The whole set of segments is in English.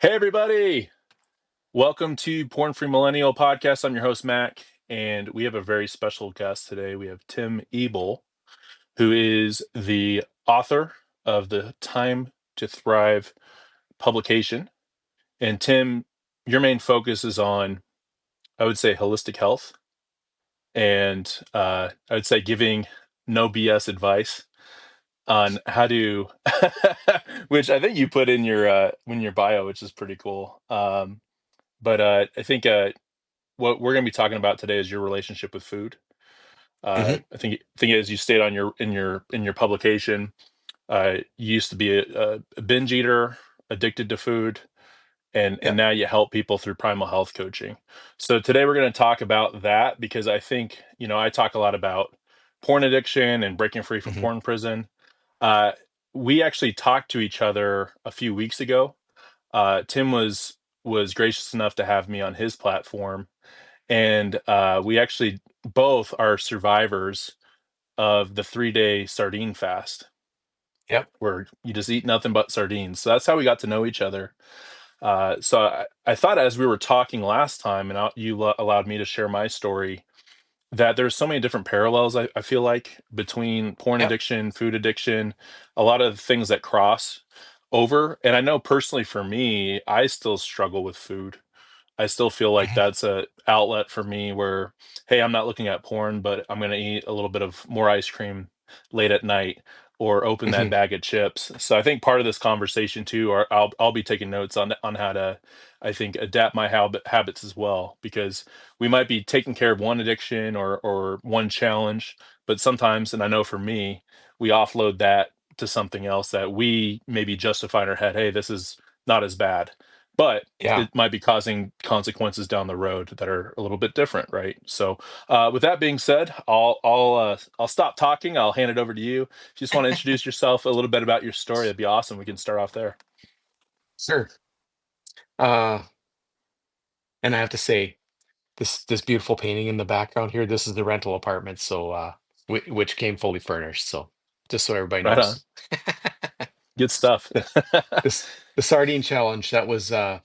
Hey everybody! Welcome to Porn Free Millennial Podcast. I'm your host Mac, and we have a very special guest today. We have Tim Ebel, who is the author of the Time to Thrive publication. And Tim, your main focus is on, I would say, holistic health, and I would say giving no BS advice on how to, which I think you put in your bio, which is pretty cool. But I think what we're going to be talking about today is your relationship with food. hmm I think as you state on your publication, you used to be a binge eater, addicted to food, and Yep. now you help people through Primal Health coaching. So today we're going to talk about that because I think I talk a lot about porn addiction and breaking free from hmm porn prison. Uh, we actually talked to each other a few weeks ago. Tim was gracious enough to have me on his platform, and we actually both are survivors of the 3-day sardine fast, Yep. where you just eat nothing but sardines. So that's how we got to know each other. So I thought as we were talking last time, and allowed me to share my story, that there's so many different parallels I feel like between porn Yep. addiction, food addiction, a lot of things that cross over. And I know personally for me, I still struggle with food. I still feel like hmm that's a outlet for me where, hey, I'm not looking at porn, but I'm gonna eat a little bit of more ice cream late at night or open that hmm bag of chips. So I think part of this conversation too, or I'll be taking notes on how to, I think, adapt my habits as well, because we might be taking care of one addiction or one challenge, but sometimes, and I know for me, we offload that to something else that we maybe justify in our head, hey, this is not as bad. But Yeah. it might be causing consequences down the road that are a little bit different, right? So, with that being said, I'll stop talking. I'll hand it over to you. If you just want to introduce yourself, a little bit about your story, that'd be awesome. We can start off there. Sure. Uh, and I have to say, this beautiful painting in the background here, this is the rental apartment, so which came fully furnished. So just so everybody Right on. knows. Good stuff. The, this the sardine challenge that was and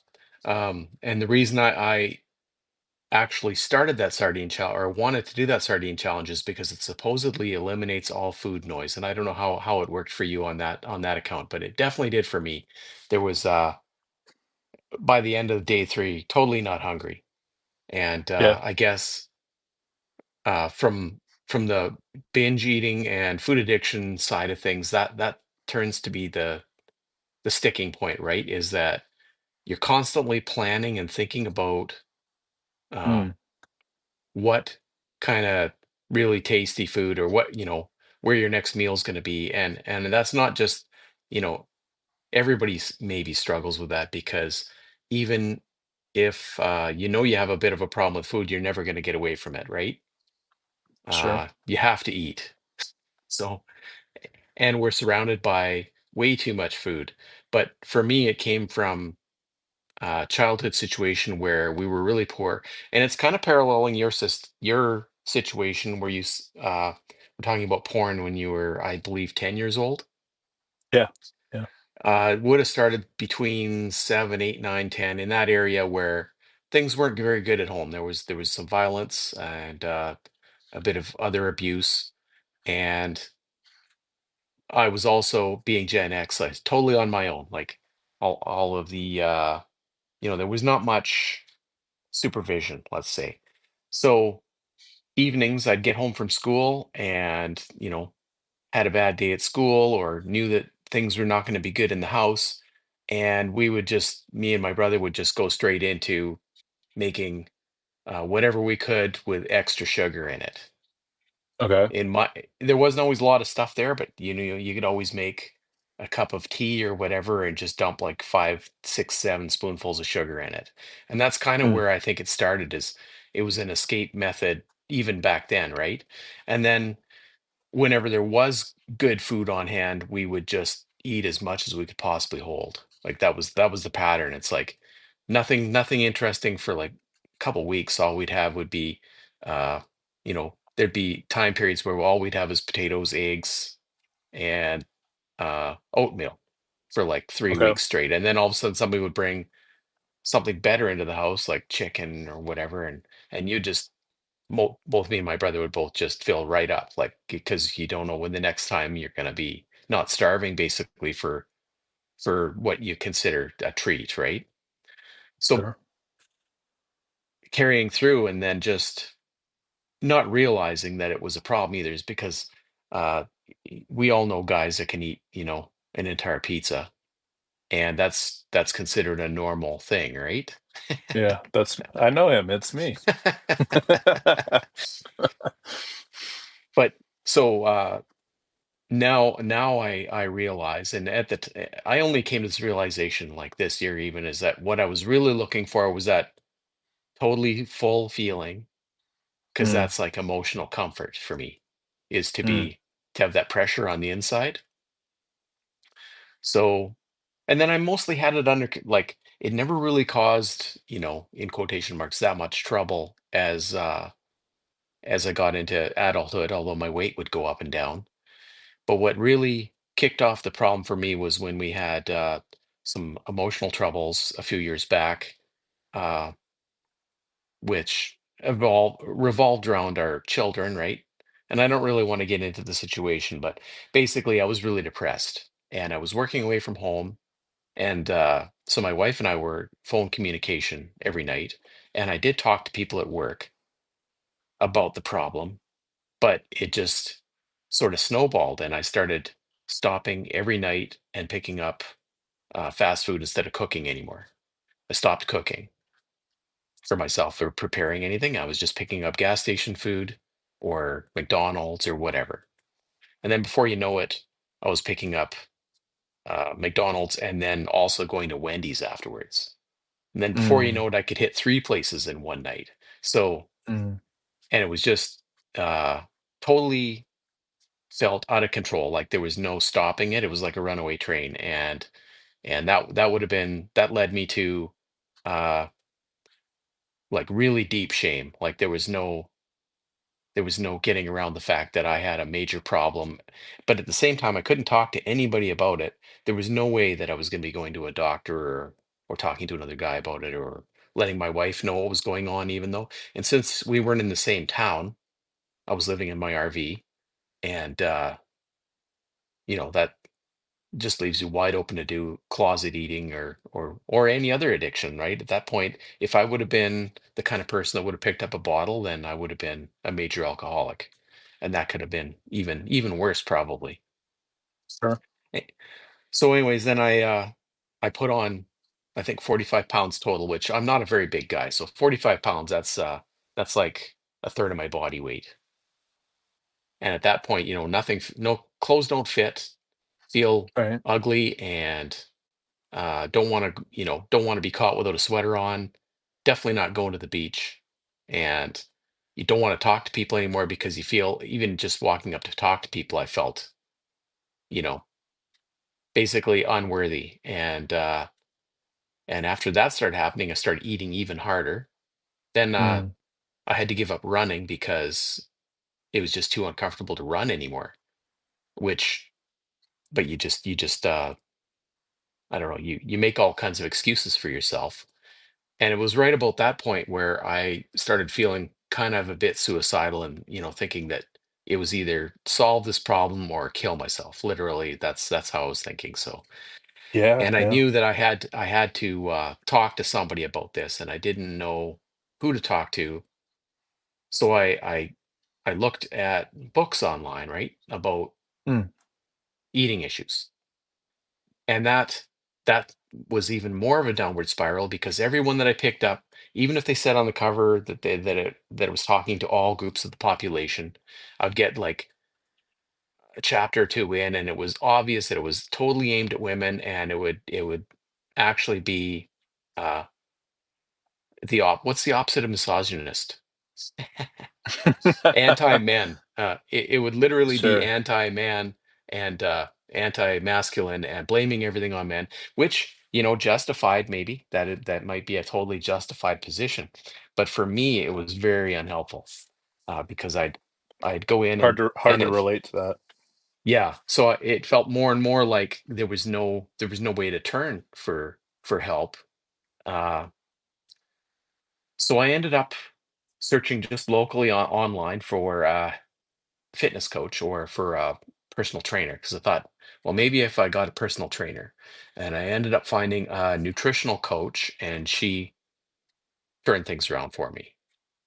the reason I actually started that sardine challenge or wanted to do that sardine challenge is because it supposedly eliminates all food noise. And I don't know how it worked for you on that account, but it definitely did for me. There was by the end of day three, totally not hungry. And Yeah. I guess from the binge eating and food addiction side of things, that turns to be the sticking point, right? Is that you're constantly planning and thinking about uh, Mm, what kind of really tasty food or what where your next meal is going to be, and that's not just you know everybody's maybe struggles with that because even if you have a bit of a problem with food, you're never going to get away from it, right? sure. You have to eat. So, and we're surrounded by way too much food. But for me, it came from a childhood situation where we were really poor, and it's kind of paralleling your situation where were talking about porn when you were, I believe, 10 years old. Yeah. Yeah. It would have started between 7, 8, 9, 10 in that area where things weren't very good at home. There was some violence and a bit of other abuse, and I was also being Gen X, like totally on my own. Like all of the there was not much supervision, let's say. So evenings, I'd get home from school and had a bad day at school or knew that things were not going to be good in the house, and me and my brother would just go straight into making whatever we could with extra sugar in it. Okay. There wasn't always a lot of stuff there, but you could always make a cup of tea or whatever and just dump like 5, 6, 7 spoonfuls of sugar in it. And that's kind of Mm, where I think it started. Is it was an escape method even back then, right? And then whenever there was good food on hand, we would just eat as much as we could possibly hold. Like that was the pattern. It's like nothing interesting for like a couple weeks. All we'd have would be there'd be time periods where all we'd have is potatoes, eggs, and oatmeal for like three okay. weeks straight. And then all of a sudden somebody would bring something better into the house, like chicken or whatever, and you just both me and my brother would both just fill right up, like because you don't know when the next time you're going to be not starving, basically for what you consider a treat, right? So Sure. carrying through and then just not realizing that it was a problem either is because uh, we all know guys that can eat, an entire pizza, and that's considered a normal thing, right? Yeah, I know him. It's me. But so now I realize, and I only came to this realization like this year even, is that what I was really looking for was that totally full feeling, because Mm, that's like emotional comfort for me, is mm, to have that pressure on the inside. So, and then I mostly had it like it never really caused, in quotation marks, that much trouble as I got into adulthood, although my weight would go up and down. But what really kicked off the problem for me was when we had some emotional troubles a few years back, uh, which revolved around our children, right? And I don't really want to get into the situation, but basically, I was really depressed and I was working away from home. And so my wife and I were phone communication every night. And I did talk to people at work about the problem, but it just sort of snowballed. And I started stopping every night and picking up fast food instead of cooking anymore. I stopped cooking for myself or preparing anything. I was just picking up gas station food or McDonald's or whatever. And then before you know it, I was picking up McDonald's and then also going to Wendy's afterwards. And then before you mm, know it, I could hit three places in one night. So, mm. and it was just uh, totally felt out of control. Like there was no stopping it. It was like a runaway train. And that would have been, that led me to uh, like really deep shame. Like there was no getting around the fact that I had a major problem. But at the same time, I couldn't talk to anybody about it. There was no way that I was going to be going to a doctor or talking to another guy about it or letting my wife know what was going on, even though. And since we weren't in the same town, I was living in my RV, and that just leaves you wide open to do closet eating or any other addiction, right? At that point, if I would have been the kind of person that would have picked up a bottle, then I would have been a major alcoholic. And that could have been even worse probably. Sure. Eh, So anyways, then I put on I think 45 pounds total, which I'm not a very big guy. So 45 pounds, that's like a third of my body weight. And at that point, nothing, no clothes don't fit, feel Right. ugly, and don't want to be caught without a sweater on. Definitely not going to the beach, and you don't want to talk to people anymore because you feel, even just walking up to talk to people, I felt, you know, basically unworthy. And after that started happening, I started eating even harder. Then Mm. I had to give up running because it was just too uncomfortable to run anymore. Which, but you just I don't know, you make all kinds of excuses for yourself. And it was right about that point where I started feeling kind of a bit suicidal and, thinking that it was either solve this problem or kill myself. Literally, that's how I was thinking. So, Yeah. and I Yeah. knew that I had to talk to somebody about this, and I didn't know who to talk to. So I looked at books online, right, about Mm. eating issues. And that was even more of a downward spiral because everyone that I picked up, even if they said on the cover that it was talking to all groups of the population, I'd get like a chapter or two in, and it was obvious that it was totally aimed at women, and it would actually be uh, what's the opposite of misogynist? Anti-men. It would literally be Sure. anti-man and anti-masculine and blaming everything on men, which, justified, maybe that might be a totally justified position. But for me, it was very unhelpful because I'd go in Hard and to it, relate to that. yeah. So it felt more and more like there was no way to turn for help. So I ended up searching just locally online for a fitness coach or for a personal trainer because I thought, well, maybe if I got a personal trainer. And I ended up finding a nutritional coach, and she turned things around for me.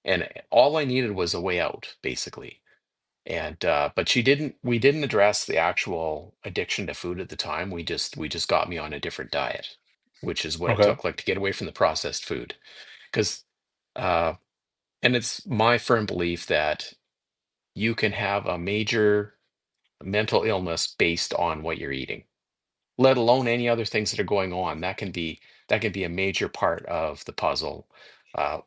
And all I needed was a way out, basically. And but we didn't address the actual addiction to food at the time. We just got me on a different diet, which is what it Okay. took, like, to get away from the processed food. Because uh and it's my firm belief that you can have a major mental illness based on what you're eating, let alone any other things that are going on. That can be a major part of the puzzle.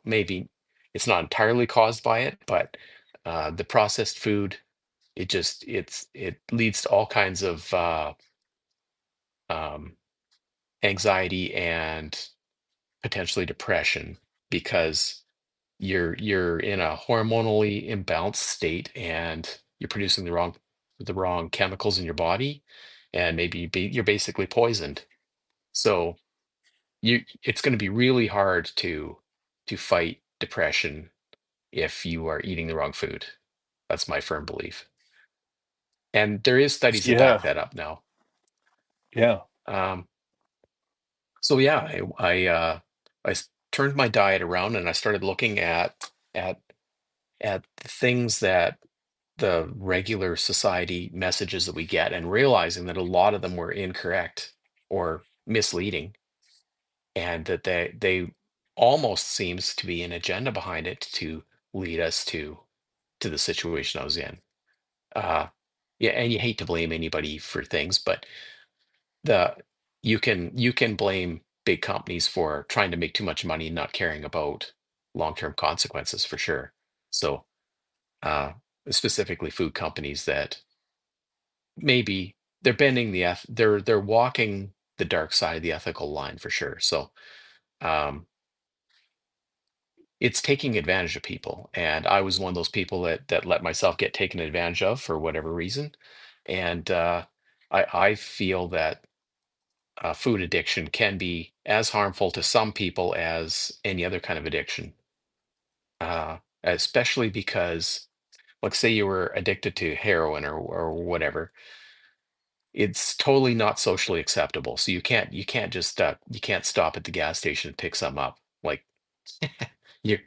Maybe it's not entirely caused by it, but the processed food, it leads to all kinds of um, anxiety and potentially depression because you're in a hormonally imbalanced state, and you're producing the wrong chemicals in your body, and maybe you're basically poisoned. So it's going to be really hard to fight depression if you are eating the wrong food. That's my firm belief, and there is studies that back Yeah. that up now. Yeah. um, so yeah, turned my diet around, and I started looking at the things that the regular society messages that we get, and realizing that a lot of them were incorrect or misleading, and that they almost seems to be an agenda behind it to lead us to the situation I was in. Uh, yeah, and you hate to blame anybody for things, but the you can blame big companies for trying to make too much money and not caring about long-term consequences, for sure. So uh, specifically food companies that maybe they're bending they're walking the dark side of the ethical line, for sure. So um, it's taking advantage of people, and I was one of those people that let myself get taken advantage of for whatever reason. And I feel that food addiction can be as harmful to some people as any other kind of addiction, especially because, like, say you were addicted to heroin or whatever. It's totally not socially acceptable. So you can't just you can't stop at the gas station and pick some up. Like, you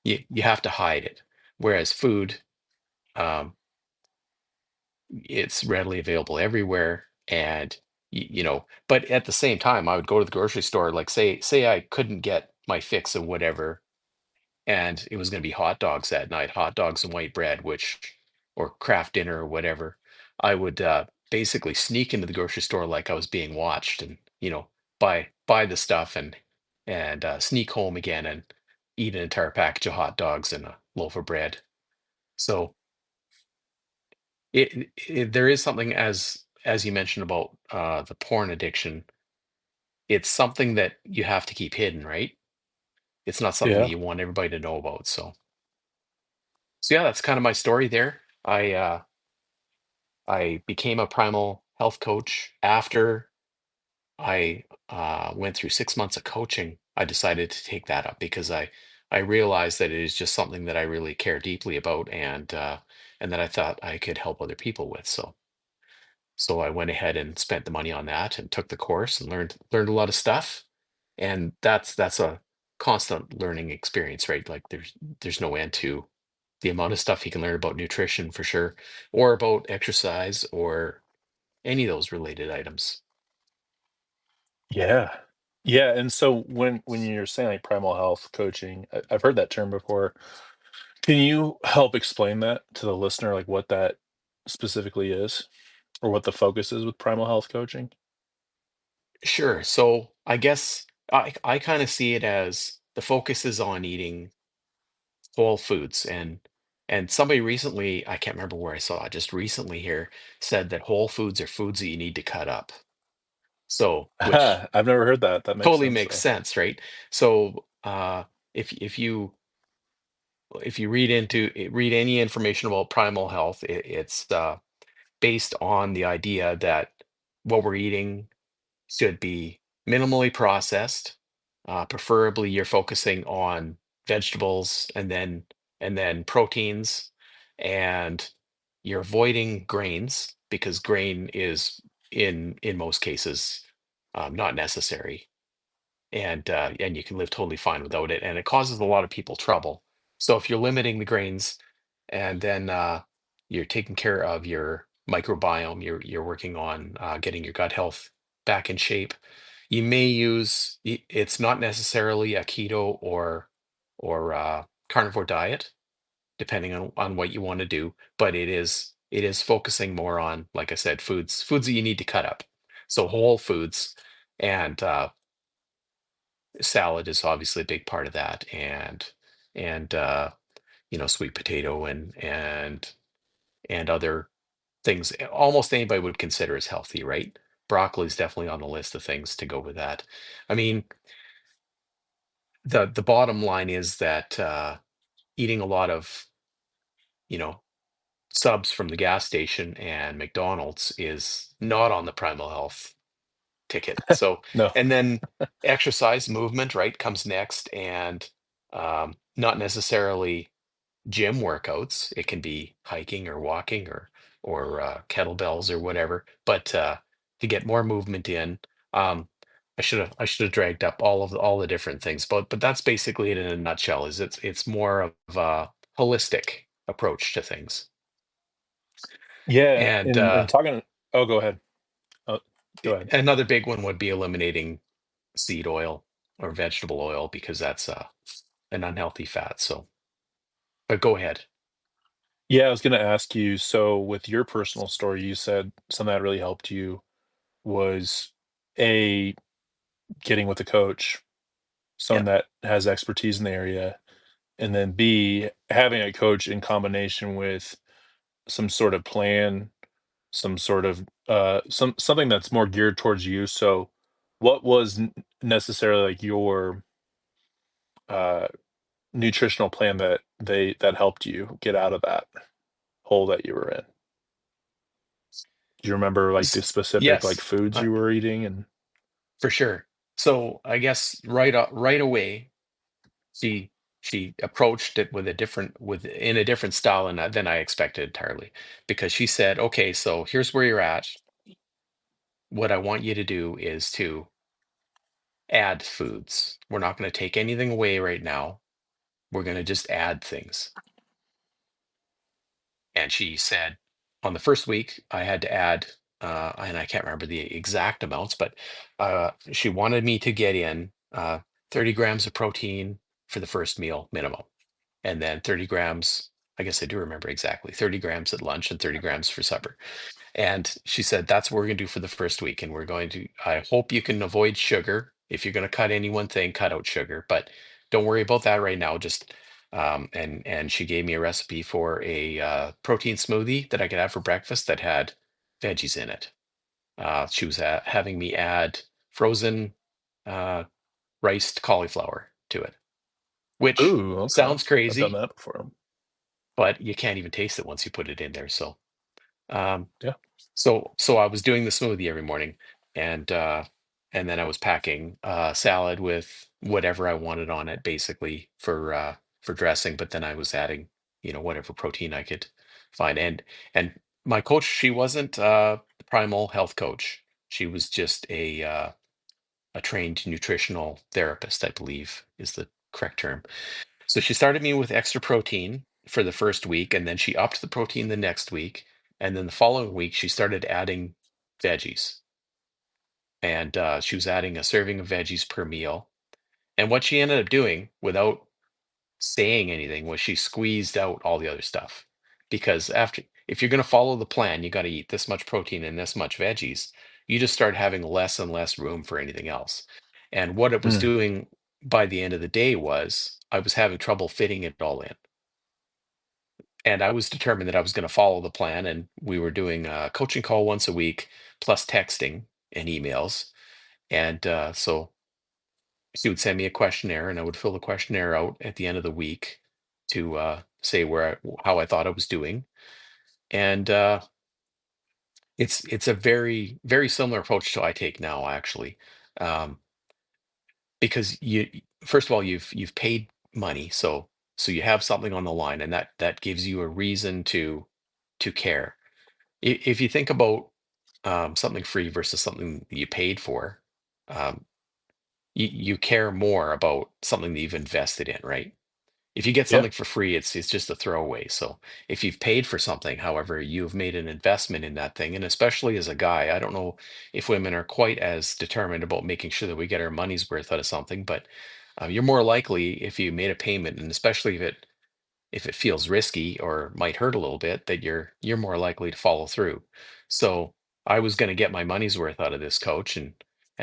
you have to hide it. Whereas food, um, it's readily available everywhere, and but at the same time, I would go to the grocery store, like, say I couldn't get my fix of whatever, and it was going to be hot dogs that night, hot dogs and white bread, or craft dinner or whatever. I would basically sneak into the grocery store like I was being watched, and buy the stuff, and sneak home again and eat an entire package of hot dogs and a loaf of bread. So there is something, as you mentioned, about the porn addiction. It's something that you have to keep hidden, right? It's not something that Yeah. you want everybody to know about. So yeah, that's kind of my story there. I became a primal health coach after I went through 6 months of coaching. I decided to take that up because I realized that it is just something that I really care deeply about, and that I thought I could help other people with. So I went ahead and spent the money on that and took the course and learned a lot of stuff. And that's a constant learning experience, right? Like, there's no end to the amount of stuff you can learn about nutrition, for sure, or about exercise, or any of those related items. Yeah. Yeah. And so when you're saying like primal health coaching, I've heard that term before. Can you help explain that to the listener, like what that specifically is, or what the focus is with primal health coaching? Sure. So I guess I kind of see it as the focus is on eating whole foods, and somebody recently, I can't remember where I saw it, just recently here, said that whole foods are foods that you need to cut up. So, which I've never heard that. That makes totally sense makes though. sense, right? So if you read any information about primal health, it's based on the idea that what we're eating should be minimally processed. Preferably, you're focusing on vegetables, and then proteins, and you're avoiding grains because grain is in most cases not necessary, and you can live totally fine without it, and it causes a lot of people trouble. So if you're limiting the grains, and then you're taking care of your microbiome, you're working on getting your gut health back in shape. You may use it's not necessarily a keto or carnivore diet, depending on what you want to do, but it is focusing more on, like I said, foods that you need to cut up. So whole foods, and salad is obviously a big part of that, and sweet potato and other things almost anybody would consider as healthy, right? Broccoli is definitely on the list of things to go with that. I mean, the bottom line is that eating a lot of you know subs from the gas station and McDonald's is not on the Primal Health ticket. So, No. and then exercise, movement, right, comes next, and not necessarily gym workouts. It can be hiking or walking or kettlebells or whatever. But to get more movement in, um, I should have dragged up all the different things. But that's basically it in a nutshell. Is it's more of a holistic approach to things. Yeah, And and talking. Oh, go ahead. Oh, go ahead. another big one would be eliminating seed oil or vegetable oil because that's an unhealthy fat. So, but go ahead. Yeah, I was going to ask you. So, with your personal story, you said something that really helped you was a getting with a coach, Yeah. someone that has expertise in the area, and then B, having a coach in combination with some sort of plan, some sort of something that's more geared towards you. So, what was necessarily like your uh, nutritional plan that helped you get out of that hole that you were in? Do you remember like the specific like Yes, foods you were eating and for sure. So I guess right away she she approached it with in a different style than I expected entirely, because she said, "Okay, so here's where you're at. What I want you to do is to add foods. We're not going to take anything away right now. We're going to just add things." And she said on the first week I had to add, and I can't remember the exact amounts, but she wanted me to get in 30 grams of protein for the first meal minimum, and then 30 grams. I guess I do remember exactly 30 grams at lunch and 30 grams for supper. And she said, that's what we're going to do for the first week. And I hope you can avoid sugar. If you're going to cut any one thing, cut out sugar, but don't worry about that right now. And she gave me a recipe for a protein smoothie that I could have for breakfast that had veggies in it. She was having me add frozen uh, riced cauliflower to it, which ooh, okay. sounds I've done crazy, that before. but you can't even taste it once you put it in there. Um, Yeah. so I was doing the smoothie every morning, and and then I was packing salad with whatever I wanted on it, basically for dressing. But then I was adding, whatever protein I could find. And my coach, she wasn't the Primal Health coach. She was just a trained nutritional therapist, I believe is the correct term. So she started me with extra protein for the first week, and then she upped the protein the next week. And then the following week, she started adding veggies. And she was adding a serving of veggies per meal. And what she ended up doing without saying anything was she squeezed out all the other stuff. Because if you're going to follow the plan, you got to eat this much protein and this much veggies. You just start having less and less room for anything else. And what it was Mm. doing by the end of the day was I was having trouble fitting it all in. And I was determined that I was going to follow the plan. And we were doing a coaching call once a week, plus texting and emails. And so she would send me a questionnaire, and I would fill the questionnaire out at the end of the week to say how I thought I was doing. And it's a very very similar approach to I take now, actually, um, because you first of all you've paid money. So you have something on the line, and that gives you a reason to care. If you think about something free versus something that you paid for, um, you care more about something that you've invested in, right? If you get Yeah, something for free, it's just a throwaway. So if you've paid for something, however, you've made an investment in that thing. And especially as a guy, I don't know if women are quite as determined about making sure that we get our money's worth out of something, but you're more likely if you made a payment, and especially if it feels risky or might hurt a little bit, that you're more likely to follow through. So I was going to get my money's worth out of this coach, and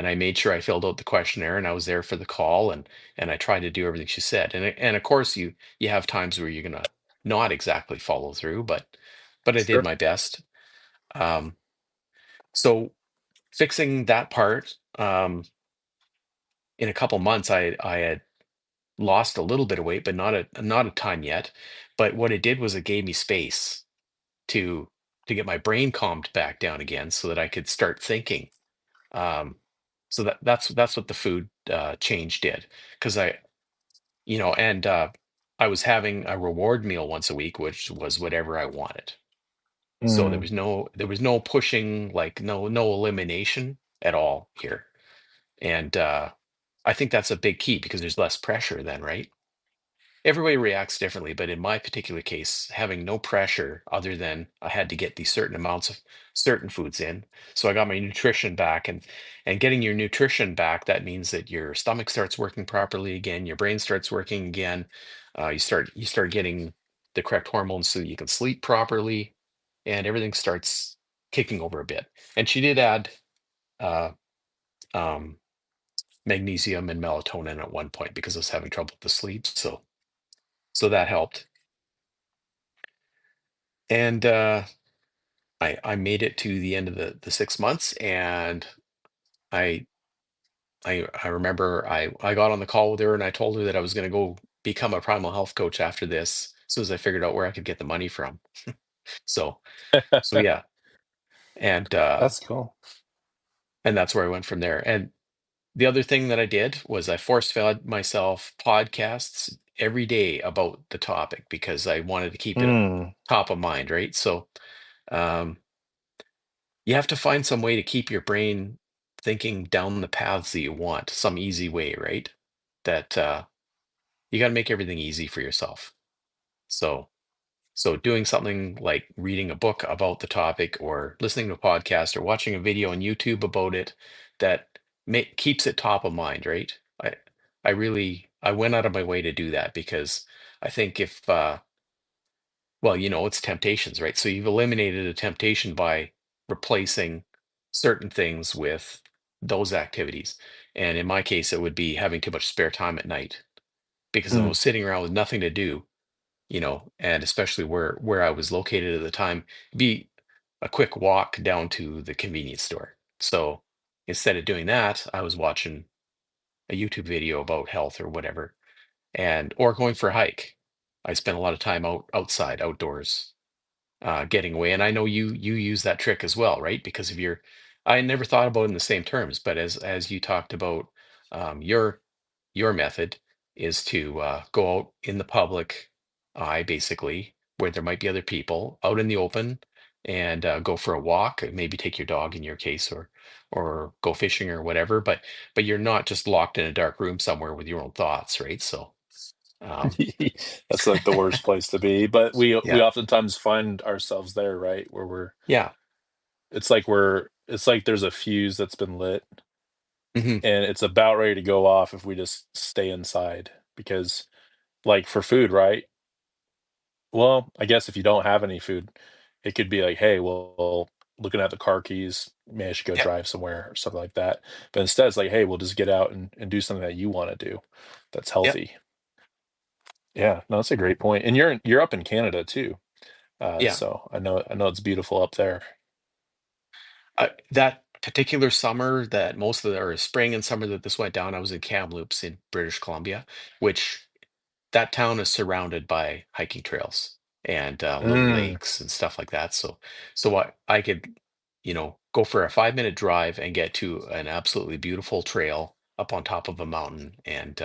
I made sure I filled out the questionnaire, and I was there for the call, and I tried to do everything she said. And of course you have times where you're going to not exactly follow through, but I did sure. my best. Um, so fixing that part, in a couple months I had lost a little bit of weight, but not a ton yet. But what it did was it gave me space to get my brain calmed back down again so that I could start thinking. Um, so that's what the food change did. Because I was having a reward meal once a week, which was whatever I wanted. So Mm, there was no pushing, like no elimination at all here. And I think that's a big key because there's less pressure then, right? Everybody reacts differently, but in my particular case, having no pressure other than I had to get these certain amounts of certain foods in. So I got my nutrition back, and getting your nutrition back, that means that your stomach starts working properly again, your brain starts working again. You start getting the correct hormones so that you can sleep properly, and everything starts kicking over a bit. And she did add uh, um, magnesium and melatonin at one point because I was having trouble with the sleep. So that helped. And I made it to the end of the 6 months, and I I remember I got on the call with her, and I told her that I was going to go become a primal health coach after this, as soon as I figured out where I could get the money from. So so yeah, and that's cool. that's where I went from there. And the other thing that I did was I force fed myself podcasts every day about the topic because I wanted to keep it Mm, top of mind, right? So um, you have to find some way to keep your brain thinking down the paths that you want, some easy way, right? That you got to make everything easy for yourself. So, so doing something like reading a book about the topic, or listening to a podcast, or watching a video on YouTube about it, that keeps it top of mind, right? I went out of my way to do that because I think if well, it's temptations, right? So you've eliminated a temptation by replacing certain things with those activities. And in my case, it would be having too much spare time at night because I mm. was sitting around with nothing to do, and especially where I was located at the time, be a quick walk down to the convenience store. So instead of doing that, I was watching a YouTube video about health or whatever, and or going for a hike. I spent a lot of time outside, outdoors, getting away. And I know you use that trick as well, right? Because of your, I never thought about it in the same terms, but as you talked about, your method is to go out in the public eye, basically, where there might be other people out in the open, and go for a walk, maybe take your dog in your case, or go fishing or whatever. But you're not just locked in a dark room somewhere with your own thoughts, right? So um, That's like the worst place to be, but we yeah, oftentimes find ourselves there, right? Where yeah, it's like there's a fuse that's been lit hmm, and it's about ready to go off if we just stay inside. Because like for food, right? Well, I guess if you don't have any food, it could be like, hey, well, looking at the car keys, maybe I should go yeah, drive somewhere or something like that. But instead, it's like, hey, we'll just get out and do something that you want to do that's yeah, healthy. Yeah, no, that's a great point. And you're up in Canada too. yeah. So I know it's beautiful up there. That particular summer, that most of the or spring and summer that this went down, I was in Kamloops in British Columbia, which that town is surrounded by hiking trails and little Mm. lakes and stuff like that. So I could, go for a 5-minute drive and get to an absolutely beautiful trail up on top of a mountain, and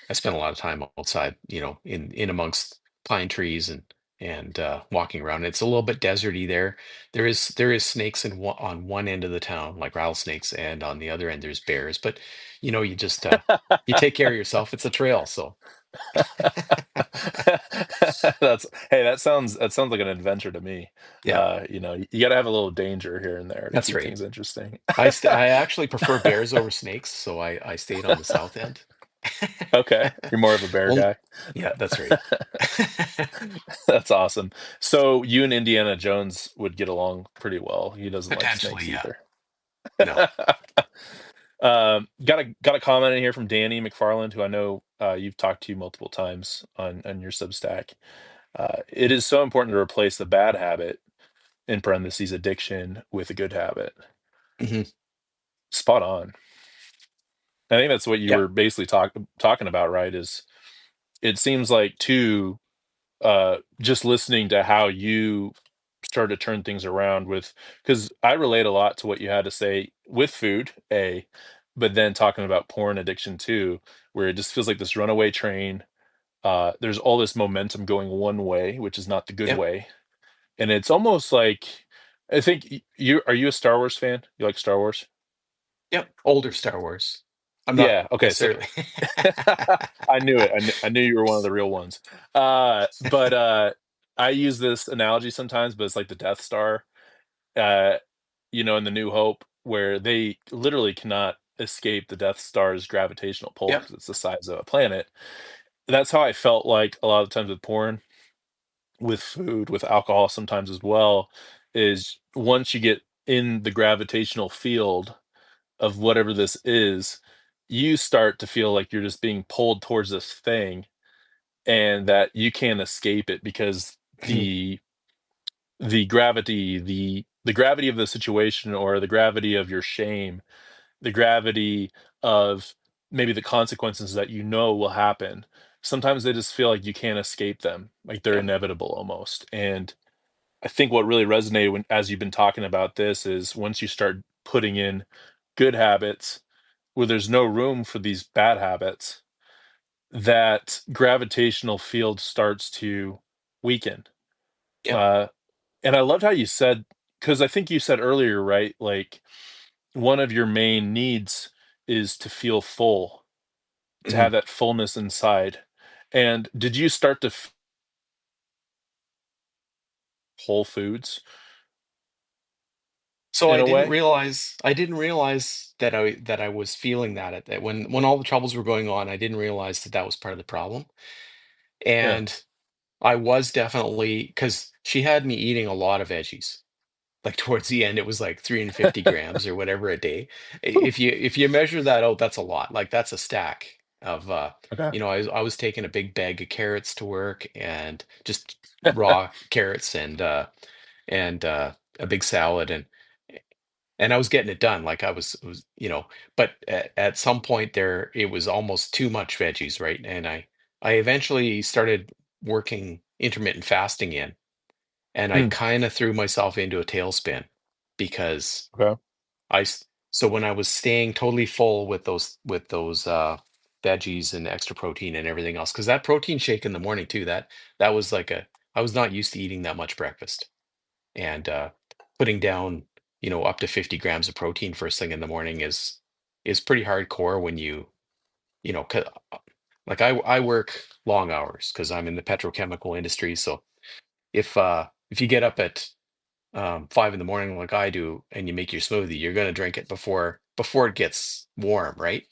I spent a lot of time outside, in amongst pine trees and walking around. It's a little bit deserty there. There is snakes on one end of the town, like rattlesnakes, and on the other end there's bears. But you just you take care of yourself. It's a trail, so That's hey, that sounds like an adventure to me. yeah, You got to have a little danger here and there to that's keep right. things interesting. I actually prefer bears over snakes, so I stayed on the south end. Okay, you're more of a bear Well, guy. yeah, that's right. That's awesome. So you and Indiana Jones would get along pretty well. He doesn't like Potentially, snakes yeah. either. No. Got a comment in here from Danny McFarland, who I know you've talked to multiple times on your Substack. It is so important to replace the bad habit, in parentheses addiction, with a good habit. Hmm. Spot on. I think that's what you Yeah. were basically talking about, right? Is it seems like too, just listening to how you start to turn things around with, because I relate a lot to what you had to say with food, but then talking about porn addiction too, where it just feels like this runaway train. There's all this momentum going one way, which is not the good Yep. way, and it's almost like, I think you are you a Star Wars fan? You like Star Wars? Yep. Older Star Wars. I'm not Yeah. Okay. So necessarily. I knew it. I knew you were one of the real ones. But I use this analogy sometimes, but it's like the Death Star, uh, in the New Hope, where they literally cannot escape the Death Star's gravitational pull Yep. because it's the size of a planet. That's how I felt like a lot of times with porn, with food, with alcohol sometimes as well, is once you get in the gravitational field of whatever this is, you start to feel like you're just being pulled towards this thing and that you can't escape it because Mhm. the gravity of the situation, or the gravity of your shame, the gravity of maybe the consequences that will happen. Sometimes they just feel like you can't escape them, like they're Yep. inevitable almost. And I think what really resonated when, as you've been talking about this, is once you start putting in good habits where there's no room for these bad habits, that gravitational field starts to weaken. Yep. Uh, and I loved how you said, because I think you said earlier, right? Like one of your main needs is to feel full, to Mhm. have that fullness inside. And did you start to Whole Foods So in I a didn't way? realize I didn't realize that I was feeling that when all the troubles were going on, I didn't realize that was part of the problem. Yeah. And I was definitely, because she had me eating a lot of veggies. Like towards the end, it was like 350 grams or whatever a day. If you measure that out, that's a lot. Like that's a stack of Okay. I was taking a big bag of carrots to work, and just raw carrots, and a big salad, and I was getting it done. Like I was, but at some point there, it was almost too much veggies, right? And I eventually started working intermittent fasting in, and I Hmm. kind of threw myself into a tailspin because Okay. so when I was staying totally full with those veggies and extra protein and everything else, because that protein shake in the morning too, that was like a I was not used to eating that much breakfast, and putting down up to 50 grams of protein first thing in the morning is pretty hardcore when you know 'cause, like I work long hours because I'm in the petrochemical industry. So if you get up at 5 in the morning like I do, and you make your smoothie, you're going to drink it before it gets warm, right?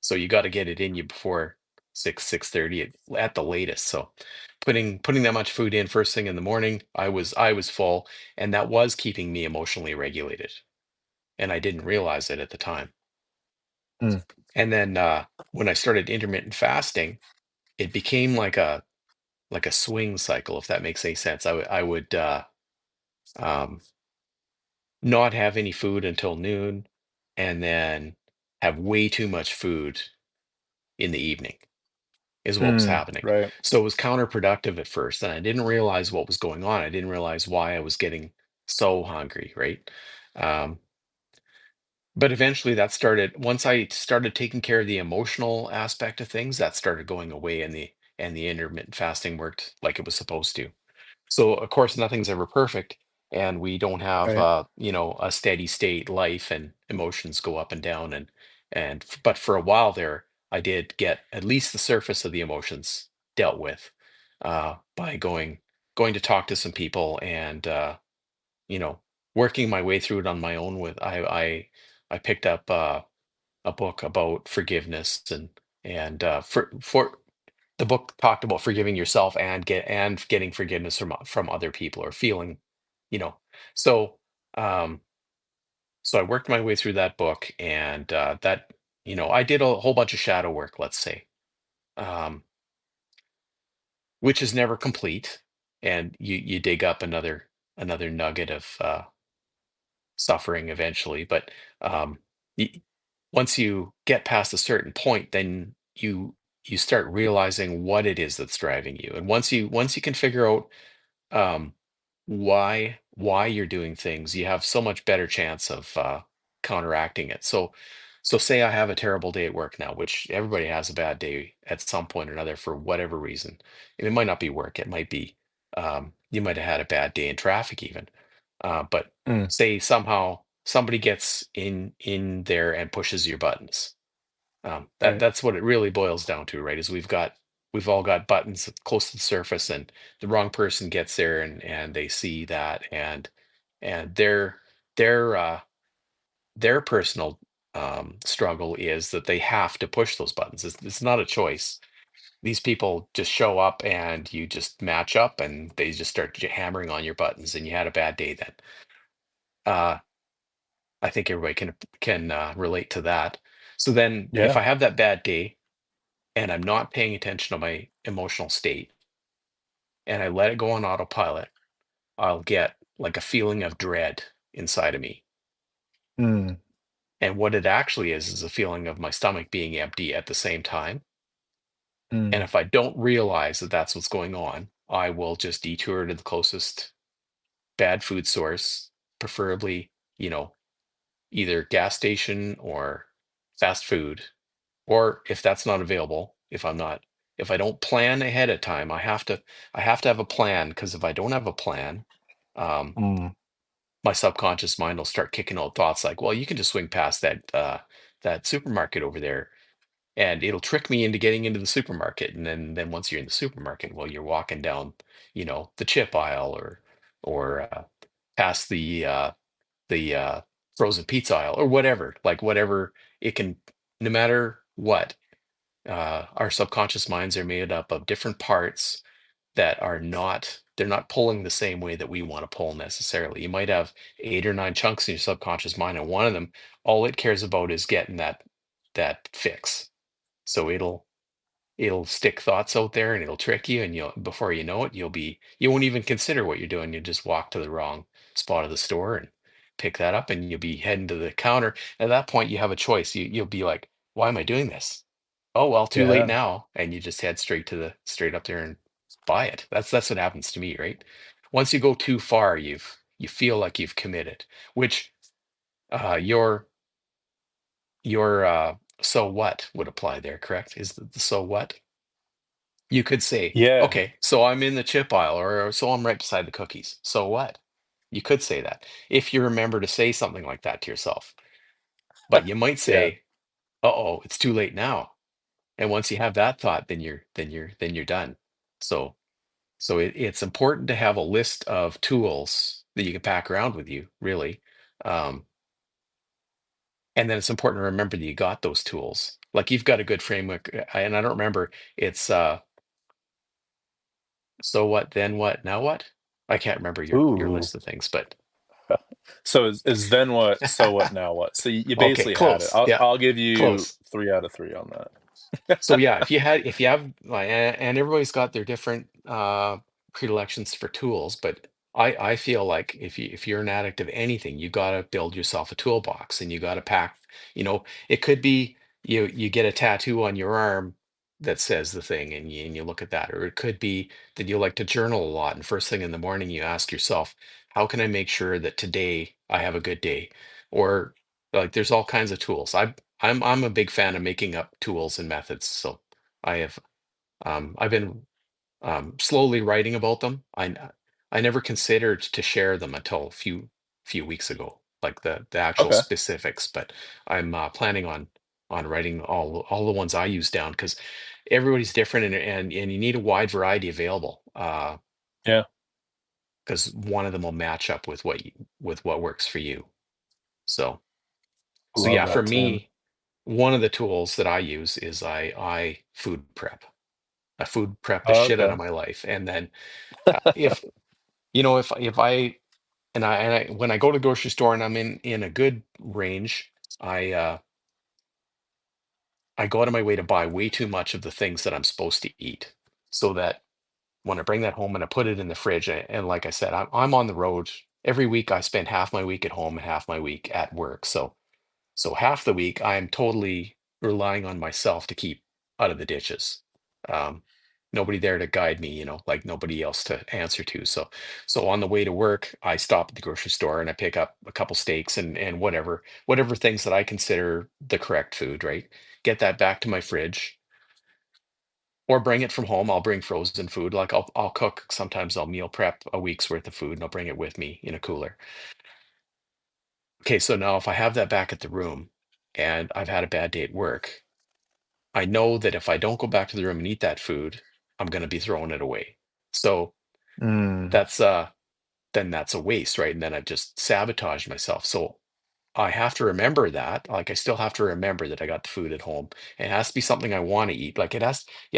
So you got to get it in you before 6:30 at the latest. So putting that much food in first thing in the morning, I was full, and that was keeping me emotionally regulated, and I didn't realize it at the time. Hmm. And then when I started intermittent fasting, it became like a swing cycle, if that makes any sense. I would um, not have any food until noon, and then have way too much food in the evening, is what was Hmm. happening. Right. So it was counterproductive at first, and I didn't realize what was going on. I didn't realize why I was getting so hungry, right? Um, But eventually that started, once I started taking care of the emotional aspect of things, that started going away, and the intermittent fasting worked like it was supposed to. So of course nothing's ever perfect, and we don't have Right. a steady state life, and emotions go up and down, but for a while there I did get at least the surface of the emotions dealt with by going to talk to some people, and you know working my way through it on my own. With I picked up a book about forgiveness, and for the book talked about forgiving yourself and getting forgiveness from other people, or feeling, you know. So um so I worked my way through that book, and that I did a whole bunch of shadow work, let's say, um which is never complete, and you dig up another nugget of suffering eventually. But um, y- once you get past a certain point, then you start realizing what it is that's driving you. And once you can figure out um, why you're doing things, you have so much better chance of counteracting it. So say I have a terrible day at work now, which everybody has a bad day at some point or another for whatever reason. And it might not be work, it might be you might have had a bad day in traffic even. But Mm, say somehow somebody gets in there and pushes your buttons. right. That's what it really boils down to, right? Is we've all got buttons close to the surface, and the wrong person gets there, and they see that, and their their personal struggle is that they have to push those buttons. It's not a choice. These people just show up, and you just match up, and they just start hammering on your buttons, and you had a bad day then. Uh, I think everybody can relate to that. So then, if Yeah. I have that bad day and I'm not paying attention to my emotional state, and I let it go on autopilot, I'll get like a feeling of dread inside of me. Mm, And what it actually is a feeling of my stomach being empty at the same time. And mm, if I don't realize that that's what's going on, I will just detour to the closest bad food source, preferably, you know, either gas station or fast food. Or if that's not available, if I don't plan ahead of time, I have to have a plan, because if I don't have a plan, um, mm, my subconscious mind will start kicking out thoughts like, well, you can just swing past that supermarket over there, and it'll trick me into getting into the supermarket. And then once you're in the supermarket, well, you're walking down, the chip aisle, or past the frozen pizza aisle, or whatever, like whatever it can, no matter what. Our subconscious minds are made up of different parts that they're not pulling the same way that we want to pull necessarily. You might have 8 or 9 chunks in your subconscious mind, and one of them, all it cares about is getting that fix. So it'll stick thoughts out there, and it'll trick you, and before you know it, you won't even consider what you're doing. You just walk to the wrong spot of the store and pick that up, and you'll be heading to the counter. At that point, you have a choice. You'll be like, why am I doing this? Oh well, too late yeah. now. And you just head straight up there and buy it. That's what happens to me, right? Once you go too far, you feel like you've committed, which your so what would apply there, correct? Is the so what? You could say, Yeah. okay, so I'm in the chip aisle, or so I'm right beside the cookies. So what? You could say that if you remember to say something like that to yourself. But you might Yeah. say, "Uh-oh, it's too late now." And once you have that thought, then you're done. So it's important to have a list of tools that you can pack around with you, really. Um, and then it's important to remember that you got those tools. Like, you've got a good framework, and I don't remember. It's so what, then what, now what? I can't remember your Ooh. list of things, but So is then what? So what? Now what? So you okay, basically had it. close. I'll Yeah, I'll give you close. 3 out of 3 on So that. yeah, if you have like, and everybody's got their different predilections for tools, but I feel like if you're an addict of anything, you got to build yourself a toolbox, and you got to pack. It could be you get a tattoo on your arm that says the thing, and you look at that, or it could be that you like to journal a lot, and first thing in the morning you ask yourself, how can I make sure that today I have a good day? Like there's all kinds of tools. I'm a big fan of making up tools and methods. So I've been slowly writing about them. I never considered to share them until a few weeks ago, like the actual Okay. specifics. But I'm planning on writing all the ones I use down because everybody's different and you need a wide variety available. Yeah. Because one of them will match up with with what works for you. So I so love yeah, for that, Tim. me, one of the tools that I use is I food prep. I food prep the Oh, shit out of okay. my life, and then if if I and I when I go to the grocery store and I'm in a good range, I uh I go out of my way to buy way too much of the things that I'm supposed to eat, so that when I bring that home and I put it in the fridge, and like I said, I'm on the road every week. I spend half my week at home and half my week at work. So half the week I'm totally relying on myself to keep out of the ditches. Um, Nobody there to guide me, like nobody else to answer to. So on the way to work, I stop at the grocery store and I pick up a couple steaks and whatever things that I consider the correct food, right? Get that back to my fridge or bring it from home. I'll bring frozen food. Like I'll cook. Sometimes I'll meal prep a week's worth of food and I'll bring it with me in a cooler. Okay, so now if I have that back at the room and I've had a bad day at work, I know that if I don't go back to the room and eat that food, I'm going to be throwing it away. So Mm, that's then that's a waste, right? And then I've just sabotaged myself. So I have to remember that. Like I still have to remember that I got the food at home. It has to be something I want to eat. Like you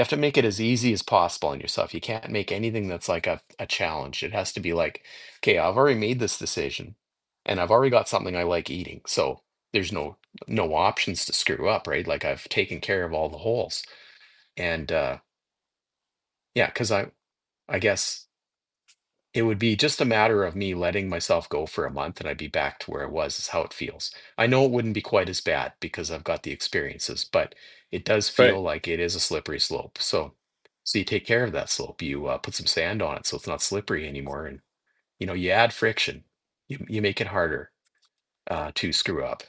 have to make it as easy as possible on yourself. You can't make anything that's like a challenge. It has to be like, okay, I've already made this decision and I've already got something I like eating. So there's no options to screw up, right? Like I've taken care of all the holes. And yeah, because I guess it would be just a matter of me letting myself go for a month and I'd be back to where I was, is how it feels. I know it wouldn't be quite as bad because I've got the experiences, but it does right. feel like it is a slippery slope. So you take care of that slope. You put some sand on it so it's not slippery anymore, and you add friction. You make it harder to screw up.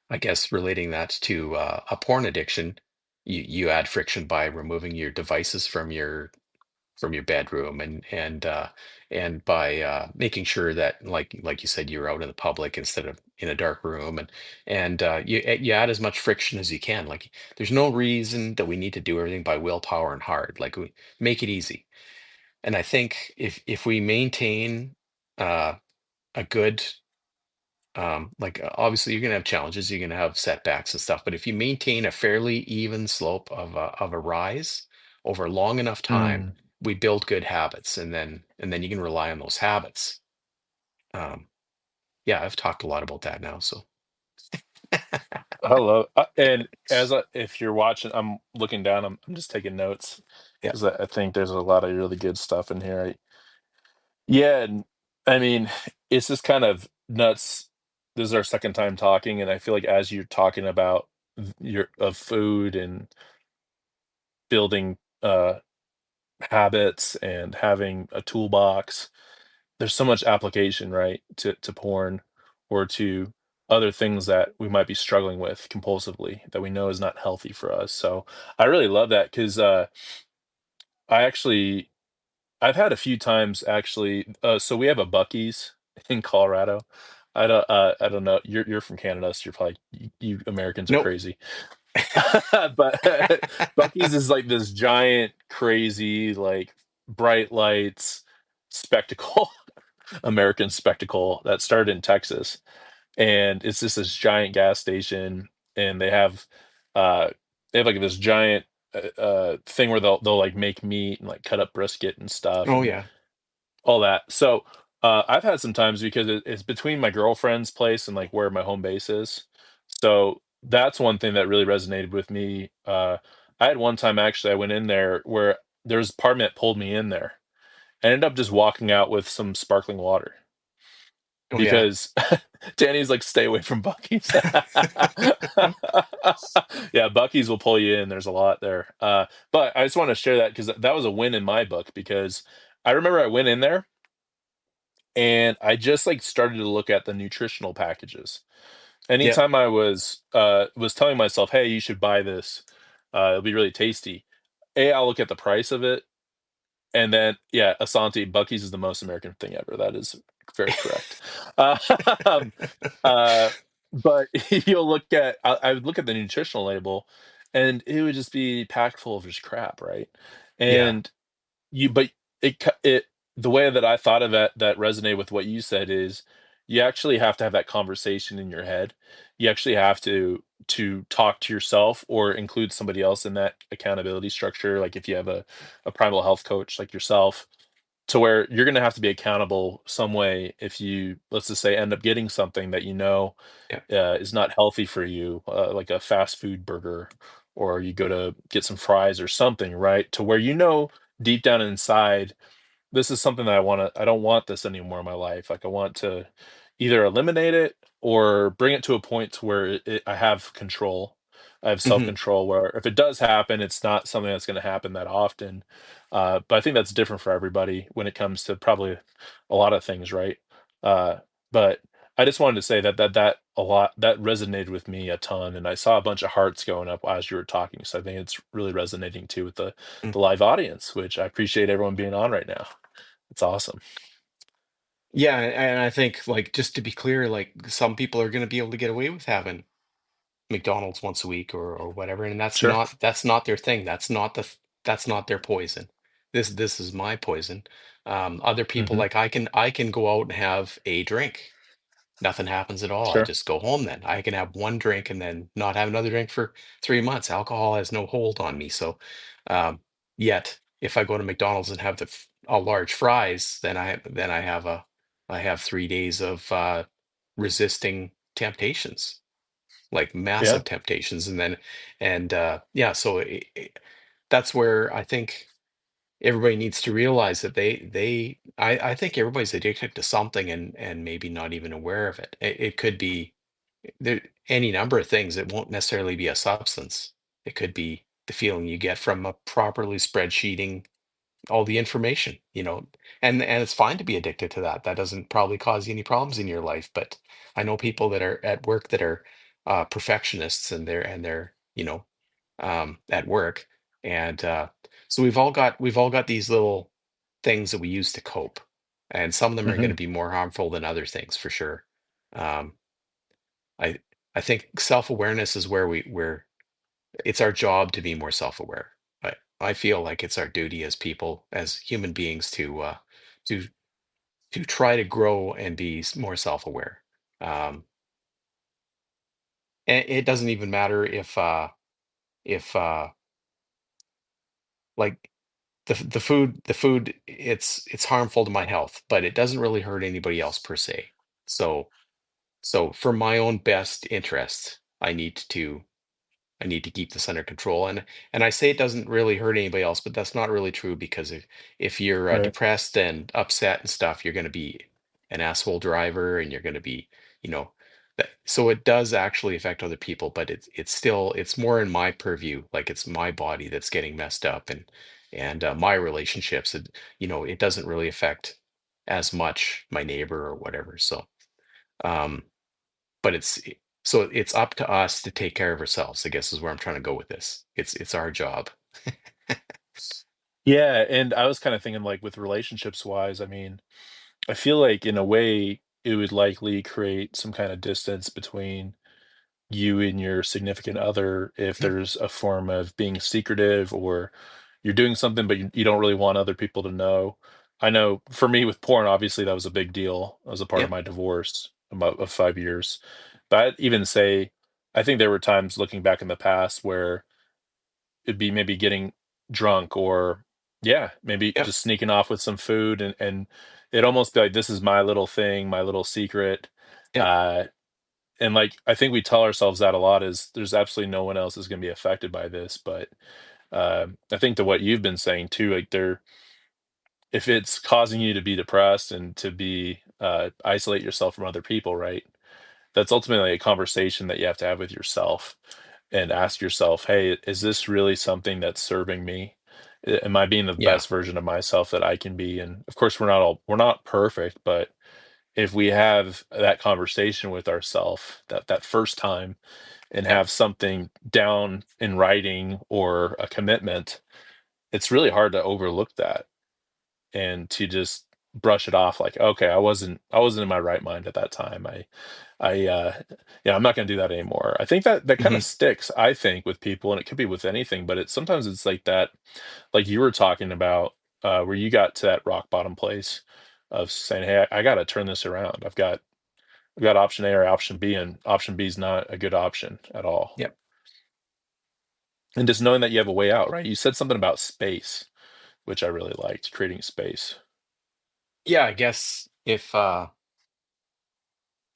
I guess relating that to a porn addiction, you add friction by removing your devices from your bedroom and by making sure that like you said you're out in the public instead of in a dark room and you add as much friction as you can. Like there's no reason that we need to do everything by willpower and hard. Like we make it easy. And I think if we maintain uh, a good like obviously you're gonna have challenges, you're gonna have setbacks and stuff, but if you maintain a fairly even slope of a rise over long enough time, Mm, we build good habits, and then you can rely on those habits. Um, yeah, I've talked a lot about that now, so I love, and if you're watching, I'm looking down. I'm just taking notes yeah. because I think there's a lot of really good stuff in here. Yeah, and I mean, it's just kind of nuts. This is our second time talking, and I feel like as you're talking about your of food and building habits and having a toolbox, there's so much application, right, to porn or to other things that we might be struggling with compulsively that we know is not healthy for us. So I really love that because I actually I've had a few times actually. So we have a Bucky's in Colorado. I don't know. You're from Canada, so you're probably you Americans are Nope. crazy. But Bucky's is like this giant, crazy, like bright lights spectacle, American spectacle that started in Texas, and it's just this giant gas station, and uh they have like this giant thing where they'll like make meat and like cut up brisket and stuff, Oh and yeah. all that. So I've had some times because it's between my girlfriend's place and like where my home base is. So that's one thing that really resonated with me. I had one time actually I went in there where there's part of me that pulled me in there. I ended up just walking out with some sparkling water Oh yeah. because Danny's like, stay away from Bucky's. Yeah, Bucky's will pull you in. There's a lot there. But I just want to share that because that was a win in my book because I remember I went in there and I just like started to look at the nutritional packages. Yep. Anytime I was telling myself, "Hey, you should buy this. It'll be really tasty." I'll look at the price of it, and then yeah, Asante Bucky's is the most American thing ever. That is very correct. Uh, um, uh, but you'll look at I would look at the nutritional label, and it would just be packed full of just crap, right? Yeah. And but it the way that I thought of it that resonated with what you said is you actually have to have that conversation in your head. You actually have to talk to yourself or include somebody else in that accountability structure. Like if you have a primal health coach like yourself, to where you're gonna have to be accountable some way if you, let's just say, end up getting something that you know Yeah. is not healthy for you, like a fast food burger, or you go to get some fries or something, right? To where you know deep down inside this is something that I don't want this anymore in my life. Like I want to either eliminate it or bring it to a point to where I have control. I have Hmm. self-control where if it does happen, it's not something that's going to happen that often. But I think that's different for everybody when it comes to probably a lot of things, right? But I just wanted to say that a lot that resonated with me a ton, and I saw a bunch of hearts going up as you were talking. So I think it's really resonating too with the live audience, which I appreciate everyone being on right now. It's awesome. Yeah, and I think, like, just to be clear, like, some people are going to be able to get away with having McDonald's once a week or whatever, and Sure. that's not their thing. That's not their poison. This is my poison. Other people, Mhm. like, I can go out and have a drink. Nothing happens at all. I Sure. just go home then. I can have one drink and then not have another drink for 3 months. Alcohol has no hold on me. So, um, yet if I go to McDonald's and have a large fries, then I have 3 days of resisting temptations, like Yeah. massive temptations, and yeah. So that's where I think everybody needs to realize that I think everybody's addicted to something and maybe not even aware of it. It could be there any number of things. It won't necessarily be a substance. It could be the feeling you get from a properly spreadsheeting all the information, and it's fine to be addicted to that. That doesn't probably cause you any problems in your life. But I know people that are at work that are perfectionists, and they're at work, and so we've all got these little things that we use to cope, and some of them are going to Mhm. be more harmful than other things for sure. Um, I I think self-awareness is where it's our job to be more self-aware. I feel like it's our duty as people, as human beings, to to try to grow and be more self-aware. Um, and it doesn't even matter if like the food it's harmful to my health, but it doesn't really hurt anybody else per se. So for my own best interest, I need to keep this under control. And I say it doesn't really hurt anybody else, but that's not really true, because if you're Right. depressed and upset and stuff, you're going to be an asshole driver, and you're going to be, you know, so it does actually affect other people, but it's more in my purview. Like, it's my body that's getting messed up, and my relationships. It doesn't really affect as much my neighbor or whatever. Um, but it's up to us to take care of ourselves, I guess, is where I'm trying to go with this. It's our job. Yeah, and I was kinda thinking, like, with relationships wise, I mean, I feel like in a way, it would likely create some kinda distance between you and your significant other if Mm. there's a form of being secretive or you're doing something, but you don't really want other people to know. I know for me with porn, obviously, that was a big deal. That was a part of Yep. my divorce about of 5 years. But I'd even say I think there were times looking back in the past where it'd be maybe getting drunk or yeah, maybe Yep. just sneaking off with some food and it'd almost be like, "This is my little thing, my little secret." Yep. Uh, and, like, I think we tell ourselves that a lot is there's absolutely no one else is gonna be affected by this, but, I think to what you've been saying too, like, if it's causing you to be depressed and to be, isolate yourself from other people, right? That's ultimately a conversation that you have to have with yourself and ask yourself, "Hey, is this really something that's serving me? Am I being the Yeah. best version of myself that I can be? And of course, we're not perfect, but if we have that conversation with ourselves that first time and Yep. have something down in writing or a commitment, it's really hard to overlook that and to just brush it off like, okay, I wasn't in my right mind at that time. I yeah, I'm not going to do that anymore. I think that kind Hmm. of sticks, I think, with people, and it could be with anything, but it's sometimes it's like that, like you were talking about, where you got to that rock bottom place of saying, hey, I got to turn this around. I've got option A or option B, and option B is not a good option at all. Yep. And just knowing that you have a way out, right? You said something about space, which I really liked, creating space. Yeah, I guess if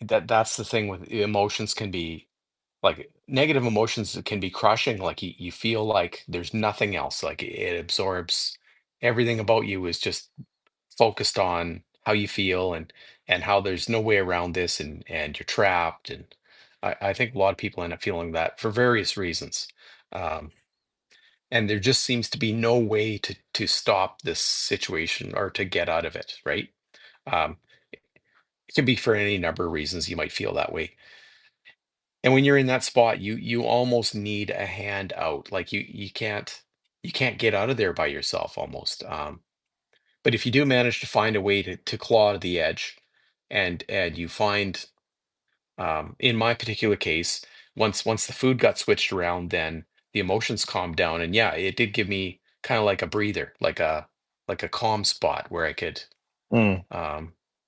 that's the thing with emotions can be like negative emotions can be crushing. Like you feel like there's nothing else. Like it absorbs everything about you is just focused on how you feel and how there's no way around this and you're trapped. And I think a lot of people end up feeling that for various reasons. Um, and there just seems to be no way to stop this situation or to get out of it, right? Um, it can be for any number of reasons you might feel that way. And when you're in that spot, you almost need a hand out. Like you can't get out of there by yourself almost. But if you do manage to find a way to claw to the edge, and you find, in my particular case, once the food got switched around, then the emotions calmed down, and yeah, it did give me kind of like a breather, like a calm spot where I could, Mm.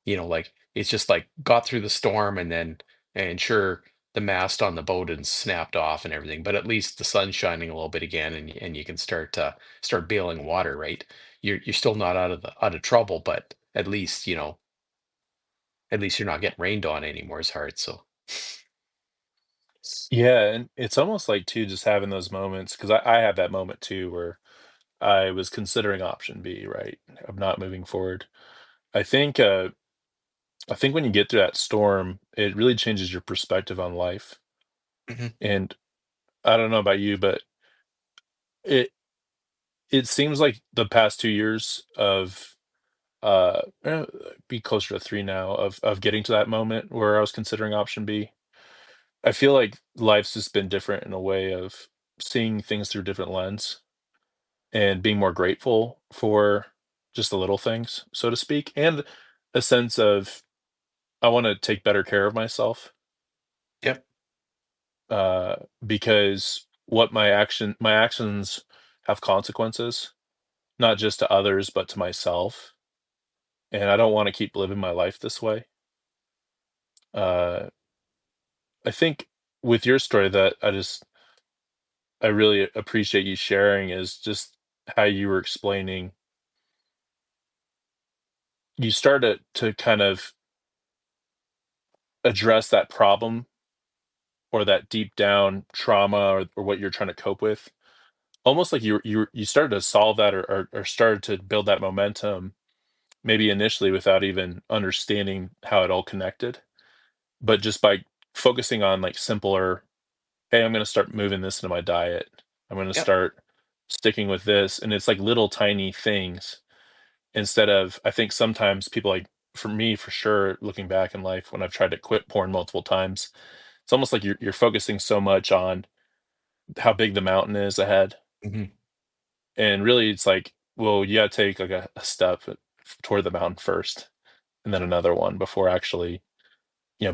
like it's just like got through the storm, and sure, the mast on the boat and snapped off and everything, but at least the sun's shining a little bit again, and you can start bailing water, right? You're still not out of trouble, but at least you're not getting rained on anymore as hard. So Yeah, and it's almost like too just having those moments because I had that moment too where I was considering option B, right, of not moving forward. I think uh, I think when you get through that storm, it really changes your perspective on life. Mhm. And I don't know about you, but it it seems like the past 2 years of be closer to 3 now of getting to that moment where I was considering option B. I feel like life's just been different in a way of seeing things through different lens and being more grateful for just the little things, so to speak, and a sense of I want to take better care of myself, Yep. uh, because what my actions have consequences, not just to others but to myself, and I don't want to keep living my life this way. Uh, I think with your story that I really appreciate you sharing is just how you were explaining you started to kind of address that problem or that deep down trauma or what you're trying to cope with. Almost like you started to solve that or started to build that momentum maybe initially without even understanding how it all connected, but just by focusing on like simpler, hey, I'm going to start moving this into my diet. I'm going to Yep. start sticking with this, and it's like little tiny things instead of I think sometimes people like for me for sure looking back in life when I've tried to quit porn multiple times, it's almost like you're focusing so much on how big the mountain is ahead. Hmm. And really, it's like, well, you gotta take like a step toward the mountain first, and then another one before actually,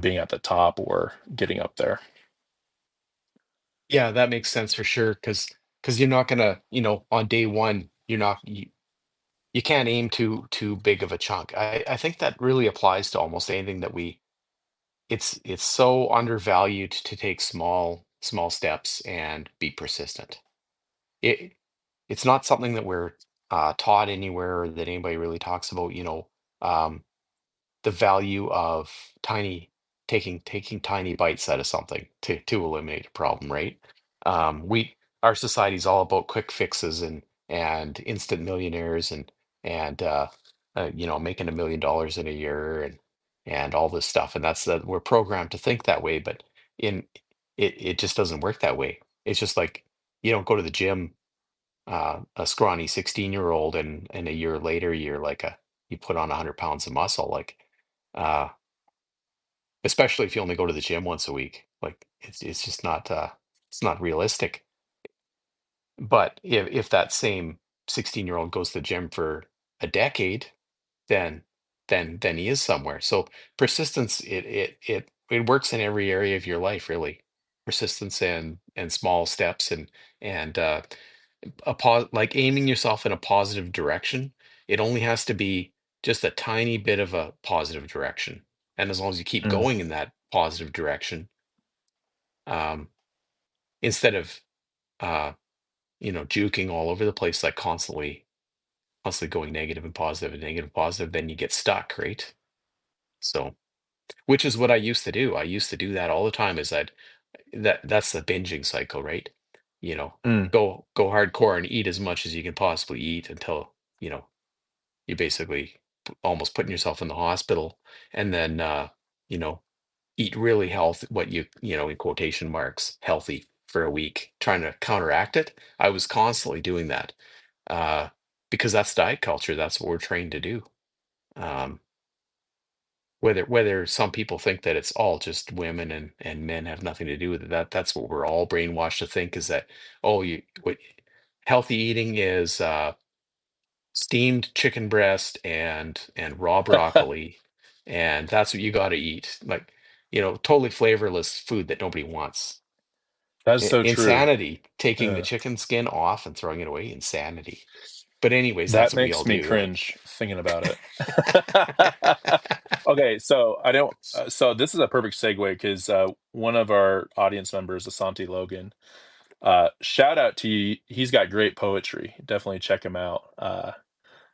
being at the top or getting up there. Yeah, that makes sense for sure. Because you're not gonna, on day one, you can't aim too big of a chunk. I think that really applies to almost anything that we. It's so undervalued to take small steps and be persistent. It it's not something that we're taught anywhere or that anybody really talks about. Um, the value of tiny taking tiny bites out of something to eliminate a problem, right? We our society is all about quick fixes and instant millionaires and making $1 million in a year and all this stuff, and that's that we're programmed to think that way, but in it just doesn't work that way. It's just like you don't go to the gym a scrawny 16-year-old, and a year later you put on 100 pounds of muscle, like, uh, especially if you only go to the gym once a week, like it's just not it's not realistic. But if that same 16-year-old goes to the gym for a decade, then then he is somewhere. So persistence, it works in every area of your life, really. Persistence and small steps, and like aiming yourself in a positive direction. It only has to be just a tiny bit of a positive direction. And as long as you keep Mm, going in that positive direction, um, instead of uh, juking all over the place, like constantly going negative and negative and positive, then you get stuck, right? So, which is what I used to do. I used to do that all the time. Is that's the binging cycle, right? You know, mm. go hardcore and eat as much as you can possibly eat until you know you're basically almost putting yourself in the hospital, and then you know eat really healthy, what in quotation marks healthy, for a week, trying to counteract it. I was constantly doing that, uh, because that's diet culture. That's what we're trained to do. Um, whether some people think that it's all just women and men have nothing to do with it, that's what we're all brainwashed to think, is that, oh, healthy eating is steamed chicken breast and raw broccoli, and that's what you got to eat, like, totally flavorless food that nobody wants. That's so true. Insanity, taking the Uh, chicken skin off and throwing it away. Insanity. But anyways, that's that what we all makes me do, like. cringe thinking about it. Okay, so I don't. So this is a perfect segue because one of our audience members, Asante Logan, shout out to you. He's got great poetry. Definitely check him out.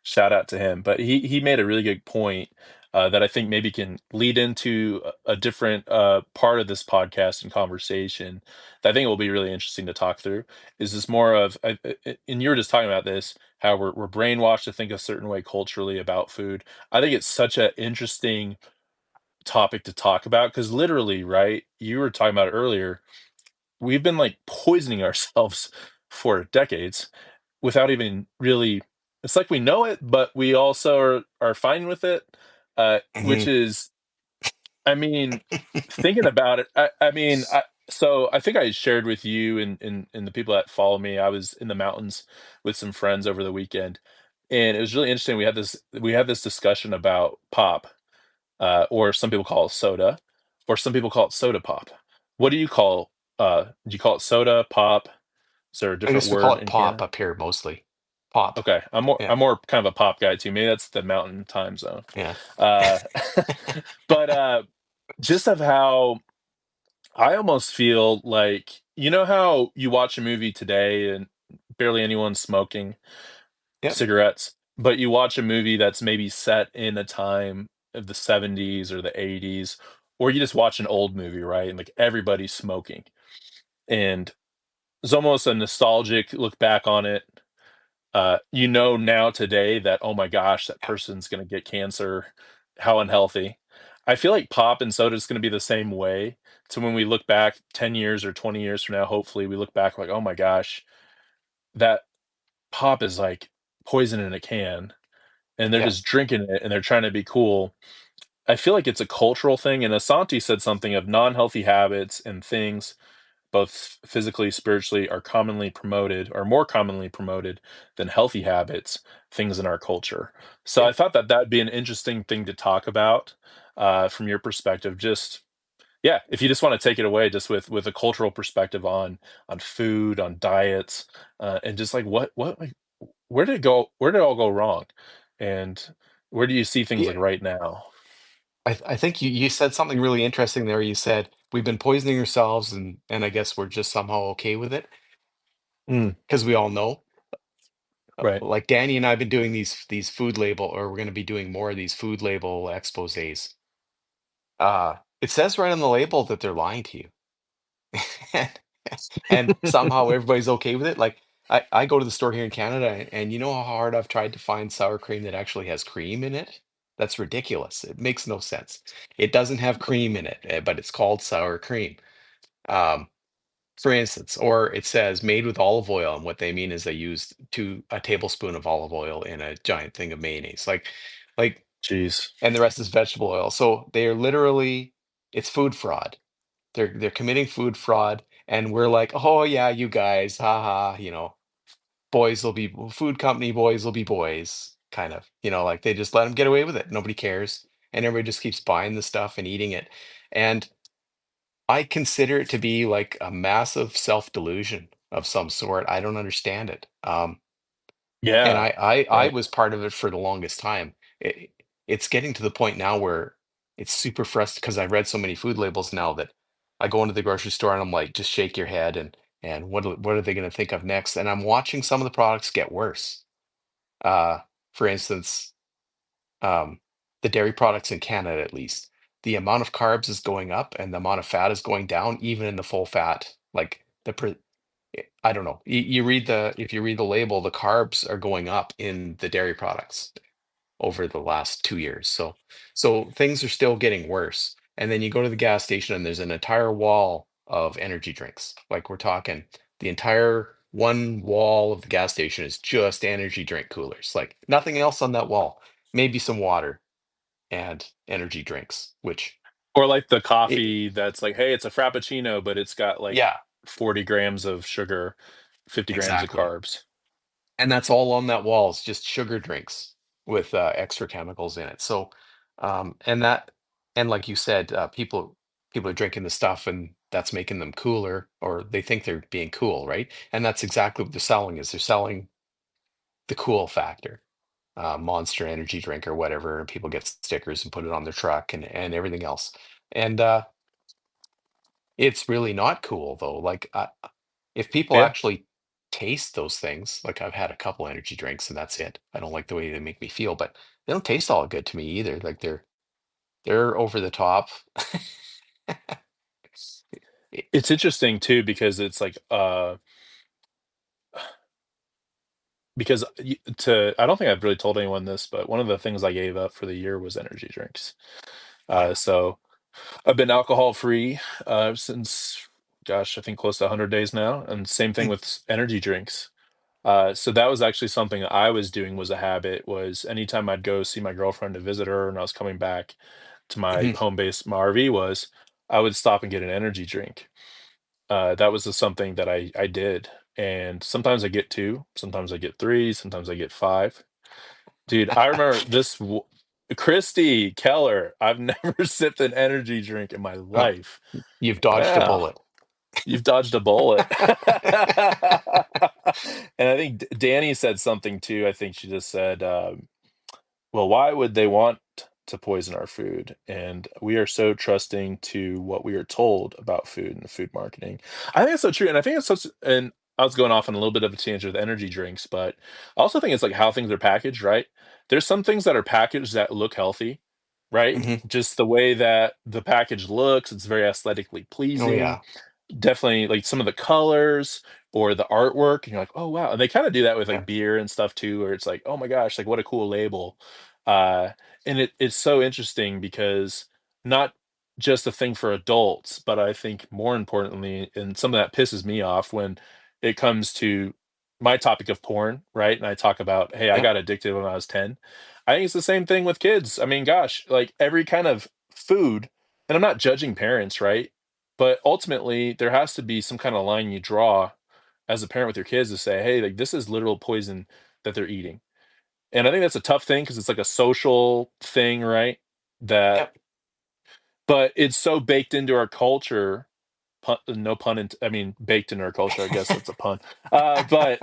Shout out to him. But he made a really good point that I think maybe can lead into a different part of this podcast and conversation that I think will be really interesting to talk through. Is this more of, and you were just talking about this, how we're brainwashed to think a certain way culturally about food. I think it's such an interesting topic to talk about because literally, right? You were talking about it earlier. We've been like poisoning ourselves for decades without even really, it's like we know it, but we also are fine with it. Which Mhm. is, I mean, thinking about it, so I think I shared with you and the people that follow me, I was in the mountains with some friends over the weekend, and it was really interesting. We had this discussion about pop, or some people call it soda, or some people call it soda pop. What do you call? Do you call it soda pop? Is there a I different guess we call word it in pop Canada? up here mostly. Pop. Okay, I'm more Yeah. I'm more kind of a pop guy too. Maybe that's the mountain time zone. Yeah. Uh, but just of how I almost feel like, how you watch a movie today and barely anyone's smoking Yep. cigarettes, but you watch a movie that's maybe set in a time of the 70s or the 80s, or you just watch an old movie, right? And like everybody's smoking. And it's almost a nostalgic look back on it. Now today that, oh my gosh, that Yeah. person's going to get cancer. How unhealthy. I feel like pop and soda is going to be the same way. So when we look back 10 years or 20 years from now, hopefully we look back like, oh my gosh, that pop is like poison in a can and they're Yeah. just drinking it and they're trying to be cool. I feel like it's a cultural thing. And Asante said something of non healthy habits and things both physically, spiritually, are commonly promoted or more commonly promoted than healthy habits, things in our culture. So Yeah. I thought that that'd be an interesting thing to talk about from your perspective. Just yeah, if you just want to take it away, just with a cultural perspective on food, on diets, and just like what like where did it go? Where did it all go wrong? And where do you see things like Yeah. right now? I think you said something really interesting there. You said we've been poisoning ourselves, and I guess we're just somehow okay with it Mm, because we all know. right. Like Danny and I have been doing these food label, or we're going to be doing more of these food label exposés. It says right on the label that they're lying to you. and, and somehow everybody's okay with it. Like, I go to the store here in Canada, and you know how hard I've tried to find sour cream that actually has cream in it? That's ridiculous. It makes no sense. It doesn't have cream in it, but it's called sour cream. Um, for instance, or it says made with olive oil, and what they mean is they used a tablespoon of olive oil in a giant thing of mayonnaise, like, Jeez. and the rest is vegetable oil. So they are literally, it's food fraud. They're committing food fraud, and we're like, oh yeah, you guys, haha, boys will be food company boys will be boys, kind of, like they just let them get away with it. Nobody cares, and everybody just keeps buying the stuff and eating it. And I consider it to be like a massive self-delusion of some sort. I don't understand it. And Yeah. I And was part of it for the longest time. It's getting to the point now where it's super frustrating because I've read so many food labels now that I go into the grocery store and I'm like, just shake your head and what are they going to think of next? And I'm watching some of the products get worse. Uh, for instance, um, the dairy products in Canada, at least, the amount of carbs is going up and the amount of fat is going down, even in the full fat. Like I don't know. You read if you read the label, the carbs are going up in the dairy products over the last 2 years. So things are still getting worse. And then you go to the gas station and there's an entire wall of energy drinks. Like we're talking the entire one wall of the gas station is just energy drink coolers. Like nothing else on that wall. Maybe some water and energy drinks, which or like the it, coffee that's like, hey, it's a frappuccino, but it's got like yeah, 40 grams of sugar, 50 grams of exactly. carbs. And that's all on that wall. It's just sugar drinks with extra chemicals in it. So, and that, and like you said, people are drinking the stuff, and that's making them cooler, or they think they're being cool, right? And that's exactly what they're selling. Is they're selling the cool factor, Monster Energy drink or whatever, and people get stickers and put it on their truck and everything else. And it's really not cool though. Like, if people Yeah. actually taste those things, like I've had a couple energy drinks and that's it. I don't like the way they make me feel, but they don't taste all good to me either. Like they're over the top. It- It's interesting too because it's like because to I don't think I've really told anyone this, but one of the things I gave up for the year was energy drinks. oh yeah. So I've been alcohol free since, gosh, I think close to 100 days now, and same thing with energy drinks. So that was actually something I was doing, was a habit, was anytime I'd go see my girlfriend to visit her and I was coming back to my Mhm. home base, my RV was, I would stop and get an energy drink. That was just something that I did. And sometimes I get two, sometimes I get three, sometimes I get five. Dude, I remember Christy Keller. I've never sipped an energy drink in my Oh, life. you've dodged a Wow, bullet. you've dodged a bullet. And I think Danny said something too. I think she just said, well, why would they want to poison our food? And we are so trusting to what we are told about food and food marketing. I think it's so true. And I think it's such, and I was going off on a little bit of a tangent with energy drinks, but I also think it's like how things are packaged, right? There's some things that are packaged that look healthy, right? Mhm. Just the way that the package looks, it's very aesthetically Oh pleasing. yeah. Definitely, like, some of the colors or the artwork, and you're like, "Oh, wow," and they kinda do that with, Yeah. like, beer and stuff too, where it's like, "Oh my gosh, like, what a cool label." Uh, and it's so interesting because not just a thing for adults, but I think more importantly, and something that pisses me off when it comes to my topic of porn, right? And I talk about, "Hey, I Yeah. got addicted when I was 10." I think it's the same thing with kids. I mean, gosh, like, every kind of food, and I'm not judging parents, right? But ultimately, there has to be some kind of line you draw as a parent with your kids to say, "Hey, like, this is literal poison that they're eating." And I think that's a tough thing because it's like a social thing, right? That Yep. but it's so baked into our culture, no pun I mean, baked into our culture, I guess that's a pun. But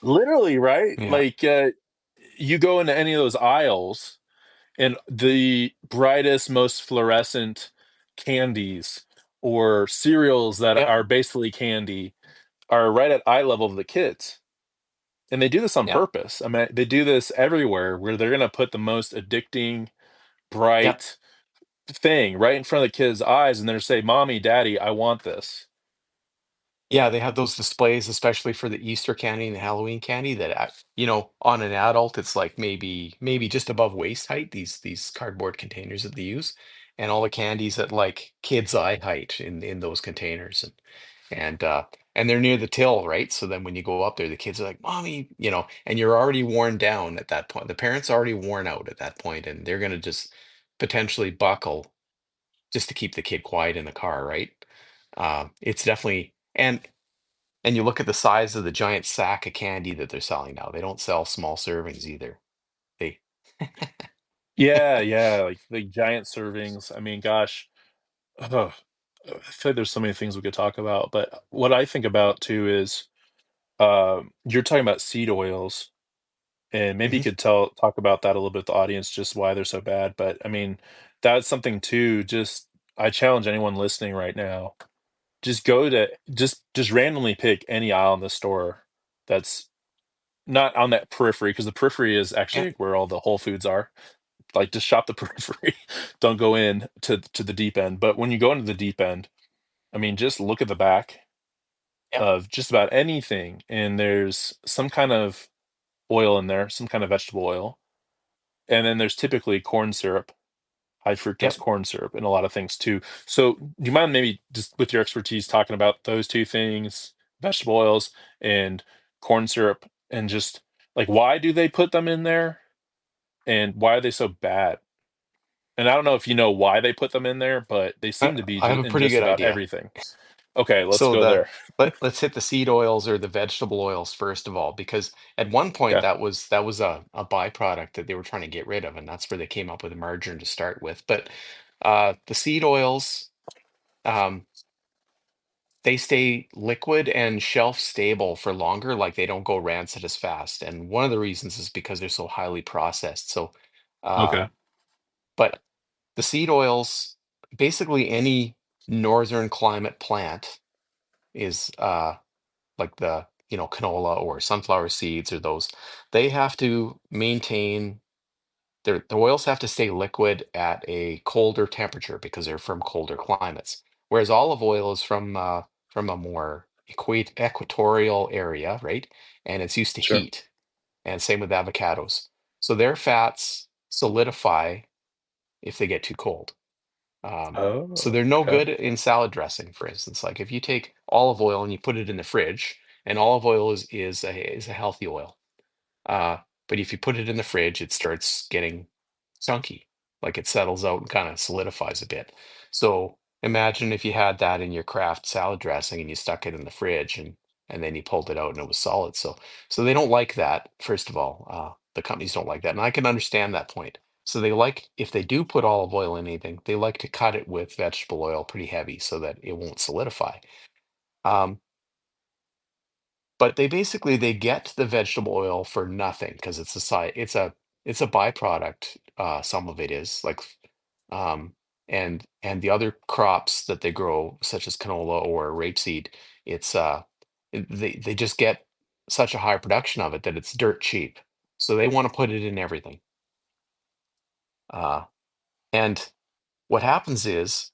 literally, right? Yeah. Like, you go into any of those aisles and the brightest, most fluorescent candies or cereals that Yep. are basically candy are right at eye level of the kids. And they do this on Yep. purpose. I mean, they do this everywhere where they're going to put the most addicting, Yep. bright thing right in front of the kid's eyes and they're say, "Mommy, Daddy, I want this." Yeah, they have those displays, especially for the Easter candy and the Halloween candy that, on an adult, it's like maybe just above waist height, these cardboard containers that they use, and all the candies at like kids' eye height in those containers. And they're near the till, right? So then when you go up there, the kids are like, "Mommy," and you're already worn down at that point. The parents are already worn out at that point, and they're gonna just potentially buckle just to keep the kid quiet in the car, right? It's definitely and you look at the size of the giant sack of candy that they're selling now. They don't sell small servings either. They Yeah, yeah, like the giant servings. I mean, gosh, ugh, I feel like there's so many things we could talk about, but what I think about too is you're talking about seed oils, and maybe you Mhm. could talk about that a little bit to the audience, just why they're so bad. But I mean, that's something too. Just I challenge anyone listening right now. Just go to just randomly pick any aisle in the store that's not on that periphery, because the periphery is Yeah, actually where all the Whole Foods are. Like, just shop the periphery. Don't go in to the deep end. But when you go into the deep end, I mean, just look at the back yeah, of just about anything, and there's some kind of oil in there, some kind of vegetable oil, and then there's typically corn syrup, high yeah, fructose corn syrup, and a lot of things too. So, do you mind maybe just with your expertise talking about those two things, vegetable oils and corn syrup, and just like why do they put them in there, and why are they so bad? And I don't know if you know why they put them in there, but they I, seem to be I have a in pretty just good about idea. everything. Okay, let's So go there. let's hit the seed oils or the vegetable oils first of all, because at one point Okay. that was a byproduct that they were trying to get rid of, and that's where they came up with margarine to start with. But the seed oils, um, they stay liquid and shelf stable for longer, like they don't go rancid as fast. And one of the reasons is because they're so highly processed. So, uh, Okay. but the seed oils, basically any northern climate plant is like the canola or sunflower seeds or those, they have to maintain the oils have to stay liquid at a colder temperature because they're from colder climates. Whereas olive oil is from a more equatorial area, right? And it's used to Sure. heat. And same with avocados. So their fats solidify if they get too cold. So Oh, they're no okay. good in salad dressing, for instance. Like if you take olive oil and you put it in the fridge, and olive oil is a healthy oil. Uh, but if you put it in the fridge, it starts getting chunky, like it settles out and kind of solidifies a bit. So imagine if you had that in your Kraft salad dressing and you stuck it in the fridge and then you pulled it out and it was solid. So they don't like that, first of all. The companies don't like that. And I can understand that point. So they like, if they do put olive oil in anything, they like to cut it with vegetable oil pretty heavy so that it won't solidify. Um, but they get the vegetable oil for nothing because it's a byproduct. Some of it is like and the other crops that they grow, such as canola or rapeseed, it's they just get such a high production of it that it's dirt cheap. So they want to put it in everything. And what happens is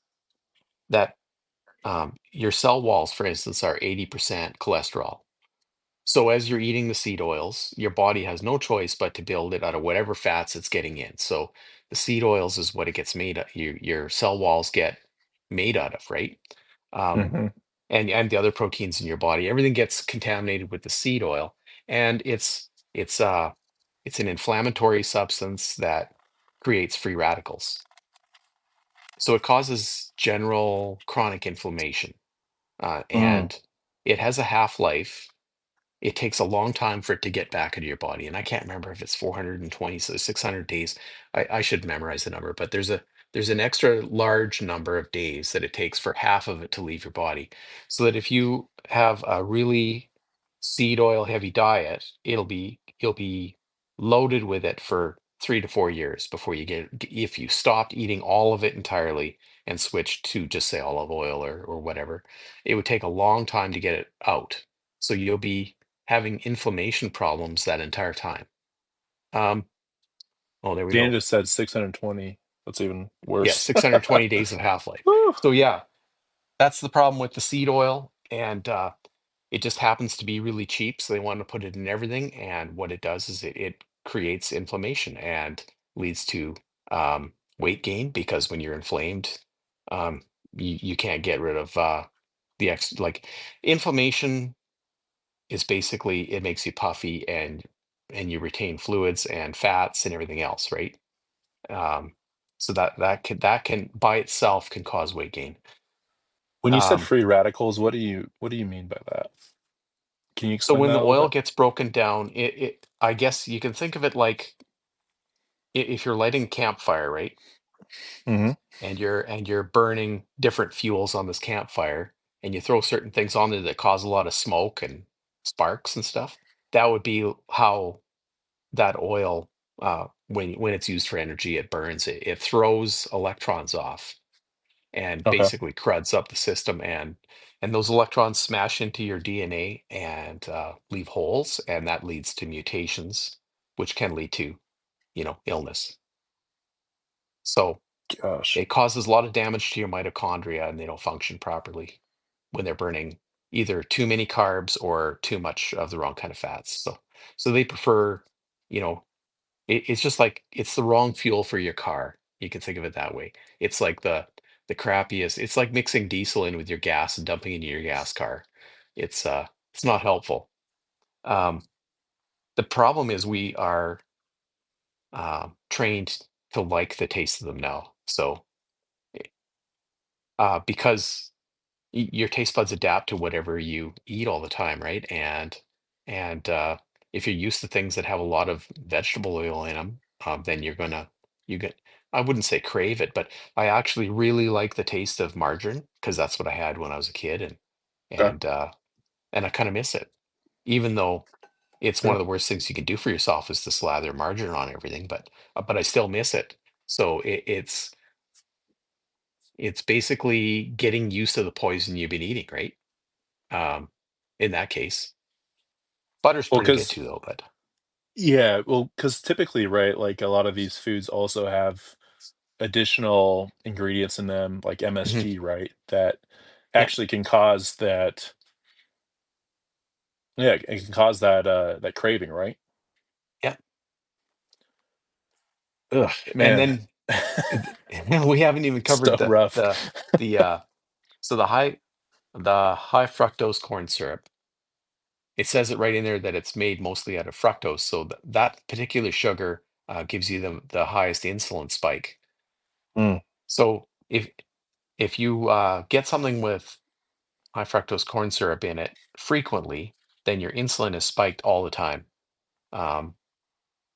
that your cell walls, for instance, are 80% cholesterol. So as you're eating the seed oils, your body has no choice but to build it out of whatever fats it's getting in. So the seed oils is what it gets made of. Your cell walls get made out of, right? Um, Hmm. and the other proteins in your body, everything gets contaminated with the seed oil, and it's an inflammatory substance that creates free radicals. So it causes general chronic inflammation, Mm. and it has a half-life. It takes a long time for it to get back into your body, and I can't remember if it's 420, so 600 days. I should memorize the number, but there's an extra large number of days that it takes for half of it to leave your body. So that if you have a really seed oil heavy diet, you'll be loaded with it for 3 to 4 years before you get if you stopped eating all of it entirely and switched to just say olive oil or whatever, it would take a long time to get it out. So you'll be having inflammation problems that entire time. Um, oh, there we Dan go. just said 620. That's even Yeah, worse. 620 days of half-life. Woo. So yeah, that's the problem with the seed oil, and it just happens to be really cheap, so they want to put it in everything. And what it does is it creates inflammation and leads to weight gain because when you're inflamed, um, you can't get rid of. like inflammation is basically it makes you puffy and you retain fluids and fats and everything else, right? Um, so that can by itself can cause weight gain. When you said Um, free radicals, what do you mean by that? Can you so explain when that the a little oil bit? gets broken down, it I guess you can think of it like if you're lighting a campfire, right? Hmm. And you're burning different fuels on this campfire, and you throw certain things on there that cause a lot of smoke and sparks and stuff. That would be how that oil, when it's used for energy, it burns it. It throws electrons off and Okay. basically cruds up the system, and those electrons smash into your DNA and leave holes, and that leads to mutations, which can lead to, illness. So Gosh. it causes a lot of damage to your mitochondria, and they don't function properly when they're burning either too many carbs or too much of the wrong kind of fats. So they prefer, you know, it's just like it's the wrong fuel for your car. You can think of it that way. It's like the crappiest. It's like mixing diesel in with your gas and dumping it into your gas car. It's not helpful. Um, the problem is we are trained to like the taste of them now. So because your taste buds adapt to whatever you eat all the time, right? And if you're used to things that have a lot of vegetable oil in them, then you get I wouldn't say crave it, but I actually really like the taste of margarine because that's what I had when I was a kid, Okay. and uh, and I kind of miss it, even though it's one Yeah. of the worst things you can do for yourself is to slather margarine on everything, but I still miss it. So it's basically getting used to the poison you've been eating, right? Um, in that case, butter's Well, pretty good because too, though. But because typically, right, like a lot of these foods also have additional ingredients in them, like Mhm. MSG, right, that Yeah, actually can cause that. Yeah, it can cause that craving, right? yeah. Ugh, And man. then we haven't even So covered rough. the so the high fructose corn syrup. It says it right in there that it's made mostly out of fructose. So that particular sugar gives you the highest insulin spike. Mm, So if you get something with high fructose corn syrup in it frequently, then your insulin is spiked all the time. Um,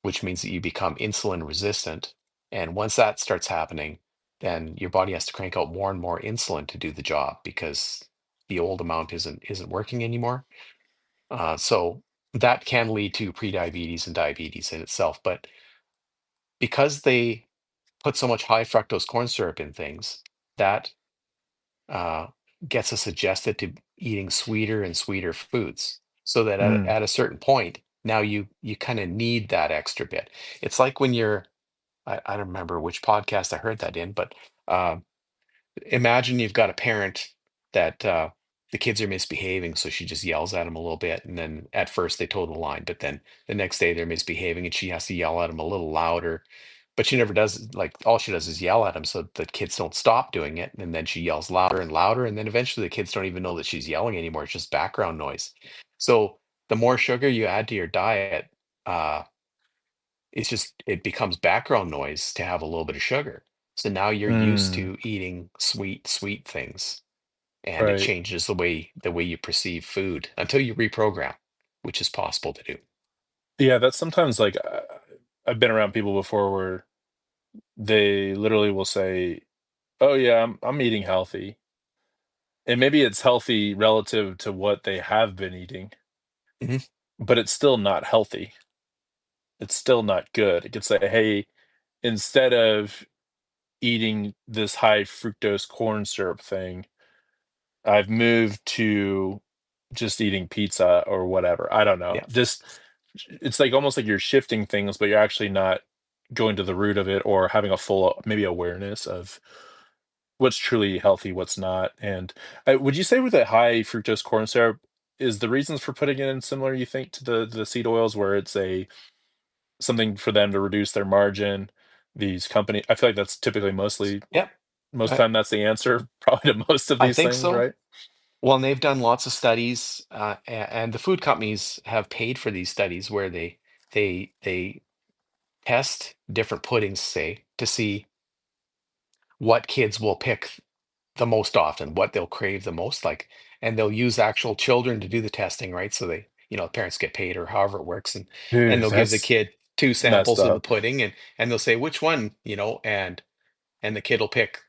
which means that you become insulin resistant. And once that starts happening, then your body has to crank out more and more insulin to do the job because the old amount isn't working anymore. So that can lead to prediabetes and diabetes in itself. But because they put so much high fructose corn syrup in things, that uh, gets us adjusted to eating sweeter and sweeter foods. So that mm. at a certain point, now you kind of need that extra bit. It's like when I don't remember which podcast I heard that in, but um, imagine you've got a parent that the kids are misbehaving, so she just yells at them a little bit, and then at first they toe the line, but then the next day they're misbehaving, and she has to yell at them a little louder. But she never does, like all she does is yell at them, so the kids don't stop doing it, and then she yells louder and louder, and then eventually the kids don't even know that she's yelling anymore. It's just background noise. So the more sugar you add to your diet, uh, it becomes background noise to have a little bit of sugar. So now you're used Mm, to eating sweet things, and it right. changes the way you perceive food until you reprogram, which is possible to do. Yeah, that's sometimes like I've been around people before where they literally will say, "Oh yeah, I'm eating healthy." And maybe it's healthy relative to what they have been eating, Mhm. but it's still not healthy. It's still not good. It could say, "Hey, instead of eating this high fructose corn syrup thing, I've moved to just eating pizza or whatever." I don't know. Yeah. Just it's like almost like you're shifting things, but you're actually not going to the root of it or having a full maybe awareness of what's truly healthy, what's not. And would you say with a high fructose corn syrup, is the reasons for putting it in similar, you think, to the seed oils where it's a something for them to reduce their margin? These company, I feel like that's typically Yeah. most I time that's the answer, probably to most of I these think things, so. right? Well, and they've done lots of studies, and the food companies have paid for these studies where they test different puddings, say, to see what kids will pick the most often, what they'll crave the most, like, and they'll use actual children to do the testing, right? So they, parents get paid or however it works, and Dude, they'll give the that's kid two messed samples of the up. pudding, and they'll say which one, and the kid will pick,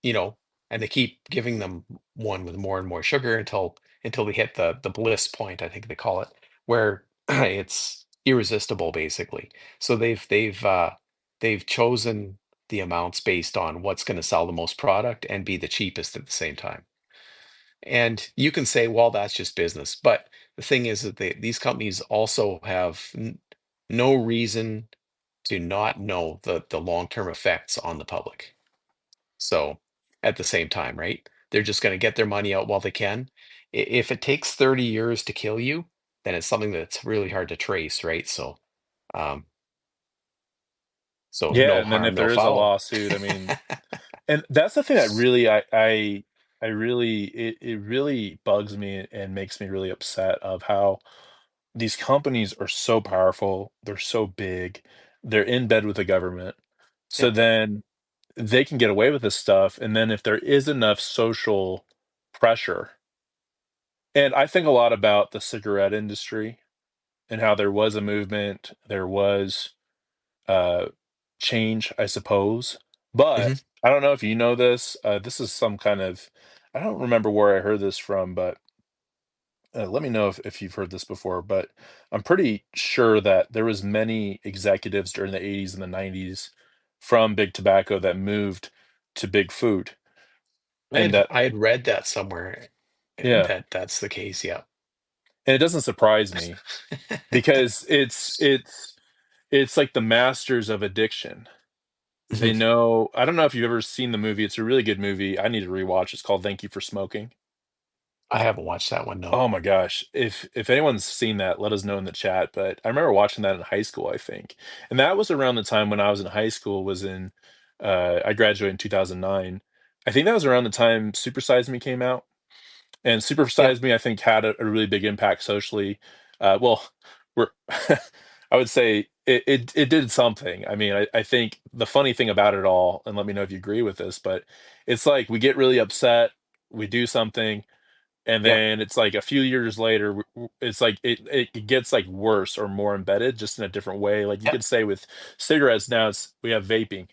you know, and they keep giving them one with more and more sugar until they hit the bliss point, I think they call it, where it's irresistible, basically. So they've chosen the amounts based on what's going to sell the most product and be the cheapest at the same time. And you can say, well, that's just business. But the thing is that these companies also have no reason to not know the long-term effects on the public. So at the same time, right? They're just going to get their money out while they can. If it takes 30 years to kill you, then it's something that's really hard to trace, right? Um, so Yeah, no and then harm, if no there is a foul. lawsuit, I mean, and that's the thing that really I really it really bugs me and makes me really upset of how these companies are so powerful, they're so big, they're in bed with the government. So Yeah. then they can get away with this stuff, and then if there is enough social pressure, and I think a lot about the cigarette industry and how there was a movement, there was uh, change, I suppose. But Hmm. I don't know if you know this. This is some kind of, I don't remember where I heard this from, but let me know if you've heard this before. But I'm pretty sure that there was many executives during the 80s and the 90s from big tobacco that moved to big food, I and had that I had read that somewhere, yeah, that that's the case. Yeah. and it doesn't surprise me because it's like the masters of addiction. They Mhm. know. I don't know if you've ever seen the movie. It's a really good movie. I need to rewatch. It's called Thank You for Smoking. I haven't watched that one. No. Oh my gosh. If anyone's seen that, let us know in the chat. But I remember watching that in high school, I think. And that was around the time when I was in high school, was in I graduated in 2009. I think that was around the time Super Size Me came out. And Super Yeah. Size Me, I think, had a really big impact socially. Well, we're I would say it did something. I mean, I think the funny thing about it all, and let me know if you agree with this, but it's like we get really upset, we do something, and Yeah. then it's like a few years later, it's like it gets like worse or more embedded, just in a different way. Like you Yeah. could say with cigarettes now, we have vaping,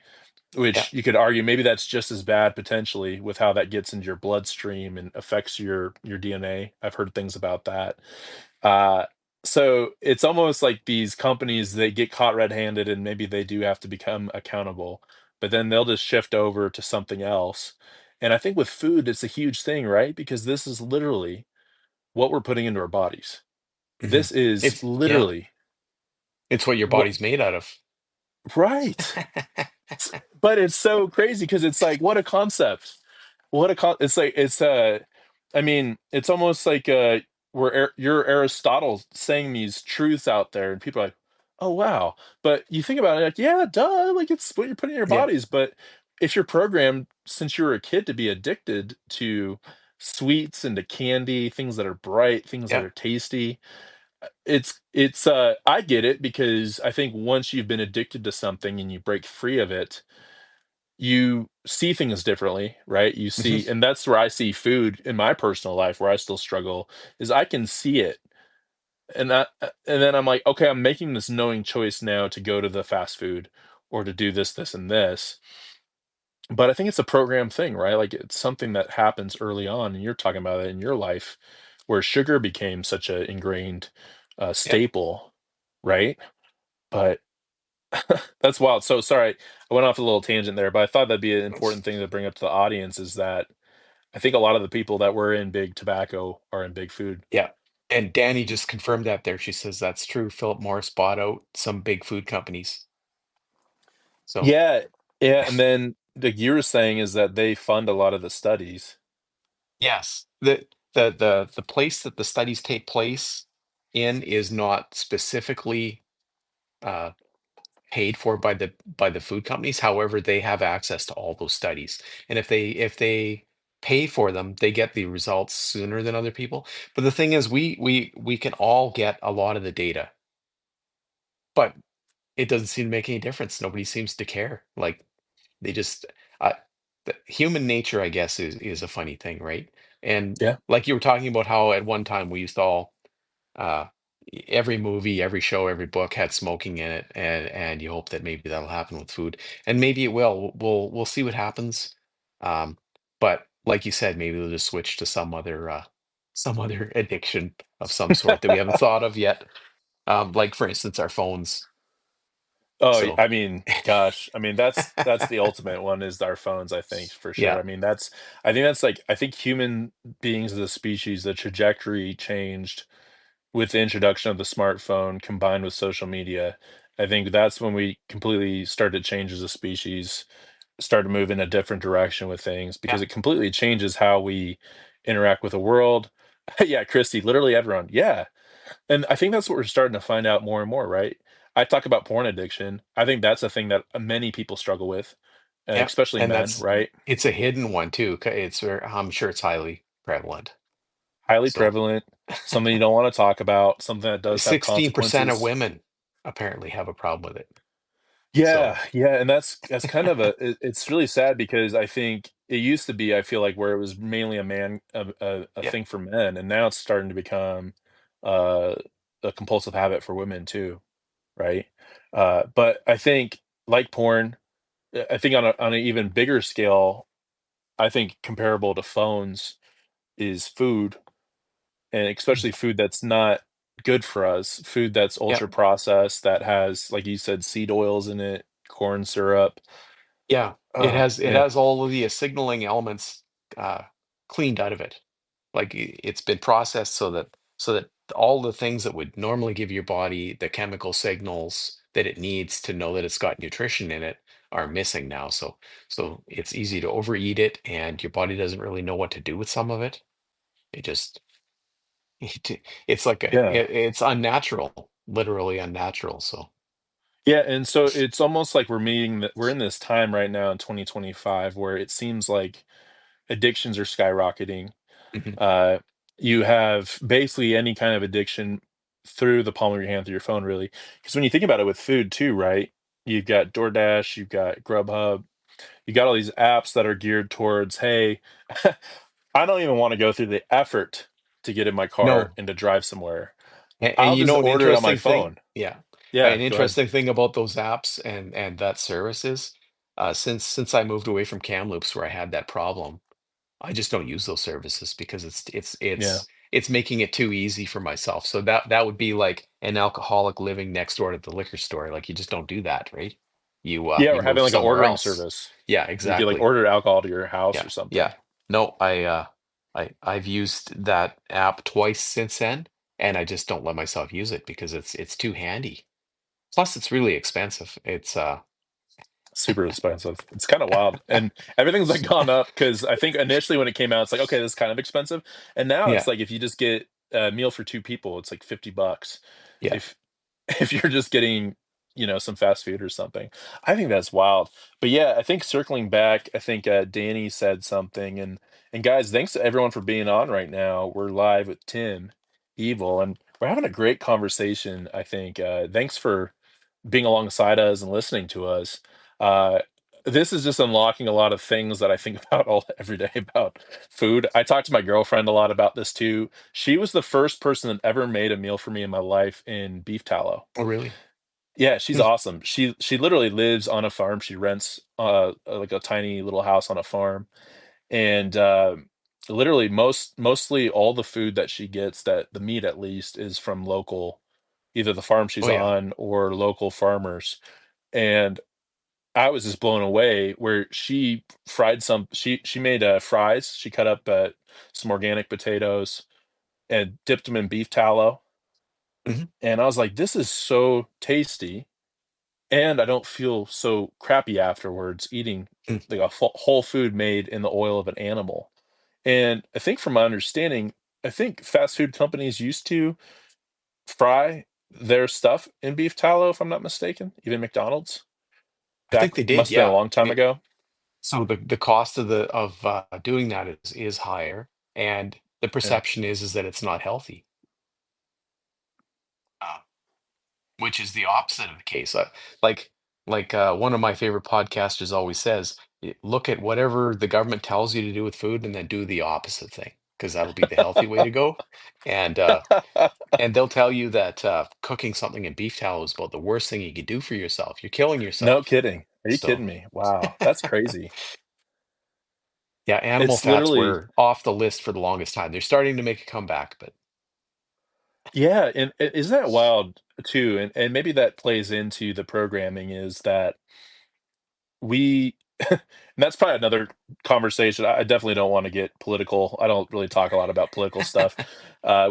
Yeah. which you could argue maybe that's just as bad potentially with how that gets into your bloodstream and affects your DNA. I've heard things about that. Uh, so it's almost like these companies, they get caught red-handed and maybe they do have to become accountable, but then they'll just shift over to something else. And I think with food, it's a huge thing, right? Because this is literally what we're putting into our bodies. Hmm. This is Yeah. literally It's what your what, body's made out of. right. But it's so crazy because it's like, what a concept. What a it's like I mean, it's almost like where you're Aristotle saying these truths out there, and people are like, "Oh wow!" But you think about it, like, yeah, duh, like it's what you're putting in your Yeah. bodies. But if you're programmed since you were a kid to be addicted to sweets and to candy, things that are bright, things that Yeah. are tasty, I get it because I think once you've been addicted to something and you break free of it, you see things differently, right? You Hmm. see, and that's where I see food in my personal life where I still struggle is I can see it. And then I'm like, okay, I'm making this knowing choice now to go to the fast food or to do this, this, and this. But I think it's a program thing, right? Like it's something that happens early on, and you're talking about it in your life where sugar became such a ingrained Yeah. staple, right? But that's wild. So sorry, I went off a little tangent there, but I thought that'd be an important thing to bring up to the audience is that I think a lot of the people that were in big tobacco are in big food. Yeah. And Danny just confirmed that there. She says that's true. Philip Morris bought out some big food companies. So Yeah, yeah, and then like you were saying is that they fund a lot of the studies. yes, the place that the studies take place in is not specifically uh, paid for by the food companies. However, they have access to all those studies, and if they pay for them, they get the results sooner than other people. But the thing is, we can all get a lot of the data, but it doesn't seem to make any difference. Nobody seems to care. Like they just, human nature, I guess, is a funny thing, right? And Yeah. like you were talking about how at one time we used to all uh, every movie, every show, every book had smoking in it, and you hope that maybe that'll happen with food, and maybe it will. We'll see what happens. But like you said, maybe we'll just switch to some other addiction of some sort that we haven't thought of yet. Like for instance, our phones. Oh, So I mean, gosh, I mean that's the ultimate one is our phones, I think for sure. yeah, I mean, I think that's like I think human beings as a species, the trajectory changed with the introduction of the smartphone combined with social media. I think that's when we completely started to change as a species, start to move in a different direction with things yeah, because it completely changes how we interact with the world. Yeah, Christy, literally everyone. Yeah. And I think that's what we're starting to find out more and more, right? I talk about porn addiction. I think that's a thing that many people struggle with, yeah, especially and men, that's right? it's a hidden one too. I'm sure it's highly prevalent. Highly So prevalent, something you don't want to talk about, something that does have 16% of consequences. women apparently have a problem with it. Yeah, So yeah, and that's kind of it's really sad because I think it used to be I feel like where it was mainly a yeah, thing for men, and now it's starting to become uh, a compulsive habit for women too, right? But I think like porn, I think on an even bigger scale, I think comparable to phones is food, and mm, especially food that's not good for us, food that's yeah, ultra processed, that has, like you said, seed oils in it, corn syrup. yeah. Oh, It man. has all of the signaling elements uh, cleaned out of it. Like it's been processed so that all the things that would normally give your body the chemical signals that it needs to know that it's got nutrition in it are missing now. So it's easy to overeat it, and your body doesn't really know what to do with some of it. It just it's like Yeah. it's unnatural, literally unnatural. So Yeah, and so it's almost like we're in this time right now in 2025 where it seems like addictions are skyrocketing. mhm. Uh, you have basically any kind of addiction through the palm of your hand, through your phone, really. Because when you think about it with food too, right? You've got DoorDash, you've got Grubhub, you got all these apps that are geared towards, hey, I don't even want to go through the effort to get in my car No, and to drive somewhere. and I'll you just know an order it on my interesting thing, phone. yeah, Yeah, an go ahead. interesting thing about those apps and that service is, since I moved away from Kamloops where I had that problem, I just don't use those services because Yeah. it's making it too easy for myself. So that would be like an alcoholic living next door to the liquor store. Like you just don't do that, right? Yeah, You or move having like an somewhere ordering else. service. Yeah, You could like exactly. order alcohol to your house Yeah, or something. yeah. No, I've used that app twice since then, and I just don't let myself use it because it's too handy. Plus, it's really expensive. It's Super expensive. It's kind of wild. And everything's like gone up because I think initially when it came out, it's like, okay, this is kind of expensive. And now it's yeah, like if you just get a meal for two people, it's like $50. yeah. If if you're just getting, some fast food or something. I think that's wild. But yeah, I think circling back, I think Danny said something and guys, thanks to everyone for being on right now. We're live with Tim Evil and we're having a great conversation, I think. Thanks for being alongside us and listening to us. Uh, this is just unlocking a lot of things that I think about all every day about food. I talk to my girlfriend a lot about this too. She was the first person that ever made a meal for me in my life in beef tallow. Oh, really? Yeah, she's Hmm. awesome. She literally lives on a farm. She rents like a tiny little house on a farm, and literally mostly all the food that she gets, that the meat at least, is from local, either the farm she's Oh, yeah. on or local farmers. And I was just blown away where she fried she made fries. She cut up some organic potatoes and dipped them in beef tallow. Hmm. And I was like, this is so tasty. And I don't feel so crappy afterwards eating like a whole food made in the oil of an animal. And I think from my understanding, I think fast food companies used to fry their stuff in beef tallow, if I'm not mistaken, even McDonald's. I think Back they did. must have been a Yeah. long time ago. So the cost of the of doing that is higher, and the Yeah. perception is that it's not healthy, uh, which is the opposite of the case. Like one of my favorite podcasters always says, Look at whatever the government tells you to do with food, and then do the opposite thing, because that'll be the healthy way to go." And and they'll tell you that cooking something in beef tallow is about the worst thing you could do for yourself. You're killing No yourself. kidding. Are you So. kidding me? Wow, that's crazy. Yeah, animal It's fats literally, were off the list for the longest time. They're starting to make a comeback, but yeah, and isn't that wild too? And maybe that plays into the programming is that we and that's probably another conversation. I definitely don't want to get political. I don't really talk a lot about political stuff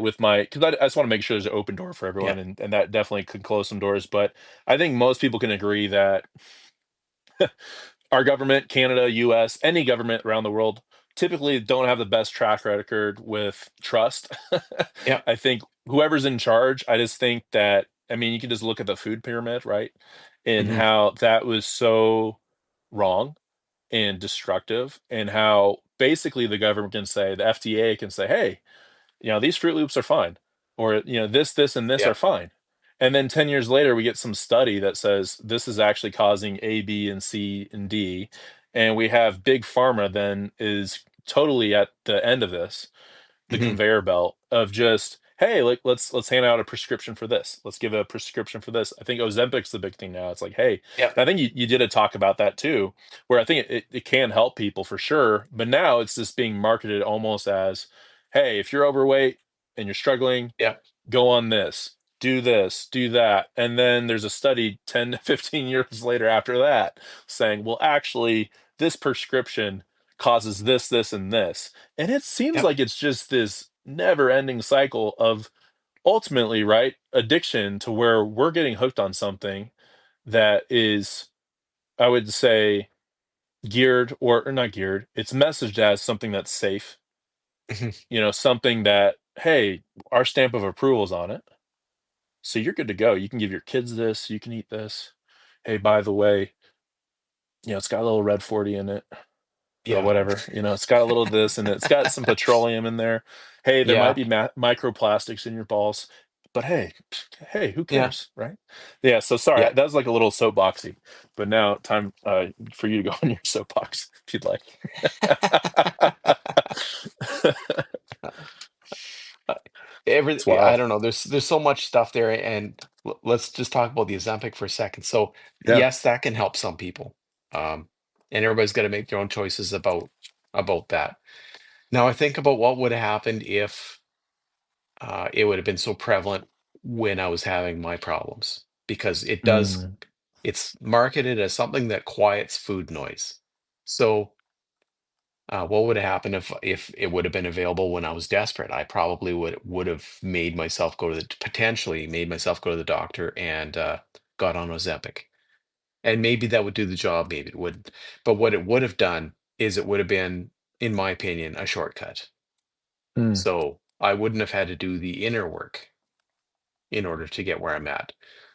with my because I just want to make sure there's an open door for yeah. everyone, and that definitely could close some doors. But I think most people can agree that our government, Canada, US, any government around the world, typically don't have the best track record with trust. Yeah. I think whoever's in charge, I just think that, I mean, you can just look at the food pyramid, right? And Hmm. how that was so wrong and destructive, and how basically the government can say, the FDA can say, hey, these Fruit Loops are fine, or this, and this Yeah. are fine. And then 10 years later, we get some study that says this is actually causing A, B, and C, and D. And we have big pharma then is totally at the end of this, the Hmm. conveyor belt of just, hey, like let's hand out a prescription for this. Let's give a prescription for this. I think Ozempic's the big thing now. It's like, hey, Yeah. and I think you did a talk about that too, where I think it can help people for sure. But now it's just being marketed almost as, hey, if you're overweight and you're struggling, Yeah. go on this, do that. And then there's a study 10 to 15 years later after that saying, well, actually, this prescription causes this, and this. And it seems Yep. like it's just this never ending cycle of ultimately, right, addiction to where we're getting hooked on something that is, I would say, geared or not geared, it's messaged as something that's safe, Hmm. something that, hey, our stamp of approval is on it. So you're good to go. You can give your kids this, you can eat this. Hey, by the way, it's got a little red 40 in it or Yeah. whatever. It's got a little this and it's got some petroleum in there. Hey, there might Yeah. be microplastics in your balls, but hey, who Yeah. cares, right? Yeah. So sorry, Yeah. that was like a little soapboxy, but now time for you to go on your soapbox if you'd like. Uh, It's I wild. don't know. There's so much stuff there, and let's just talk about the Ozempic for a second. So Yeah. yes, that can help some people, um, and everybody's got to make their own choices about that. Now I think about what would have happened if it would have been so prevalent when I was having my problems, because Mm, it's marketed as something that quiets food noise. So what would have happened if it would have been available when I was desperate? I probably would have made myself go to the potentially made myself go to the doctor and got on Ozempic, and maybe that would do the job, maybe it wouldn't. But what it would have done is it would have been, in my opinion, a shortcut. mm, So I wouldn't have had to do the inner work in order to get where I'm at.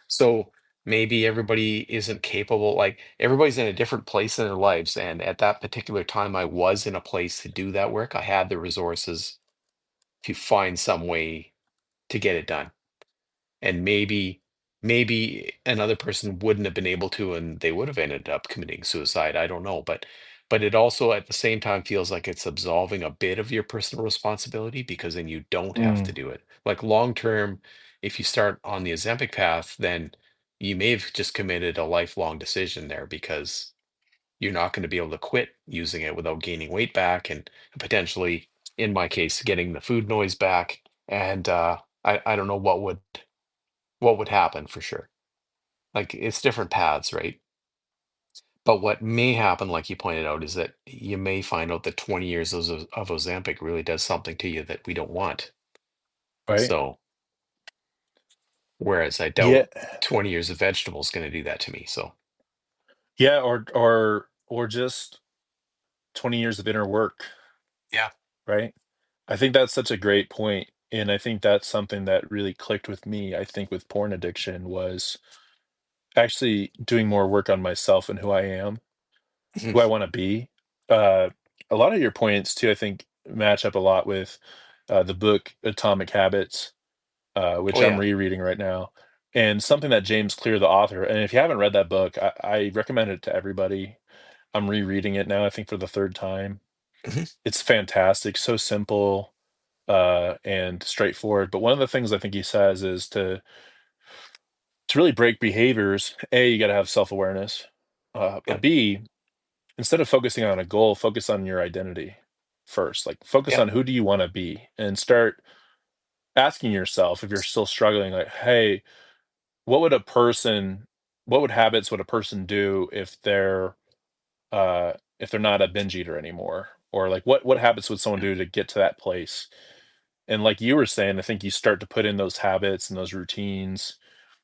So maybe everybody isn't capable, like everybody's in a different place in their lives. And at that particular time, I was in a place to do that work. I had the resources to find some way to get it done. And maybe another person wouldn't have been able to, and they would have ended up committing suicide. I don't know. But it also at the same time feels like it's absolving a bit of your personal responsibility, because then you don't have to mm, do it. Like long term, if you start on the Ozempic path, then you may have just committed a lifelong decision there, because you're not going to be able to quit using it without gaining weight back, and potentially, in my case, getting the food noise back. And I don't know what would happen for sure. Like it's different paths, right? But what may happen, like you pointed out, is that you may find out that 20 years of Ozempic really does something to you that we don't want. right. So, whereas I Yeah. doubt 20 years of vegetables going to do that to me. So, Yeah. Or just 20 years of inner work, yeah. right? I think that's such a great point, and I think that's something that really clicked with me, I think, with porn addiction was actually doing more work on myself and who I am, Mhm. who I want to be. Uh, a lot of your points too, I think, match up a lot with the book Atomic Habits, Oh which I'm yeah. rereading right now, and something that James Clear, the author, and if you haven't read that book, I recommend it to everybody. I'm rereading it now, I think for the third time. Mhm. It's fantastic, so simple and straightforward. But one of the things I think he says is to really break behaviors. A, you got to have self awareness. But Yep. B, instead of focusing on a goal, focus on your identity first. Like focus Yep. on who do you want to be, and start asking yourself if you're still struggling. Like, hey, what would a person, what would habits would a person do if they're not a binge eater anymore, or like what habits would someone Yeah. do to get to that place? And like you were saying, I think you start to put in those habits and those routines,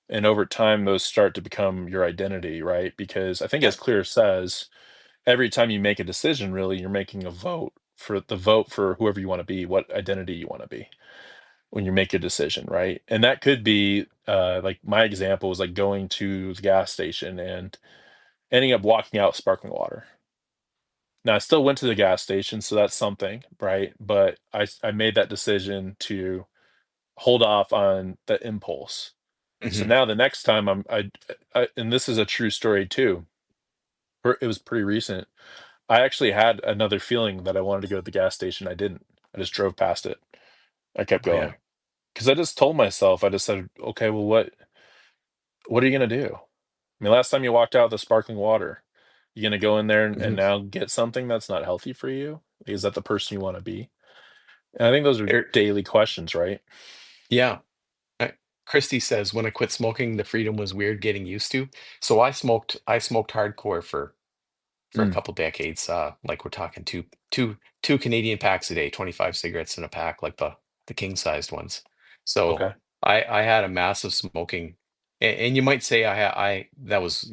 and over time, those start to become your identity, right? Because I think, as Yep. Clear says, every time you make a decision, really, you're making a vote for whoever you want to be, what identity you want to be when you make a decision, right? And that could be like my example was like going to the gas station and ending up walking out with sparkling water. Now, I still went to the gas station, so that's something, right? But I made that decision to hold off on the impulse. So Hmm. now the next time and this is a true story too. It was pretty recent. I actually had another feeling that I wanted to go to the gas station. I didn't. I just drove past it. I kept Oh yeah. going because I just told myself. I just said, okay, well, what are you gonna do? I mean, last time you walked out with the sparkling water, you gonna go in there and Hmm. now get something that's not healthy for you? Is that the person you want to be? And I think those are There, daily questions, right? yeah. Uh, Christy says when I quit smoking, the freedom was weird getting used to. So I smoked hardcore for a Mm, couple decades. Like we're talking two Canadian packs a day, 25 cigarettes in a pack, like the king sized ones. So okay. I had a massive smoking, and you might say I that was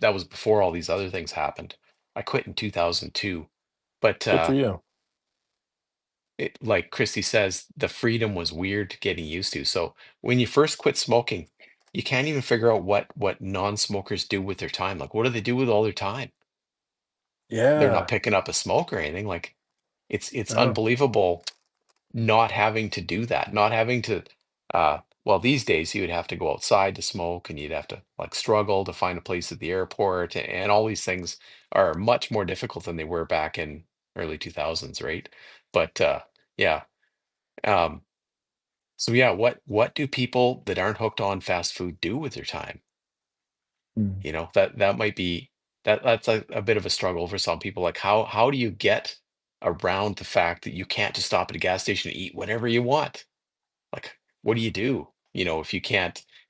that was before all these other things happened. I quit in 2002, but Good for you. like Christy says, the freedom was weird getting used to. So when you first quit smoking, you can't even figure out what non-smokers do with their time. Like, what do they do with all their time? They're not Yeah. picking up a smoke or anything. Like, it's Oh. unbelievable not having to do that, not having to. Well, these days you would have to go outside to smoke, and you'd have to like struggle to find a place at the airport, and all these things are much more difficult than they were back in early 2000s, right? But yeah. Um, So yeah, what do people that aren't hooked on fast food do with their time? Mm. That might be that's a bit of a struggle for some people. Like how do you get around the fact that you can't just stop at a gas station and eat whatever you want? Like what do you do?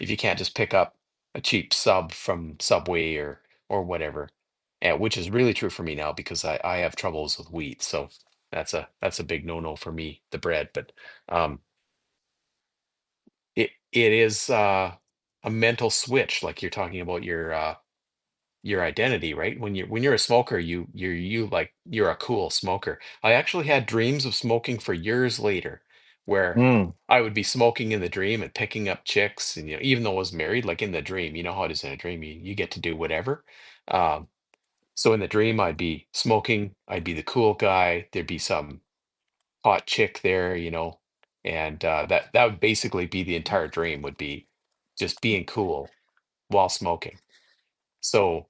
If you can't just pick up a cheap sub from Subway or whatever. And which is really true for me now because I have troubles with wheat. So that's a big no-no for me, the bread. But um it is a mental switch, like you're talking about your identity, right? When you're a smoker, you're a cool smoker. I actually had dreams of smoking for years later, where Mm. I would be smoking in the dream and picking up chicks, and even though I was married, like in the dream, you know how it is in a dream, you get to do whatever. Um, so in the dream, I'd be smoking, I'd be the cool guy. There'd be some hot chick there, and that would basically be the entire dream would be just being cool while smoking. So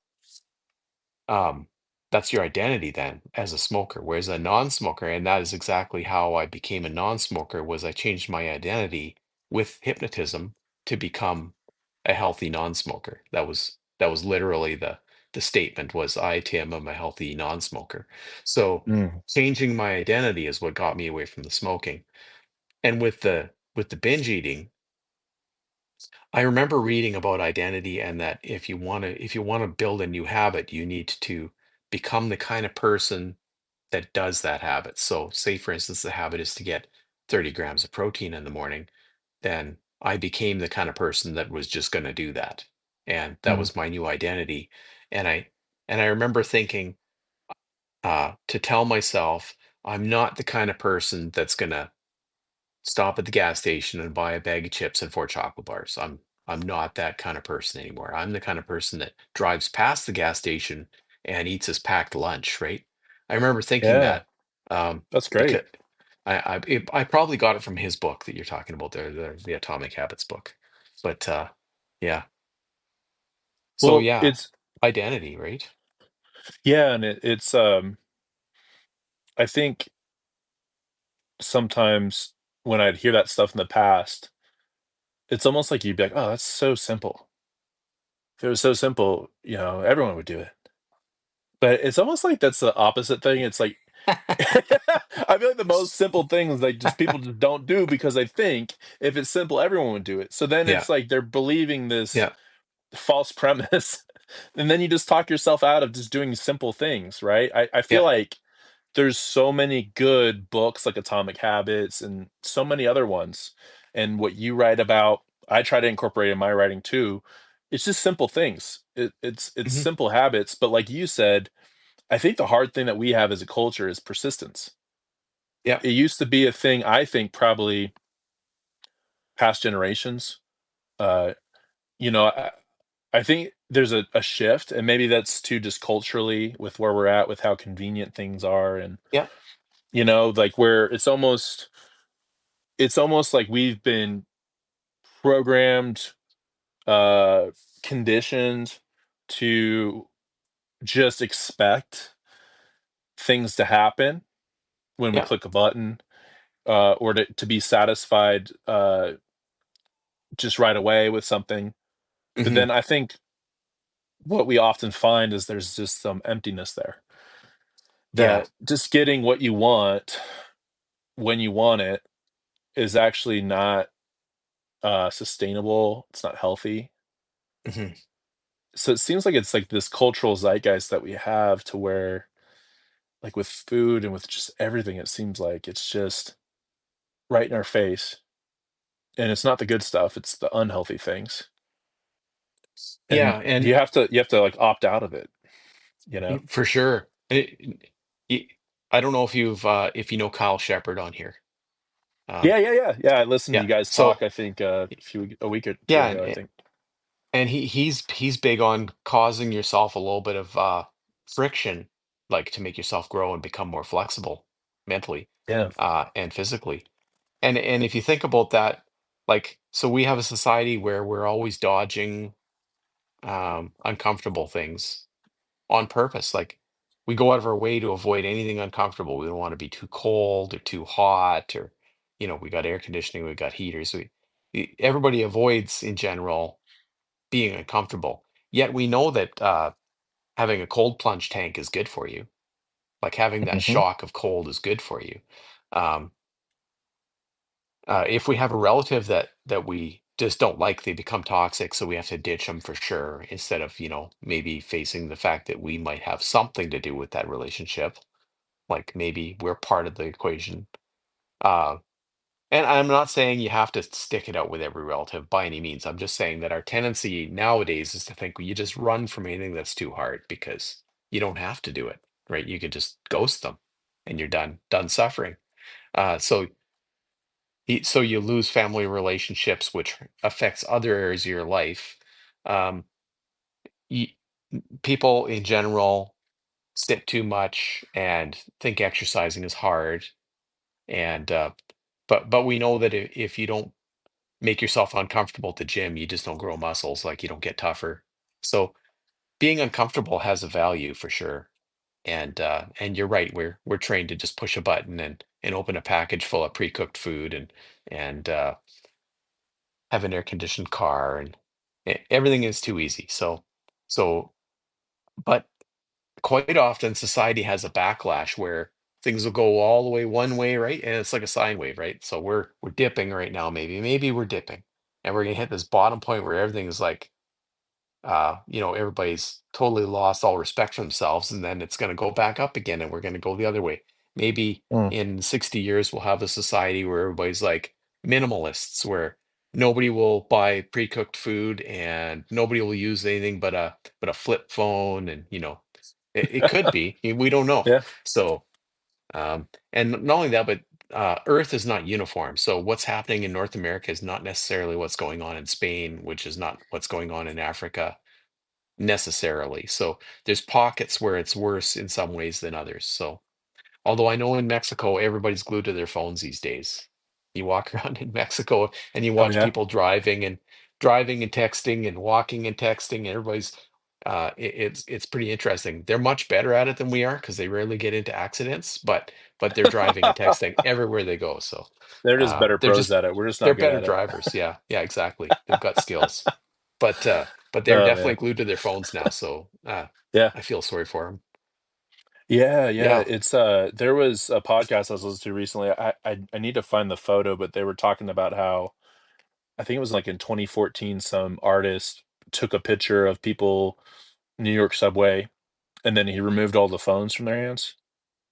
um, that's your identity then as a smoker. Whereas a non-smoker, and that is exactly how I became a non-smoker, was I changed my identity with hypnotism to become a healthy non-smoker. That was literally the statement was I, Tim, am a healthy non-smoker. So Mm. changing my identity is what got me away from the smoking. And with the binge eating, I remember reading about identity and that if you want to build a new habit, you need to become the kind of person that does that habit. So say for instance the habit is to get 30 grams of protein in the morning, then I became the kind of person that was just going to do that. And that Mm. was my new identity. And I remember thinking to tell myself I'm not the kind of person that's going to stop at the gas station and buy a bag of chips and four chocolate bars. I'm not that kind of person anymore. I'm the kind of person that drives past the gas station and eats his packed lunch, right? I remember thinking Yeah, that, that's because great. I probably got it from his book that you're talking about there, the Atomic Habits book. But yeah, so Well, yeah, it's identity, right? yeah, and it's I think sometimes when I'd hear that stuff in the past, it's almost like you'd be like, "Oh, that's so simple. If it was so simple, everyone would do it." But it's almost like that's the opposite thing. It's like I feel like the most simple things like just people just don't do because they think if it's simple, everyone would do it. So then Yeah, it's like they're believing this yeah, false premise, and then you just talk yourself out of just doing simple things, right? I feel yeah. like there's so many good books like Atomic Habits and so many other ones. And what you write about, I try to incorporate in my writing too. It's just simple things. It's Hmm. simple habits, but like you said, I think the hard thing that we have as a culture is persistence. Yeah, It used to be a thing, I think, probably past generations. Uh, I think there's a shift, and maybe that's too just culturally with where we're at with how convenient things are, and yeah, like where it's almost like we've been programmed, uh, conditioned to just expect things to happen when we yeah. click a button, or to be satisfied just right away with something. But Hmm. then I think what we often find is there's just some emptiness there. Yeah. That just getting what you want when you want it is actually not sustainable. It's not healthy. Hmm. So it seems like it's like this cultural zeitgeist that we have to where, like with food and with just everything, it seems like it's just right in our face. And it's not the good stuff, it's the unhealthy things. And Yeah, you have to like opt out of it, you know? for sure. Y- I don't know if you know Kyle Shepherd on here. Um, Yeah, yeah, yeah. Yeah, I listened to yeah. you guys talk, So I think a week or two yeah, ago, I think. and he's big on causing yourself a little bit of friction, like to make yourself grow and become more flexible mentally, Yeah. and physically. And if you think about that, like, so we have a society where we're always dodging uncomfortable things on purpose. Like, we go out of our way to avoid anything uncomfortable. We don't want to be too cold or too hot, or we got air conditioning, we got heaters. Everybody avoids in general being uncomfortable. Yet we know that having a cold plunge tank is good for you. Like, having that Mhm. shock of cold is good for you. Um, if we have a relative that we just don't like, they become toxic, so we have to ditch them for sure, instead of maybe facing the fact that we might have something to do with that relationship. Like, maybe we're part of the equation. Uh, and I'm not saying you have to stick it out with every relative by any means. I'm just saying that our tendency nowadays is to think, well, you just run from anything that's too hard, because you don't have to do it, right? You could just ghost them, and you're done suffering. So so you lose family relationships, which affects other areas of your life. Um, y- People in general sit too much and think exercising is hard, and but we know that if you don't make yourself uncomfortable at the gym, you just don't grow muscles, like, you don't get tougher. So being uncomfortable has a value for sure. And you're right, we're trained to just push a button and open a package full of pre-cooked food, and have an air conditioned car, and everything is too easy. So but quite often society has a backlash where things will go all the way one way, right? And it's like a sine wave, right? So we're dipping right now, maybe we're dipping, and we're gonna hit this bottom point where everything is like, everybody's totally lost all respect for themselves, and then it's going to go back up again, and we're going to go the other way. Maybe Mm. in 60 years, we'll have a society where everybody's like minimalists, where nobody will buy pre-cooked food, and nobody will use anything but a flip phone, and it could be. We don't know. Yeah. So, and not only that, but Earth is not uniform. So what's happening in North America is not necessarily what's going on in Spain, which is not what's going on in Africa. necessarily. So there's pockets where it's worse in some ways than others. So although I know in Mexico, everybody's glued to their phones these days. You walk around in Mexico and you Oh watch yeah. people driving and texting and walking and texting. And everybody's it's pretty interesting. They're much better at it than we are because they rarely get into accidents, but they're driving and texting everywhere they go. So They're just better they're pros just at it. We're just they're not good better at it. drivers. Yeah, yeah, exactly. They've got skills. But they're Oh definitely man. glued to their phones now. So Yeah. I feel sorry for them. Yeah, yeah. Yeah, It's there was a podcast I was listening to recently. I need to find the photo, but they were talking about how I think it was like in 2014 some artist took a picture of people New York subway and then he removed all the phones from their hands.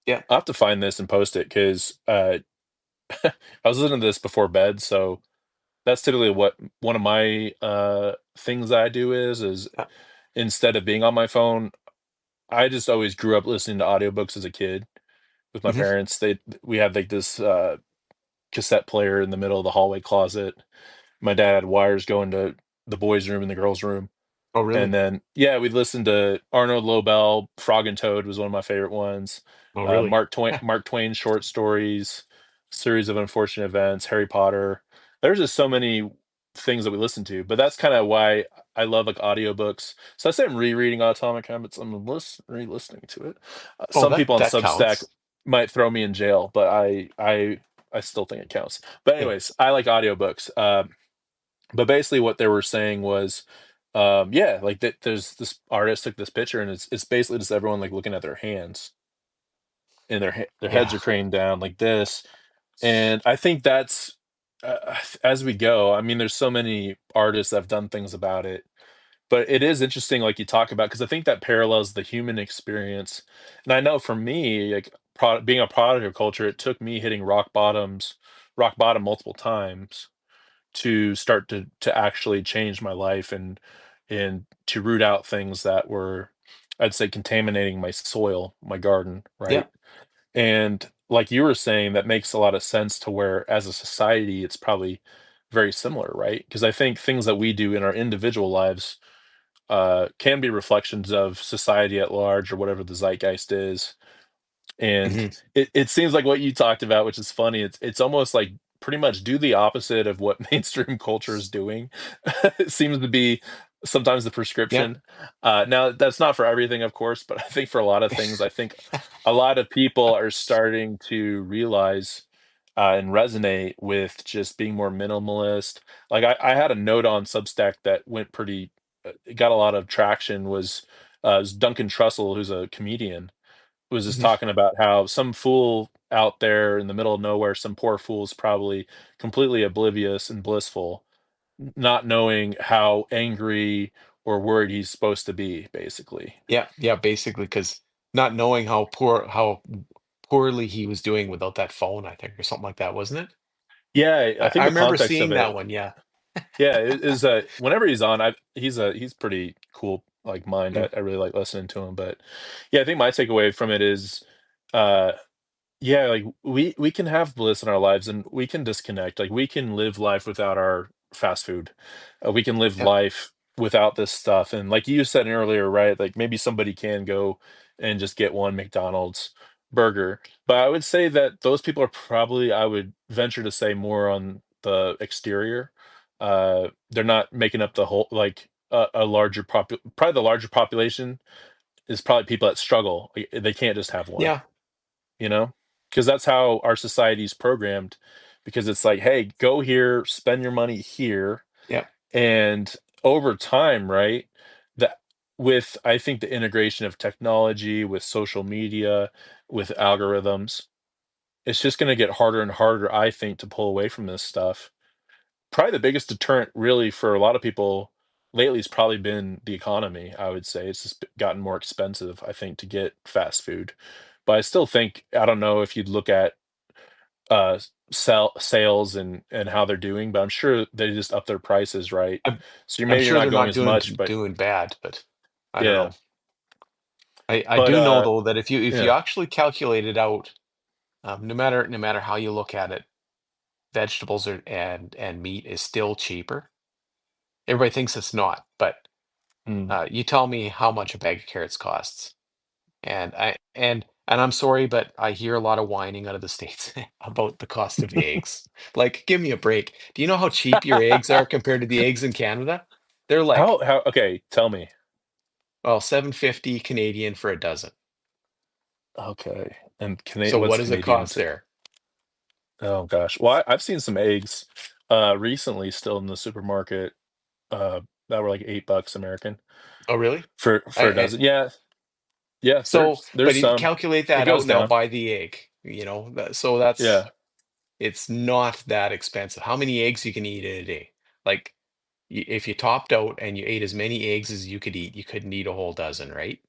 yeah. I'll have to find this and post it because I was listening to this before bed, so that's typically what one of my things I do is Uh, instead of being on my phone, I just always grew up listening to audiobooks as a kid with my mhm. parents. We had like this cassette player in the middle of the hallway closet. My dad had wires going to the boys' room and the girls' room. Oh, And really? then, yeah, we listened to Arnold Lobel, Frog and Toad was one of my favorite ones. Oh, really? Mark Twain short stories, series of unfortunate events, Harry Potter. There's just so many things that we listen to, but that's kind of why I love like audiobooks. So I say I'm rereading Atomic Habits. I'm re-listening to it. Oh, Some that people on that Substack counts. might throw me in jail, but I still think it counts. But Yeah. anyways, I like audiobooks. But basically what they were saying was yeah, like there's this artist took this picture and it's basically just everyone like looking at their hands and their heads Yeah. are craned down like this. And I think that's as we go, I mean there's so many artists that have done things about it, but it is interesting like you talk about because I think that parallels the human experience. And I know for me like being a product of culture, it took me hitting rock bottom multiple times to start to actually change my life and to root out things that were, I'd say, contaminating my soil, my garden, Yeah. right? And like you were saying, that makes a lot of sense to where as a society it's probably very similar, right? Because I think things that we do in our individual lives can be reflections of society at large or whatever the zeitgeist is. And Hmm. it seems like what you talked about, which is funny, it's almost like pretty much do the opposite of what mainstream culture is doing. It seems to be sometimes the Yeah. prescription. Now that's not for everything, of course, but I think for a lot of things, I think a lot of people are starting to realize and resonate with just being more minimalist. Like I had a note on Substack that went pretty, it got a lot of traction. Was Duncan Trussell, who's a comedian, was just Hmm. talking about how some fool out there in the middle of nowhere, some poor fool is probably completely oblivious and blissful, not knowing how angry or worried he's supposed to be, basically. Yeah. Yeah. Basically, because not knowing how poorly he was doing without that phone, I think, or something like that, wasn't it? Yeah, I I think the remember context of seeing that it, one. Yeah. yeah, it is whenever he's on, he's pretty cool like mind. Mm. I really like listening to him, but yeah, I think my takeaway from it is uh yeah, like we can have bliss in our lives and we can disconnect. Like we can live life without our fast food. We can live Yeah. life without this stuff. And like you said earlier, right? Like maybe somebody can go and just get one McDonald's burger. But I would say that those people are probably, I would venture to say, more on the exterior. They're not making up the whole like a larger probably the larger population is probably people that struggle. Like, they can't just have one, Yeah. you know? Because that's how our society's programmed. Because it's like, hey, go here, spend your money here, Yeah. and over time, right? That with I think the integration of technology, with social media, with algorithms, it's just going to get harder and harder, I think, to pull away from this stuff. Probably the biggest deterrent, really, for a lot of people lately has probably been the economy. I would say it's just gotten more expensive, I think, to get fast food. But I still think I don't know if you'd look at sales and how they're doing, but I'm sure they just up their prices, right? I'm, So you're I'm maybe you're sure not they're going not as much, doing but doing bad, but I don't yeah. know. I But do know though that if you yeah. actually calculate it out, no matter how you look at it, vegetables and meat is still cheaper. Everybody thinks it's not, but Mm. You tell me how much a bag of carrots costs. And I'm sorry, but I hear a lot of whining out of the States about the cost of eggs. Like, give me a break. Do you know how cheap your eggs are compared to the eggs in Canada? They're like, How okay, tell me. well, 7.50 Canadian for a dozen. Okay. And So what what's does it Canadian cost to there? oh gosh. Well, I've seen some eggs recently still in the supermarket that were like $8 American Oh, really? for a dozen. Yeah. Yeah, So, there's but you some. calculate It that goes out now down. by the egg, so that's Yeah. it's not that expensive. How many eggs you can eat in a day? Like, if you topped out and you ate as many eggs as you could eat, you couldn't eat a whole dozen, right?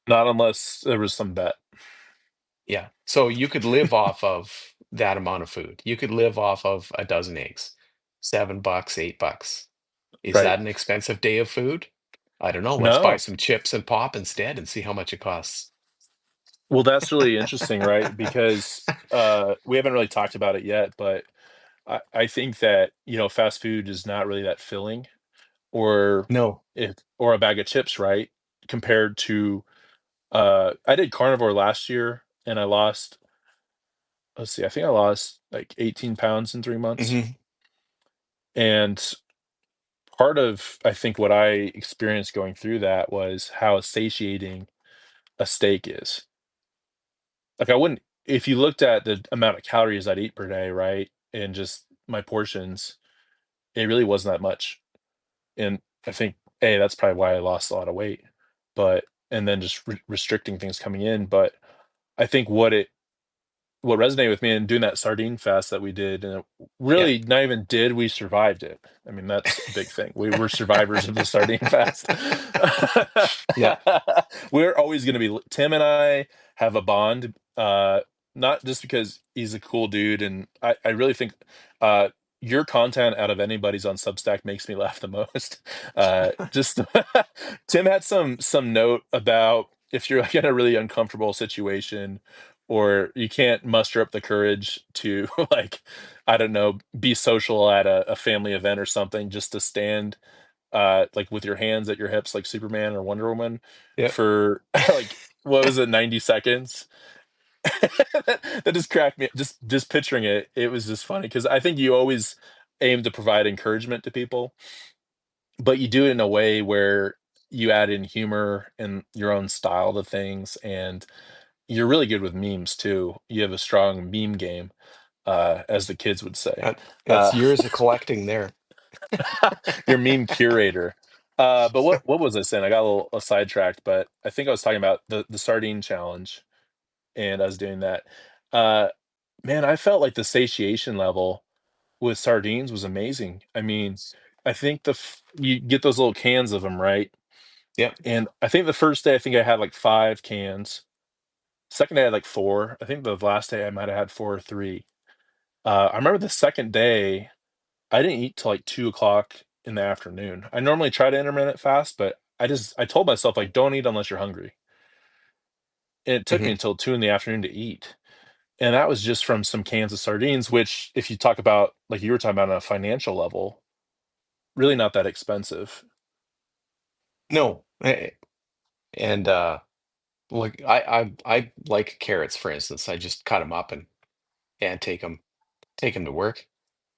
Not unless there was some bet. Yeah. So you could live off of that amount of food. You could live off of a dozen eggs. $7, $8. Is Right. that an expensive day of food? I don't know. Let's buy No. some chips and pop instead and see how much it costs. Well, that's really interesting, right? Because we haven't really talked about it yet, but I think that, fast food is not really that filling or No. if or a bag of chips, right? Compared to I did carnivore last year and I lost let's see, I think I lost like 18 pounds in 3 months. Hmm. And part of I think what I experienced going through that was how satiating a steak is. Like I wouldn't if you looked at the amount of calories I'd eat per day, right? And just my portions, it really wasn't that much. And I think that's probably why I lost a lot of weight. But and then just restricting things coming in. But I think what resonated with me in doing that sardine fast that we did, and it Yeah. really not even did, we survived it. I mean, that's a big thing. We were survivors of the sardine fast. Yeah. We're always going to be, Tim and I have a bond, not just because he's a cool dude. And I really think uh, your content out of anybody's on Substack makes me laugh the most. Just Tim had some note about if you're like in a really uncomfortable situation or you can't muster up the courage to like I don't know be social at a family event or something just to stand like with your hands at your hips like Superman or Wonder Woman Yeah. for like what was it 90 seconds. That just cracked me just picturing it was just funny because I think you always aim to provide encouragement to people but you do it in a way where you add in humor and your own style to things and you're really good with memes too. You have a strong meme game, as the kids would say. That's Uh, years of collecting there. you're meme curator. But what was I saying? I got a sidetracked, but I think I was talking about the sardine challenge, and I was doing that. Uh, Man, I felt like the satiation level with sardines was amazing. I mean, I think you get those little cans of them, right? Yeah. And I think the first day, I think I had like 5 cans. Second day, I had like four. I think the last day I might have had four or three. I remember the second day, I didn't eat till like 2 o'clock in the afternoon. I normally try to intermittent fast, but I told myself like don't eat unless you're hungry. And it took me Hmm. until 2 in the afternoon to eat. And that was just from some cans of sardines, which if you talk about like you were talking about on a financial level, really not that expensive. No. And like I like carrots, for instance. I just cut them up and take them to work,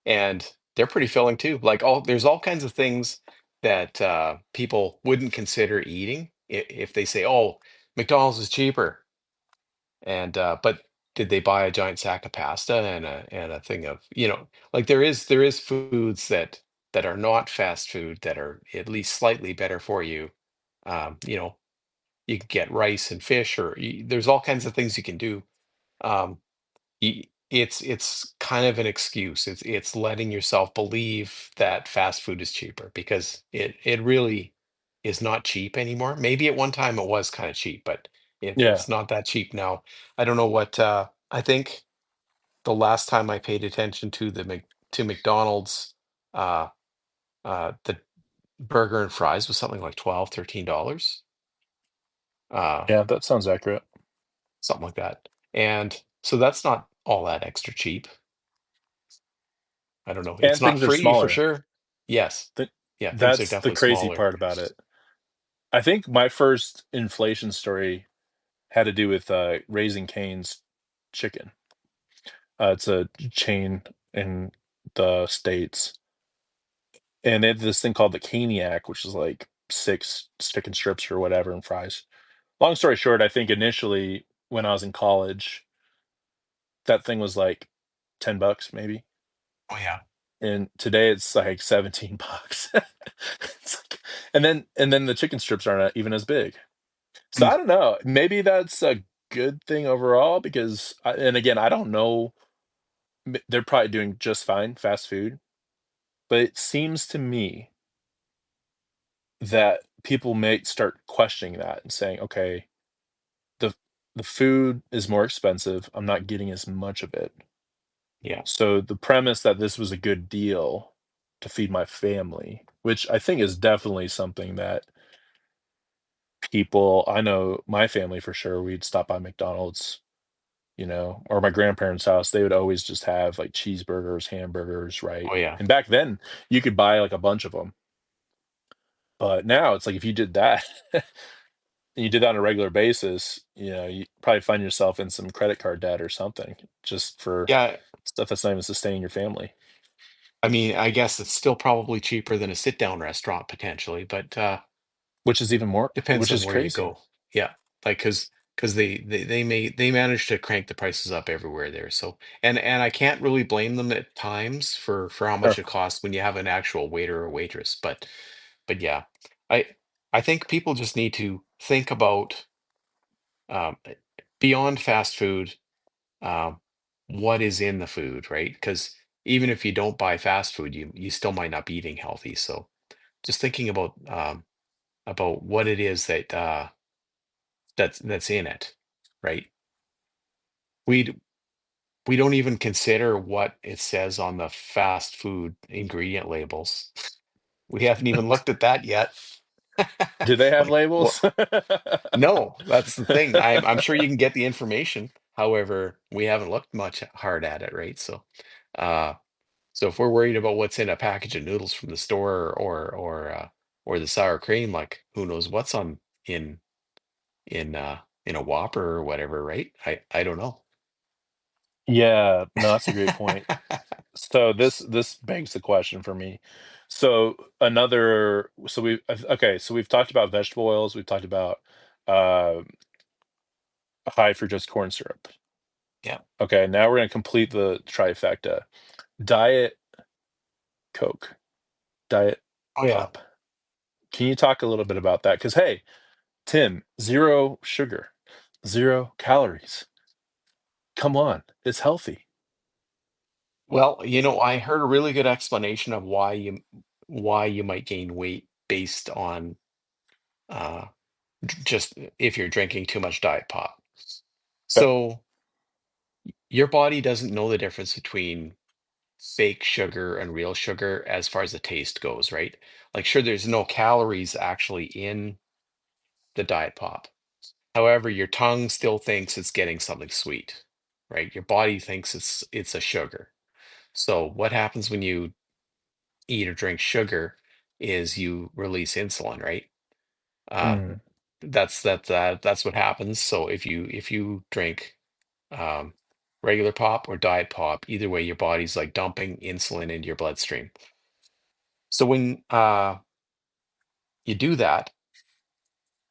and they're pretty filling too. Like, there's all kinds of things that people wouldn't consider eating if they say, "Oh, McDonald's is cheaper," but did they buy a giant sack of pasta and a thing of, like, there is foods that are not fast food that are at least slightly better for you. Um, you know, you can get rice and fish, or there's all kinds of things you can do. Um, it's kind of an excuse. It's letting yourself believe that fast food is cheaper because it really is not cheap anymore. Maybe at one time it was kind of cheap, but Yeah, it's not that cheap now. I don't know what I think the last time I paid attention to McDonald's, uh the burger and fries was something like 12, $13, uh yeah, that sounds accurate. something like that. And so that's not all that extra cheap. I don't know. It's And not things are free for smaller. sure. Yes. Th- Yeah, things are That's the definitely crazy smaller. part about it. I think my first inflation story had to do with Raising Cane's chicken. It's a chain in the States, and they have this thing called the Caniac, which is like six chicken strips or whatever and fries. Long story short, I think initially when I was in college, that thing was like $10 maybe, Oh yeah. and today it's like $17. It's like, and then the chicken strips aren't even as big. So Mm, I don't know. Maybe that's a good thing overall because, and again, I don't know. They're probably doing just fine, fast food, but it seems to me that people may start questioning that and saying, okay, the the food is more expensive. I'm not getting as much of it. yeah. So the premise that this was a good deal to feed my family, which I think is definitely something that people, I know my family for sure, we'd stop by McDonald's, or my grandparents' house, they would always just have like cheeseburgers, hamburgers, right? Oh yeah. And back then, you could buy like a bunch of them. But now it's like if you did that and you did that on a regular basis, you probably find yourself in some credit card debt or something just for Yeah. stuff that's not even sustaining your family, I mean, I guess it's still probably cheaper than a sit down restaurant potentially, but which is even more, depends which on is where you crazy. go. Yeah. Like because they manage to crank the prices up everywhere there. So and I can't really blame them at times for how much Sure. it costs when you have an actual waiter or waitress. But yeah. I I think people just need to think about um, beyond fast food, um, what is in the food, right? Because even if you don't buy fast food, you still might not be eating healthy. So just thinking about what it is that's in it, right? We we don't even consider what it says on the fast food ingredient labels. We haven't even looked at that yet. Do they have Like, labels? well, no, that's the thing. I'm sure you can get the information. However, we haven't looked much hard at it, right? Uh, so if we're worried about what's in a package of noodles from the store or the sour cream, like who knows what's on in in a Whopper or whatever, right? I don't know. Yeah, no, that's a great point. So this begs the question for me. Okay, so we've talked about vegetable oils, we've talked about uh, high fructose corn syrup. Yeah. Okay, now we're gonna complete the trifecta. Diet Coke, Diet Oh yeah. Pop. Can you talk a little bit about that? Because hey, Tim, zero sugar, 0 calories. Come on, it's healthy. Well, I heard a really good explanation of why you might gain weight based on uh just if you're drinking too much diet pop. Okay. So your body doesn't know the difference between fake sugar and real sugar as far as the taste goes, right? Like sure there's no calories actually in the diet pop. However, your tongue still thinks it's getting something sweet, right? Your body thinks it's a sugar. So what happens when you eat or drink sugar is you release insulin, right? Uh, Mm. that's what happens. So if you drink um, regular pop or diet pop, either way, your body's like dumping insulin into your bloodstream. So when you do that,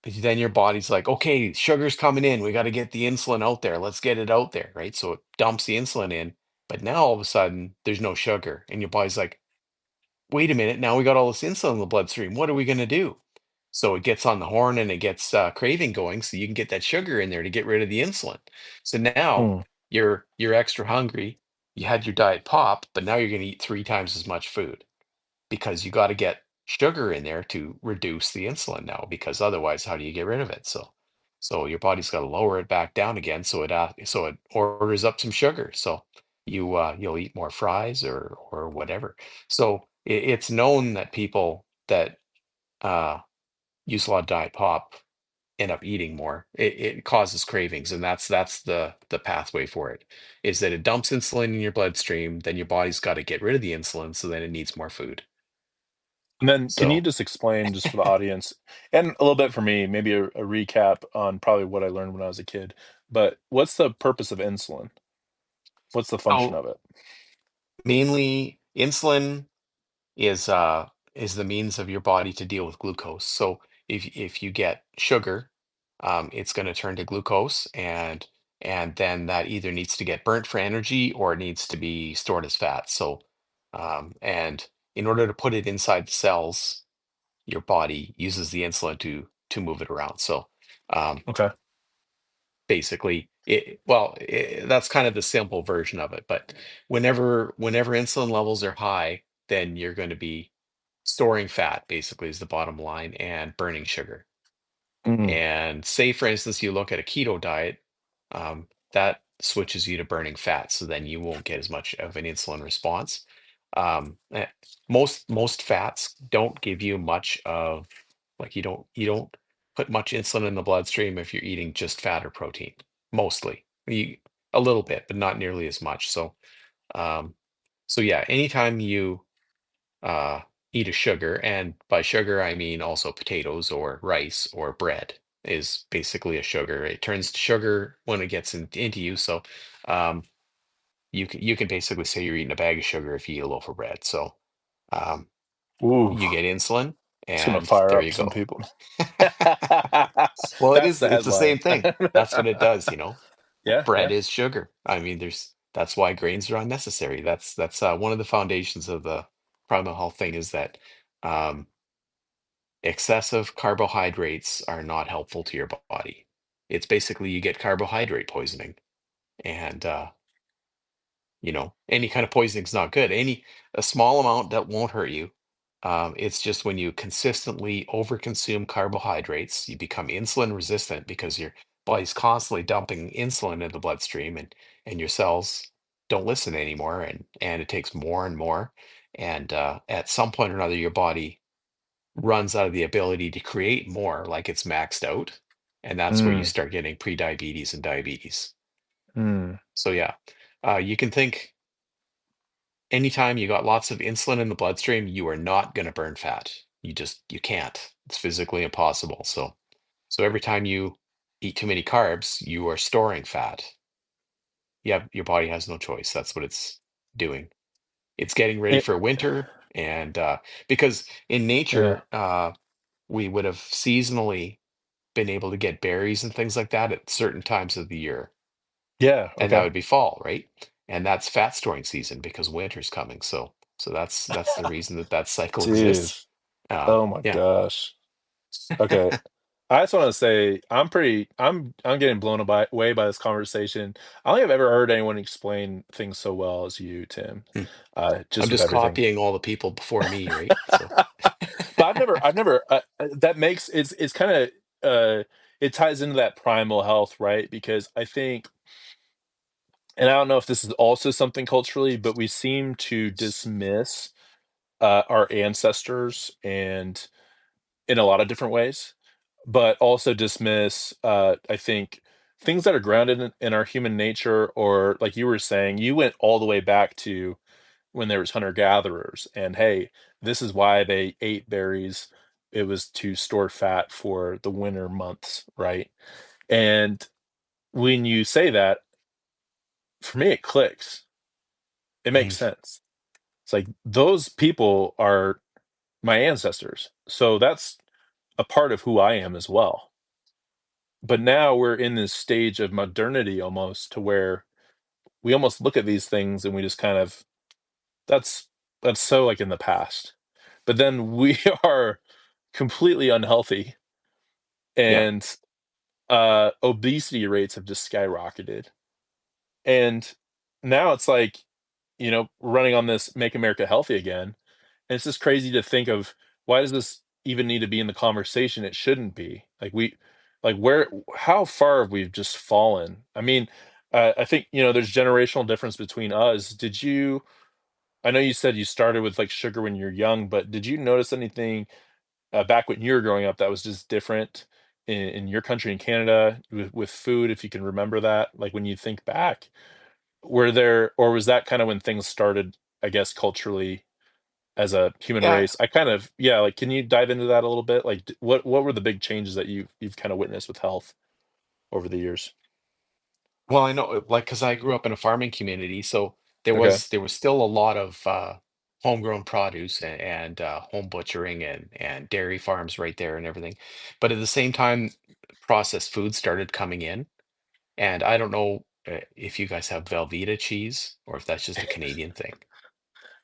then your body's like, okay, sugar's coming in. We got to get the insulin out there. Let's get it out there, right? So it dumps the insulin in, but now all of a sudden there's no sugar, and your body's like, wait a minute, now we got all this insulin in the bloodstream. What are we going to do? So it gets on the horn and it gets craving going, so you can get that sugar in there to get rid of the insulin. So now Mm. you're extra hungry. You had your diet pop, but now you're going to eat 3 times as much food because you got to get sugar in there to reduce the insulin now. Because otherwise, how do you get rid of it? So your body's got to lower it back down again. So it orders up some sugar. So you'll eat more fries or whatever. So it's known that people that uh, use a lot of diet pop end up eating more. It causes cravings, and that's the pathway for it. Is that it dumps insulin in your bloodstream, then your body's got to get rid of the insulin, so then it needs more food. And then can you So, just explain, just for the audience, and a little bit for me, maybe a recap on probably what I learned when I was a kid, but what's the purpose of insulin? What's the function so of it? mainly insulin is is the means of your body to deal with glucose. So if you get sugar, it's going to turn to glucose, and then that either needs to get burnt for energy or it needs to be stored as fat. So and in order to put it inside the cells, your body uses the insulin to move it around. So um, Okay. basically that's kind of the simple version of it, but whenever insulin levels are high, then you're going to be storing fat, basically, is the bottom line, and burning sugar. Mm, And say, for instance, you look at a keto diet, that switches you to burning fat, so then you won't get as much of an insulin response. Um, eh, most fats don't give you much of, like, you don't put much insulin in the bloodstream if you're eating just fat or protein. Mostly, a little bit, but not nearly as much. Um, so yeah, anytime you uh, eat a sugar, and by sugar I mean also potatoes or rice or bread is basically a sugar. It turns to sugar when it gets into you. So um, you can basically say you're eating a bag of sugar if you eat a loaf of bread. So um, ooh, you get insulin, it's gonna and fire there up you some go. people. Well, That's the it's the headline. same thing. That's what it does, you know. Yeah, Bread yeah. is sugar. I mean, that's why grains are unnecessary. That's one of the foundations of the primal health thing, is that um, excessive carbohydrates are not helpful to your body. It's basically you get carbohydrate poisoning, and any kind of poisoning is not good. A small amount that won't hurt you. It's just when you consistently overconsume carbohydrates, you become insulin resistant because your body's constantly dumping insulin in the bloodstream, and your cells don't listen anymore, and it takes more and more. And at some point or another, your body runs out of the ability to create more, like it's maxed out. And that's where you Mm, start getting prediabetes and diabetes. mm. So yeah, you can think anytime you got lots of insulin in the bloodstream, you are not going to burn fat. You can't. It's physically impossible. So every time you eat too many carbs, you are storing fat. Your body has no choice. That's what it's doing. It's getting ready It, for winter, and because in yeah, nature, we would have seasonally been able to get berries and things like that at certain times of the year, yeah. and that Okay. would be fall, right? And that's fat storing season because winter's coming. So that's the reason that cycle Dude. exists. Oh my Yeah. gosh. Okay. I just want to say I'm getting blown away by this conversation. I don't think I've ever heard anyone explain things so well as you, Tim. Hmm. I'm Just with just everything. copying all the people before me, right? So But I've never that makes it's kind of it ties into that primal health, right? Because I think, and I don't know if this is also something culturally, but we seem to dismiss our ancestors and in a lot of different ways, but also dismiss, I think, things that are grounded in our human nature, or like you were saying, you went all the way back to when there was hunter gatherers, and hey, this is why they ate berries. It was to store fat for the winter months, right? And when you say that, for me, it clicks. It makes Mhm. sense. It's like those people are my ancestors. So that's a part of who I am as well. But now we're in this stage of modernity almost, to where we almost look at these things and we just kind of, that's that's so like in the past. But then we are completely unhealthy, Yeah. and obesity rates have just skyrocketed. And now it's like, running on this make America healthy again. And it's just crazy to think of, why does this even need to be in the conversation? It shouldn't be. Like where, how far have we just fallen? I mean, I think, there's generational difference between us. I know you said you started with like sugar when you're young, but did you notice anything back when you were growing up that was just different in your country, in Canada, with food, if you can remember that? Like when you think back, were there, or was that kind of when things started, I guess, culturally? as a human Yeah. race. I kind of, yeah, like, can you dive into that a little bit? Like, what were the big changes that you've kind of witnessed with health over the years? Well, I know, like, because I grew up in a farming community, so Okay. there was still a lot of homegrown produce and home butchering and dairy farms right there and everything. But at the same time, processed food started coming in, and I don't know if you guys have Velveeta cheese or if that's just a Canadian thing.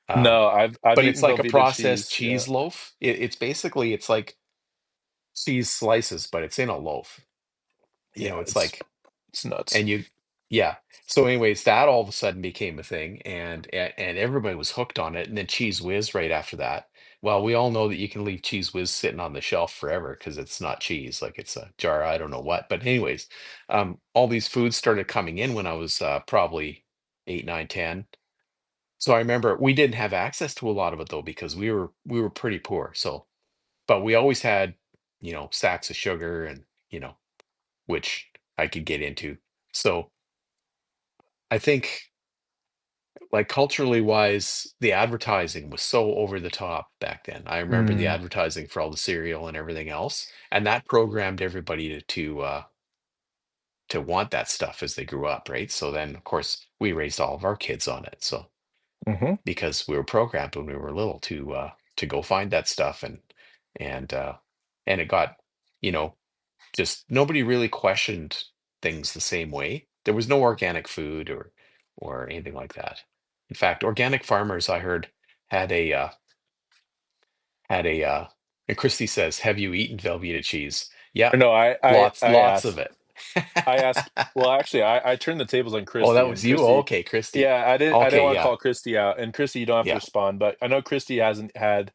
Um, No, I've but it's eaten like a Velveeta processed cheese. Yeah. cheese loaf. It's basically it's like cheese slices, but it's in a loaf. You know, Yeah, it's like it's nuts. and you yeah. So anyways, that all of a sudden became a thing and everybody was hooked on it. And then Cheese Whiz right after that. Well, we all know that you can leave Cheese Whiz sitting on the shelf forever because it's not cheese, like it's a jar, I don't know what. But anyways, all these foods started coming in when I was probably 8, 9, 10. So I remember we didn't have access to a lot of it though because we were pretty poor. So but we always had, you know, sacks of sugar and, you know, which I could get into. So I think, like, culturally wise, the advertising was so over the top back then. I remember the Mm, advertising for all the cereal and everything else, and that programmed everybody to want that stuff as they grew up, right? So then, of course, we raised all of our kids on it. So hmm. because we were programmed when we were little to go find that stuff and and it got, you know, just nobody really questioned things the same way. There was no organic food or anything like that. In fact, organic farmers I heard had a and Christy says, "Have you eaten Velveeta cheese?" Yep, No, lots of it. I asked. Well, actually, I turned the tables on Oh, that Christy, was and you? Oh, Christy. okay, Christy. Yeah, I didn't Okay, want to yeah, call Christy out, and Christy, you don't have to yeah. respond, but I know Christy hasn't had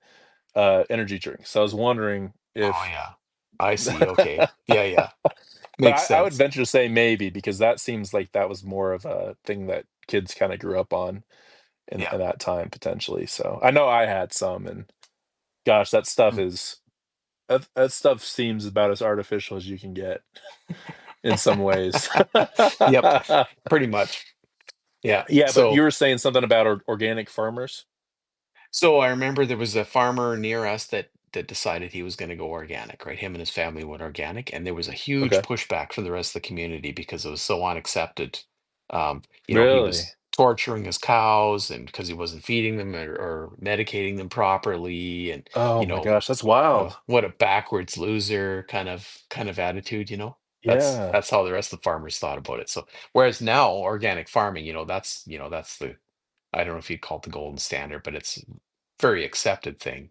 energy drinks, so I was wondering Oh, if. yeah. I see. Okay. But Yeah, yeah. Makes I would sense. venture to say maybe because that seems like that was more of a thing that kids kind of grew up on Yeah. in that time potentially. So I know I had some, and gosh, Mm. that stuff seems about as artificial as you can get in some ways. Yep, pretty much. Yeah. Yeah, but you were saying something about organic farmers. So I remember there was a farmer near us that decided he was going to go organic, right? Him and his family went organic, and there was a huge Okay, pushback from the rest of the community because it was so unaccepted. You know, he really? was torturing his cows, and because he wasn't feeding them or medicating them properly, and Oh you my know, gosh, that's wild. what a backwards loser kind of attitude. You know, Yeah. that's how the rest of the farmers thought about it. So whereas now organic farming, you know, that's the I don't know if you'd call it the golden standard, but it's very accepted thing.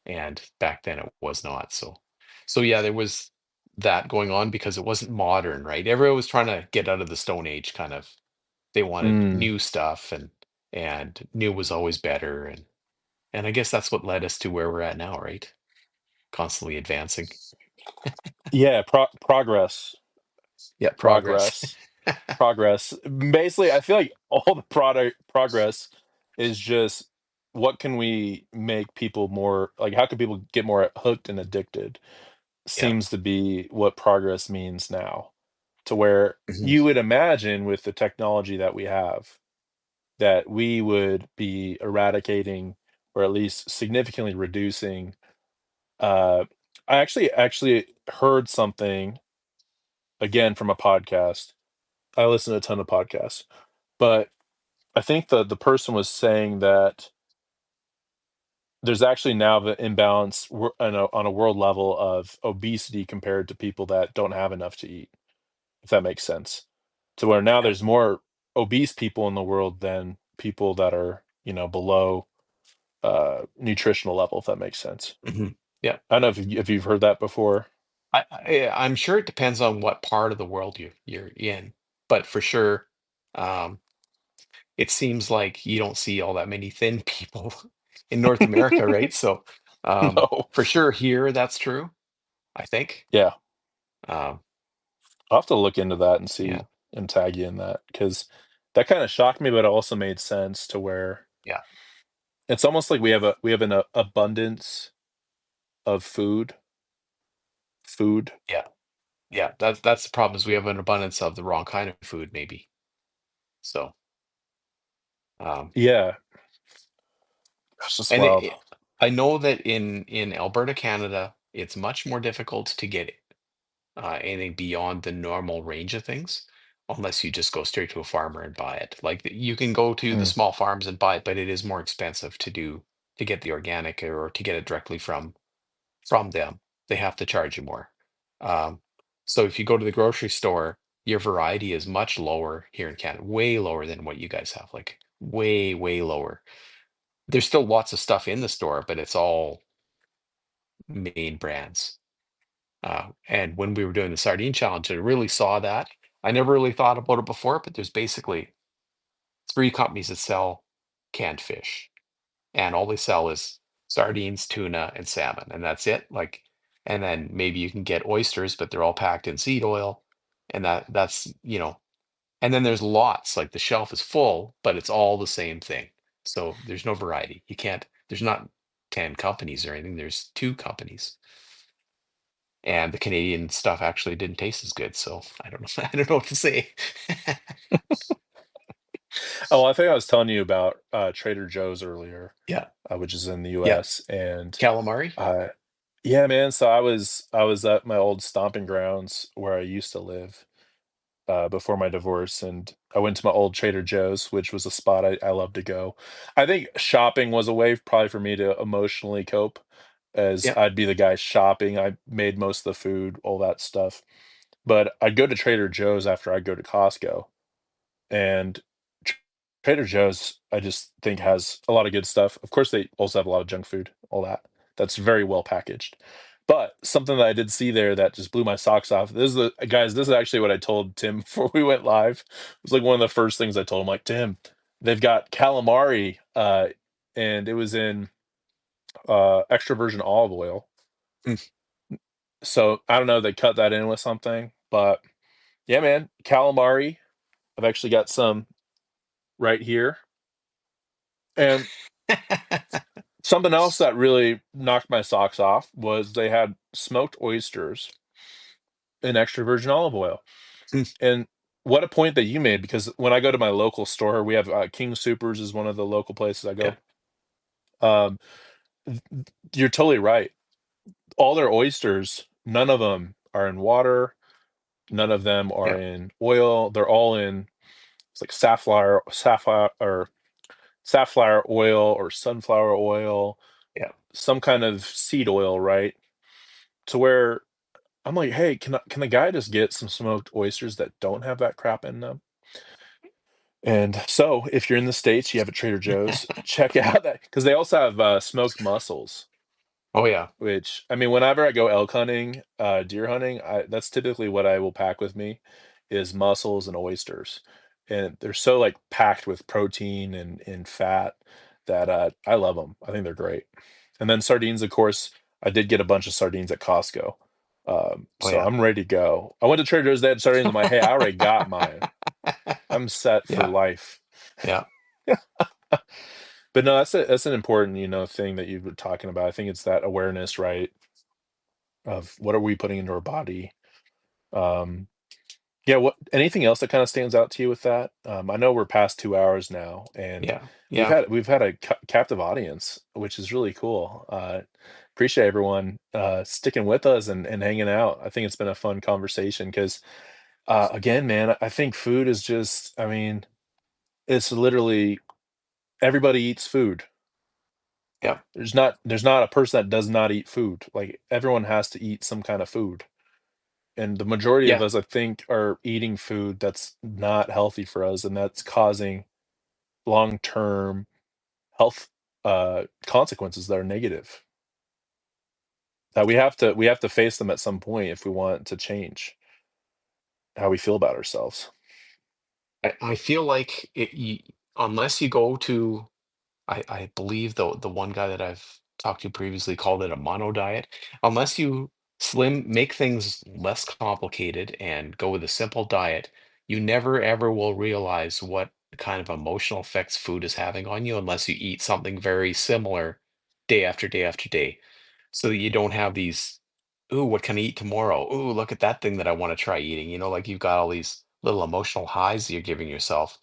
And back then it was not. So, so yeah, there was that going on because it wasn't modern, right? Everyone was trying to get out of the Stone Age kind of. They wanted Mm. new stuff and new was always better. And I guess that's what led us to where we're at now, right? Constantly advancing. Yeah, progress, Yeah, progress. progress, progress. Basically, I feel like all the product progress is just what can we make people more like how can people get more hooked and addicted Yeah. seems to be what progress means now. To where Mhm. you would imagine with the technology that we have that we would be eradicating or at least significantly reducing. I actually heard something again from a podcast. I listen to a ton of podcasts, but I think the person was saying that there's actually now the imbalance on a world level of obesity compared to people that don't have enough to eat, if that makes sense. To where now Yeah. there's more obese people in the world than people that are, below nutritional level, if that makes sense. Mhm. Yeah. I don't know if you've heard that before. I'm sure it depends on what part of the world you're in, but for sure, um, it seems like you don't see all that many thin people in North America, right? So, No. for sure here that's true, I think. Yeah. Um, I'll have to look into that and yeah, see and tag you in that because that kind of shocked me, but it also made sense to where yeah, it's almost like we have an abundance of food. yeah, yeah. That's the problem is we have an abundance of the wrong kind of food, maybe. So, um, Yeah. It's just And wild. I know that in Alberta, Canada, it's much more difficult to get anything beyond the normal range of things, unless you just go straight to a farmer and buy it. Like you can go to the Mm. small farms and buy it, but it is more expensive to get the organic or to get it directly from them. They have to charge you more. Um, so if you go to the grocery store, your variety is much lower here in Canada, way lower than what you guys have, like way, way lower. There's still lots of stuff in the store, but it's all main brands. And when we were doing the sardine challenge, I really saw that. I never really thought about it before, but there's basically three companies that sell canned fish, and all they sell is sardines, tuna, and salmon, and that's it. Like, and then maybe you can get oysters, but they're all packed in seed oil, and that's and then there's lots, like the shelf is full, but it's all the same thing. So there's no variety. You can't, there's not 10 companies or anything, there's two companies. And the Canadian stuff actually didn't taste as good, so I don't know. I don't know what to say. Oh, I think I was telling you about Trader Joe's earlier, Yeah, which is in the yeah. U.S. And Calamari? uh, yeah, man. So I was at my old stomping grounds where I used to live before my divorce, and I went to my old Trader Joe's, which was a spot I love to go. I think shopping was a way probably for me to emotionally cope, as Yeah, I'd be the guy shopping. I made most of the food, all that stuff. But I'd go to Trader Joe's after I'd go to Costco, and Tr- Trader Joe's, I just think has a lot of good stuff. Of course, they also have a lot of junk food, all that. That's very well packaged. But something that I did see there that just blew my socks off. This is the guys. This is actually what I told Tim before we went live. It was like one of the first things I told him. Like, Tim, they've got calamari, and it was in extra virgin olive oil. mm, So I don't know. They cut that in with something, but yeah, man, calamari. I've actually got some right here. And something else that really knocked my socks off was they had smoked oysters in extra virgin olive oil. mm, And what a point that you made, because when I go to my local store, we have King Supers is one of the local places I yeah, go. Um, you're totally right. All their oysters, none of them are in water. None of them are yeah, in oil. They're all in it's like safflower oil or sunflower oil, yeah. some kind of seed oil, right? To where I'm like, hey, can the guy just get some smoked oysters that don't have that crap in them? And so, if you're in the States, you have a Trader Joe's, check out that because they also have smoked mussels. Oh yeah, Which I mean, whenever I go elk hunting, deer hunting, that's typically what I will pack with me, is mussels and oysters, and they're so like packed with protein and fat that I love them. I think they're great. And then sardines, of course, I did get a bunch of sardines at Costco, oh so yeah. I'm ready to go. I went to Trader Joe's, they had sardines. I'm like, hey, I already got mine. I'm set for Yeah, life. yeah, But no, that's an important thing that you were talking about. I think it's that awareness, right? Of what are we putting into our body. Um, yeah, what anything else that kind of stands out to you with that? I know we're past 2 hours now, and yeah, we've yeah, had a captive audience, which is really cool. Appreciate everyone sticking with us and hanging out. I think it's been a fun conversation because, again, man, I think food is just, I mean, it's literally everybody eats food. yeah, There's not a person that does not eat food. Like everyone has to eat some kind of food. And the majority of yeah. us, I think, are eating food that's not healthy for us, and that's causing long-term health consequences that are negative. That we have to face them at some point if we want to change how we feel about ourselves. I feel like unless you go to I believe the one guy that I've talked to previously called it a mono diet. Unless you make things less complicated and go with a simple diet, you never ever will realize what kind of emotional effects food is having on you unless you eat something very similar day after day after day. So that you don't have these, ooh, what can I eat tomorrow? Ooh, look at that thing that I want to try eating. Like you've got all these little emotional highs you're giving yourself.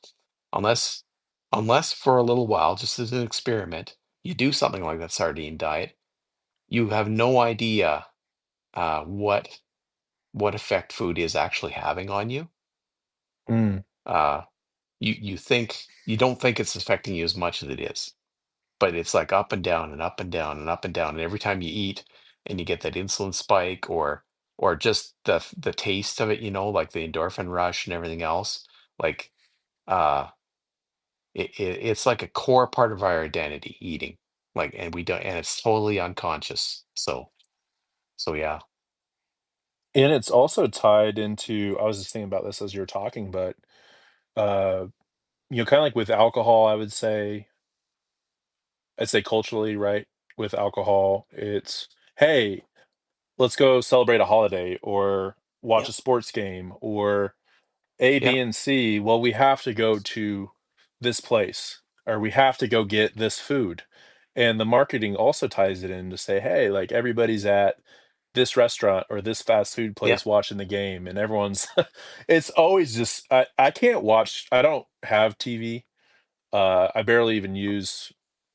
Unless for a little while, just as an experiment, you do something like that sardine diet, you have no idea what effect food is actually having on you. Mm. Uh, you think you don't think it's affecting you as much as it is, but it's like up and down and up and down and up and down. And every time you eat and you get that insulin spike or just the taste of it, like the endorphin rush and everything else, like uh it's like a core part of our identity, eating. Like, and we don't, and it's totally unconscious. So yeah. And it's also tied into, I was just thinking about this as you were talking, but uh, kind of like with alcohol, I'd say culturally, right? With alcohol, it's, hey, let's go celebrate a holiday or watch Yeah. a sports game or A, Yeah. B, and C. Well, we have to go to this place or we have to go get this food. And the marketing also ties it in to say, hey, like everybody's at this restaurant or this fast food Yeah. place watching the game and everyone's it's always just I can't watch, I don't have TV. I barely even use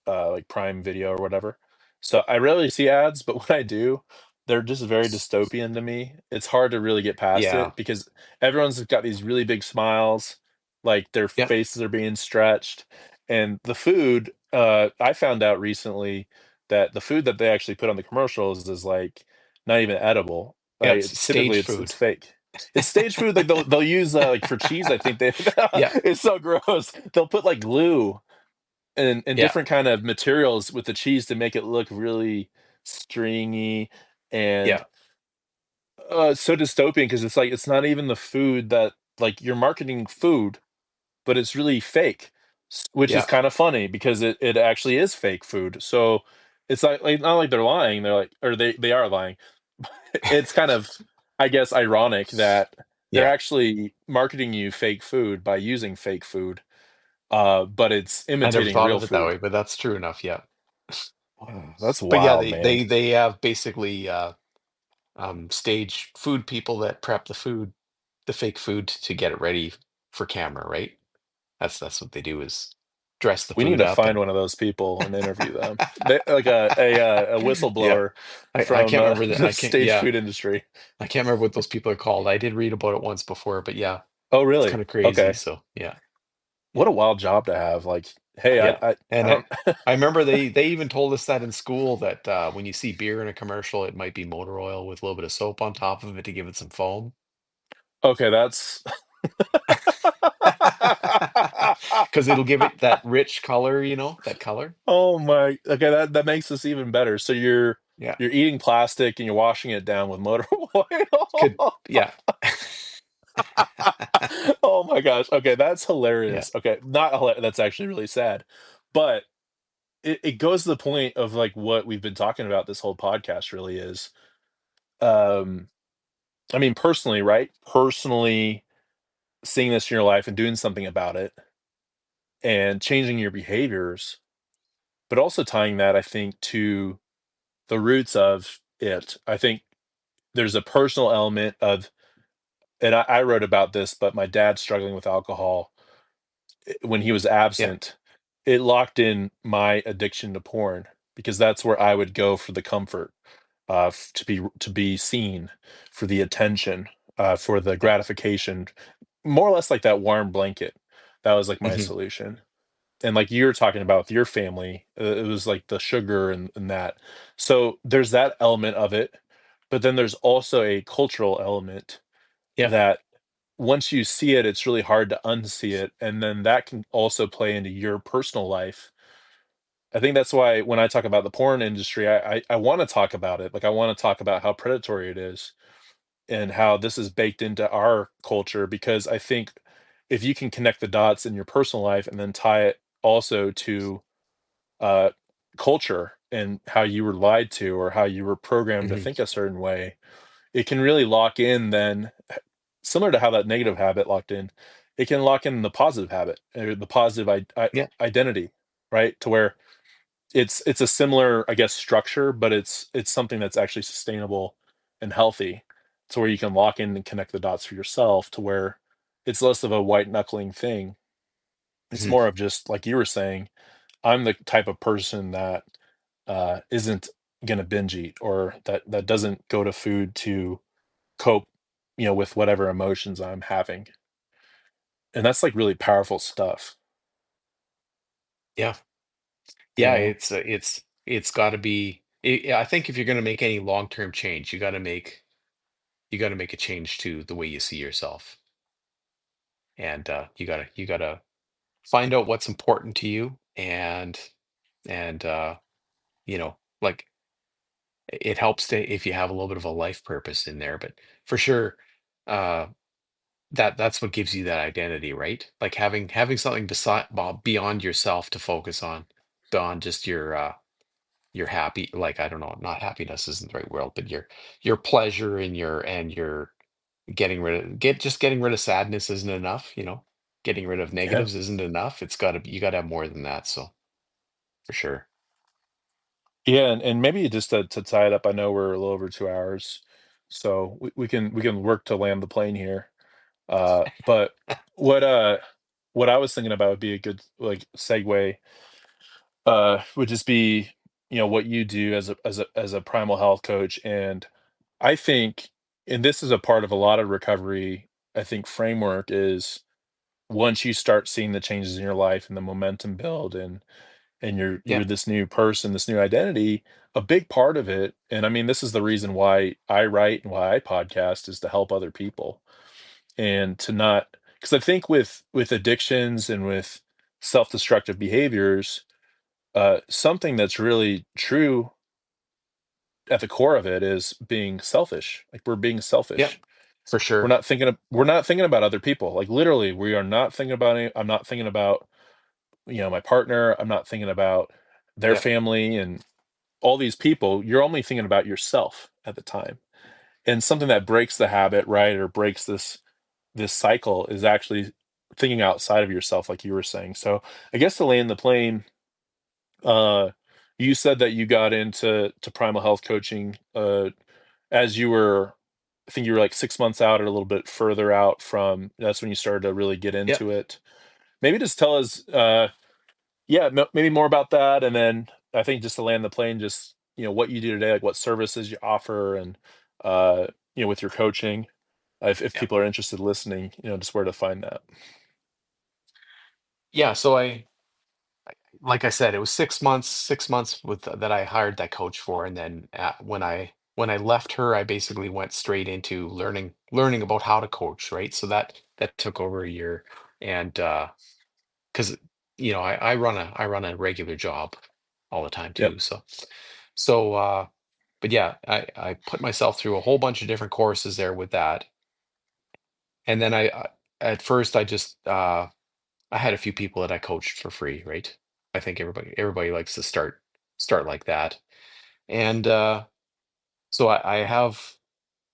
like Prime Video or whatever. So I rarely see ads, but when I do, they're just very dystopian to me. It's hard to really get past Yeah. it because everyone's got these really big smiles, like their Yeah. faces are being stretched. And the food, I found out recently that the food that they actually put on the commercials is like not even edible. Yeah. Like It's typically stage it's food. fake. It's stage food. Like they'll use like for cheese. I think they Yeah. it's so gross. They'll put like glue and Yeah. different kind of materials with the cheese to make it look really stringy and Yeah. so dystopian because it's like it's not even the food that like you're marketing food, but it's really fake, which is Yeah. kind of funny because it actually is fake food. So it's like not like they're lying. They're like or they are lying. It's kind of, I guess, ironic that they're Yeah. actually marketing you fake food by using fake food, but it's I never imitating thought real of it that food. way, but that's true enough. Yeah. Wow, that's But yeah, wild, they man. they they have basically stage food people that prep the fake food to get it ready for camera, right? That's what they do, is dress the We need food to up find and one of those people and interview them. They, like a yeah. whistleblower I from can't remember the I can't, stage yeah. food industry. I can't remember what those people are called. I did read about it once before, but yeah, Oh, it's kind really? of crazy. Okay. So yeah. What Yeah. a wild job to have. Like, hey, Yeah. I And don't. I remember they even told us that in school, that when you see beer in a commercial, it might be motor oil with a little bit of soap on top of it to give it some foam. Okay, that's. Because it'll give it that rich color, that color. Oh my. Okay, that makes this even better. So Yeah. you're eating plastic and you're washing it down with motor Could, oil. yeah. Oh my gosh. Okay, that's Yeah. hilarious. Okay, not hilarious. That's actually really sad. But it goes to the point of like what we've been talking about this whole podcast really is um I mean personally, right? Personally seeing this in your life and doing something about it and changing your behaviors, but also tying that I think to the roots of it. I think there's a personal element of, and I wrote about this, but my dad struggling with alcohol when he was Yeah. absent, it locked in my addiction to porn because that's where I would go for the comfort, to be seen, for the attention, for the Yeah. gratification, more or less like that warm blanket. That was like my Hmm. solution. And like you were talking about with your family, it was like the sugar and that. So there's that element of it, but then there's also a cultural element Yeah. that once you see it, it's really hard to unsee it, and then that can also play into your personal life. I think that's why when I talk about the porn industry, I want to talk about it. Like I want to talk about how predatory it is and how this is baked into our culture. Because I think if you can connect the dots in your personal life and then tie it also to uh, culture and how you were lied to or how you were programmed to Hmm. think a certain way, it can really lock in then similar to how that negative habit locked in, it can lock in the positive habit or the positive Yeah. identity, right? To where it's a similar, I guess, structure, but it's something that's actually sustainable and healthy, to where you can lock in and connect the dots for yourself, to where it's less of a white knuckling thing. It's Hmm. more of just like you were saying. I'm the type of person that isn't going to binge eat, or that doesn't go to food to cope, with whatever emotions I'm having. And that's like really powerful stuff, Yeah. you Yeah, know? it's got to be I think if you're going to make any long-term change, you got to make a change to the way you see yourself. And you got to find out what's important to you, and like it helps to if you have a little bit of a life purpose in there, but for sure uh that's what gives you that identity, right? Like having something beyond yourself to focus on, beyond just your happy, like, I don't know, not happiness isn't the right word, but your pleasure and your getting rid of sadness isn't enough, getting rid of Yeah. negatives isn't enough. You got to have more than that. So for sure. Yeah, and maybe just to tie it up, I know we're a little over 2 hours, so we can work to land the plane here. But what uh what I was thinking about would be a good like segue, would just be, what you do as a primal health coach. And I think, and this is a part of a lot of recovery, I think framework is once you start seeing the changes in your life and the momentum build, and you're Yeah. this new person, this new identity, a big part of it, and I mean, this is the reason why I write and why I podcast, is to help other people. And to not, because I think with addictions and with self-destructive behaviors, something that's really true at the core of it is being selfish. Like, we're being Yeah, selfish. for We're sure. not thinking of, we're not thinking about other people. Like, literally, we are not thinking about any, I'm not thinking about, my partner. I'm not thinking about their Yeah. family and all these people. You're only thinking about yourself at the time. And something that breaks the habit, right, or breaks this cycle, is actually thinking outside of yourself, like you were saying. So I guess to land the plane, uh, you said that you got into primal health coaching, as you were, I think you were like 6 months out or a little bit further out from. That's when you started to really get Yeah. into it. Maybe just tell us, yeah, maybe more about that, and then I think just to land the plane, just what you do today, like what services you offer, and uh, with your coaching, if Yeah. people are interested listening, just where to find that. Yeah. So like I said, it was 6 months with that I hired that coach for, and then when I left her, I basically went straight into learning about how to coach, right? So that took over a year, and because I run a regular job all the time Yep. too. So but yeah, I put myself through a whole bunch of different courses there with that, and then at first I had a few people that I coached for free, right? I think everybody likes to start like that. And so I have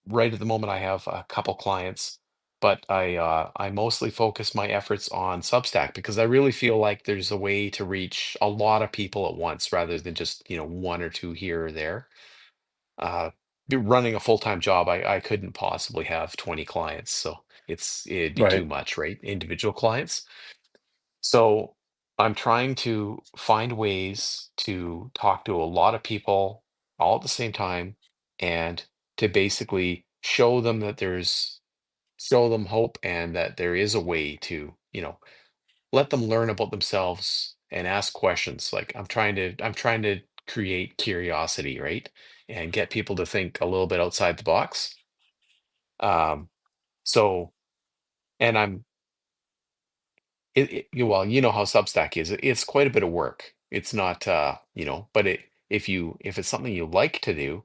right at the moment I have a couple clients, but I mostly focus my efforts on Substack because I really feel like there's a way to reach a lot of people at once rather than just, one or two here or there. Uh Running a full-time job, I couldn't possibly have 20 clients. So it'd be too Right. much, right? Individual clients. So I'm trying to find ways to talk to a lot of people all at the same time, and to basically show them hope, and that there is a way to, let them learn about themselves and ask questions. Like I'm trying to create curiosity, right? And get people to think a little bit outside the box. Um, so and I'm well, you know how Substack is. It's quite a bit of work. It's not, but if it's something you like to do,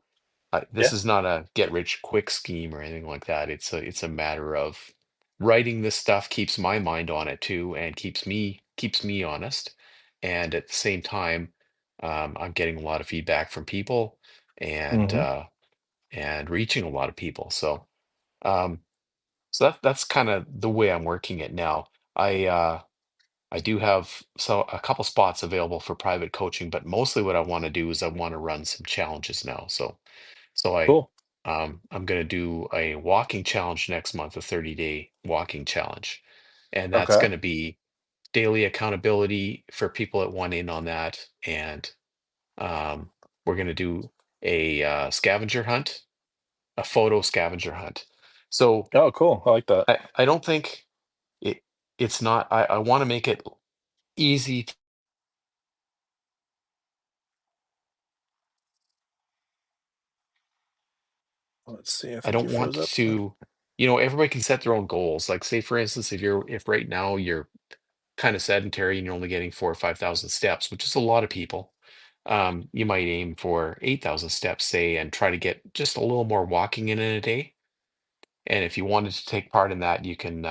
this Yeah. is not a get rich quick scheme or anything like that. It's a matter of writing this stuff keeps my mind on it too, and keeps me honest. And at the same time, I'm getting a lot of feedback from people, and Hmm. uh, and reaching a lot of people. Um, so that's kind of the way I'm working it now. I do have a couple spots available for private coaching, but mostly what I want to do is I want to run some challenges now. Cool. I'm going to do a walking challenge next month, a 30-day walking challenge, and that's Okay. going to be daily accountability for people that want in on that. And um, we're going to do a scavenger hunt, a photo scavenger hunt. So Oh, cool. I like that. I don't think it it's not. I want to make it easy. Let's see. I I think you don't want froze up. to, everybody can set their own goals. Like say for instance, if right now you're kind of sedentary and you're only getting 4 or 5,000 steps, which is a lot of people, you might aim for 8,000 steps, say, and try to get just a little more walking in a day. And if you wanted to take part in that, you can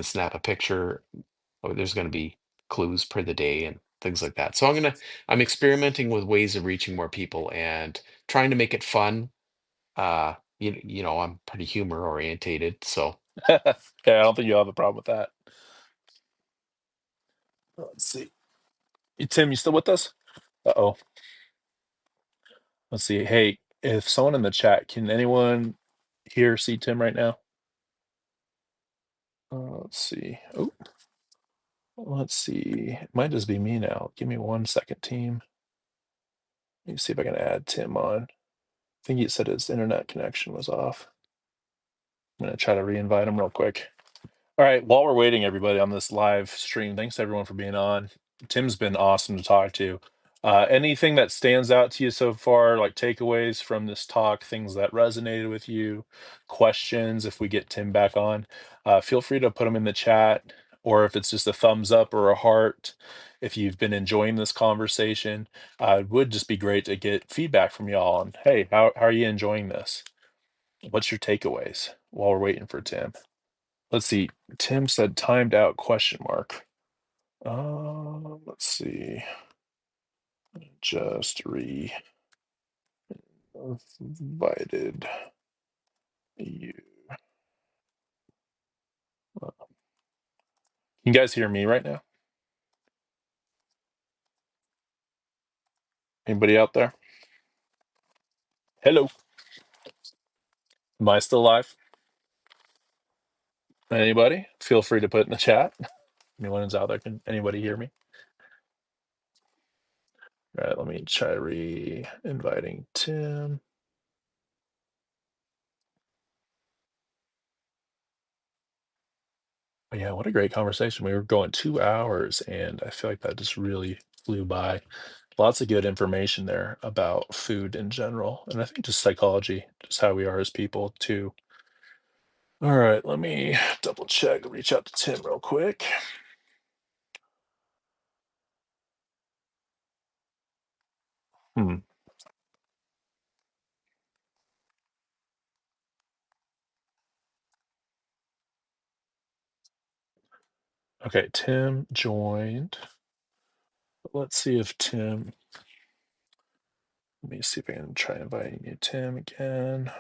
snap a picture. Or there's going to be clues per the day and things like that. So I'm experimenting with ways of reaching more people and trying to make it fun. I'm pretty humor orientated, so Yeah, I don't think you'll have a problem with that. Let's see. Tim, you still with us? Uh-oh. Let's see. Hey, if someone in the chat, can anyone here see Tim right now? Let's see. Oh, let's see. It might just be me now. Give me 1 second, team. Let me see if I can add Tim on. I think he said his internet connection was off. I'm gonna try to re-invite him real quick. All right, while we're waiting, everybody, on this live stream, thanks everyone for being on. Tim's been awesome to talk to. Anything that stands out to you so far, like takeaways from this talk, things that resonated with you, questions, if we get Tim back on, feel free to put them in the chat, or if it's just a thumbs up or a heart, if you've been enjoying this conversation, it would just be great to get feedback from y'all on, hey, how are you enjoying this? What's your takeaways while we're waiting for Tim? Let's see. Tim said timed out question mark. Let's see. Just invited you. Can you guys hear me right now? Anybody out there? Hello. Am I still live? Anybody? Feel free to put in the chat. Anyone who's out there, can anybody hear me? All right, let me try re-inviting Tim. But yeah, what a great conversation. We were going 2 hours, and I feel like that just really flew by. Lots of good information there about food in general, and I think just psychology, just how we are as people too. All right, let me double check, reach out to Tim real quick. Hmm. Okay, Tim joined. Let's see if Tim. Let me see if I can try inviting you, Tim, again.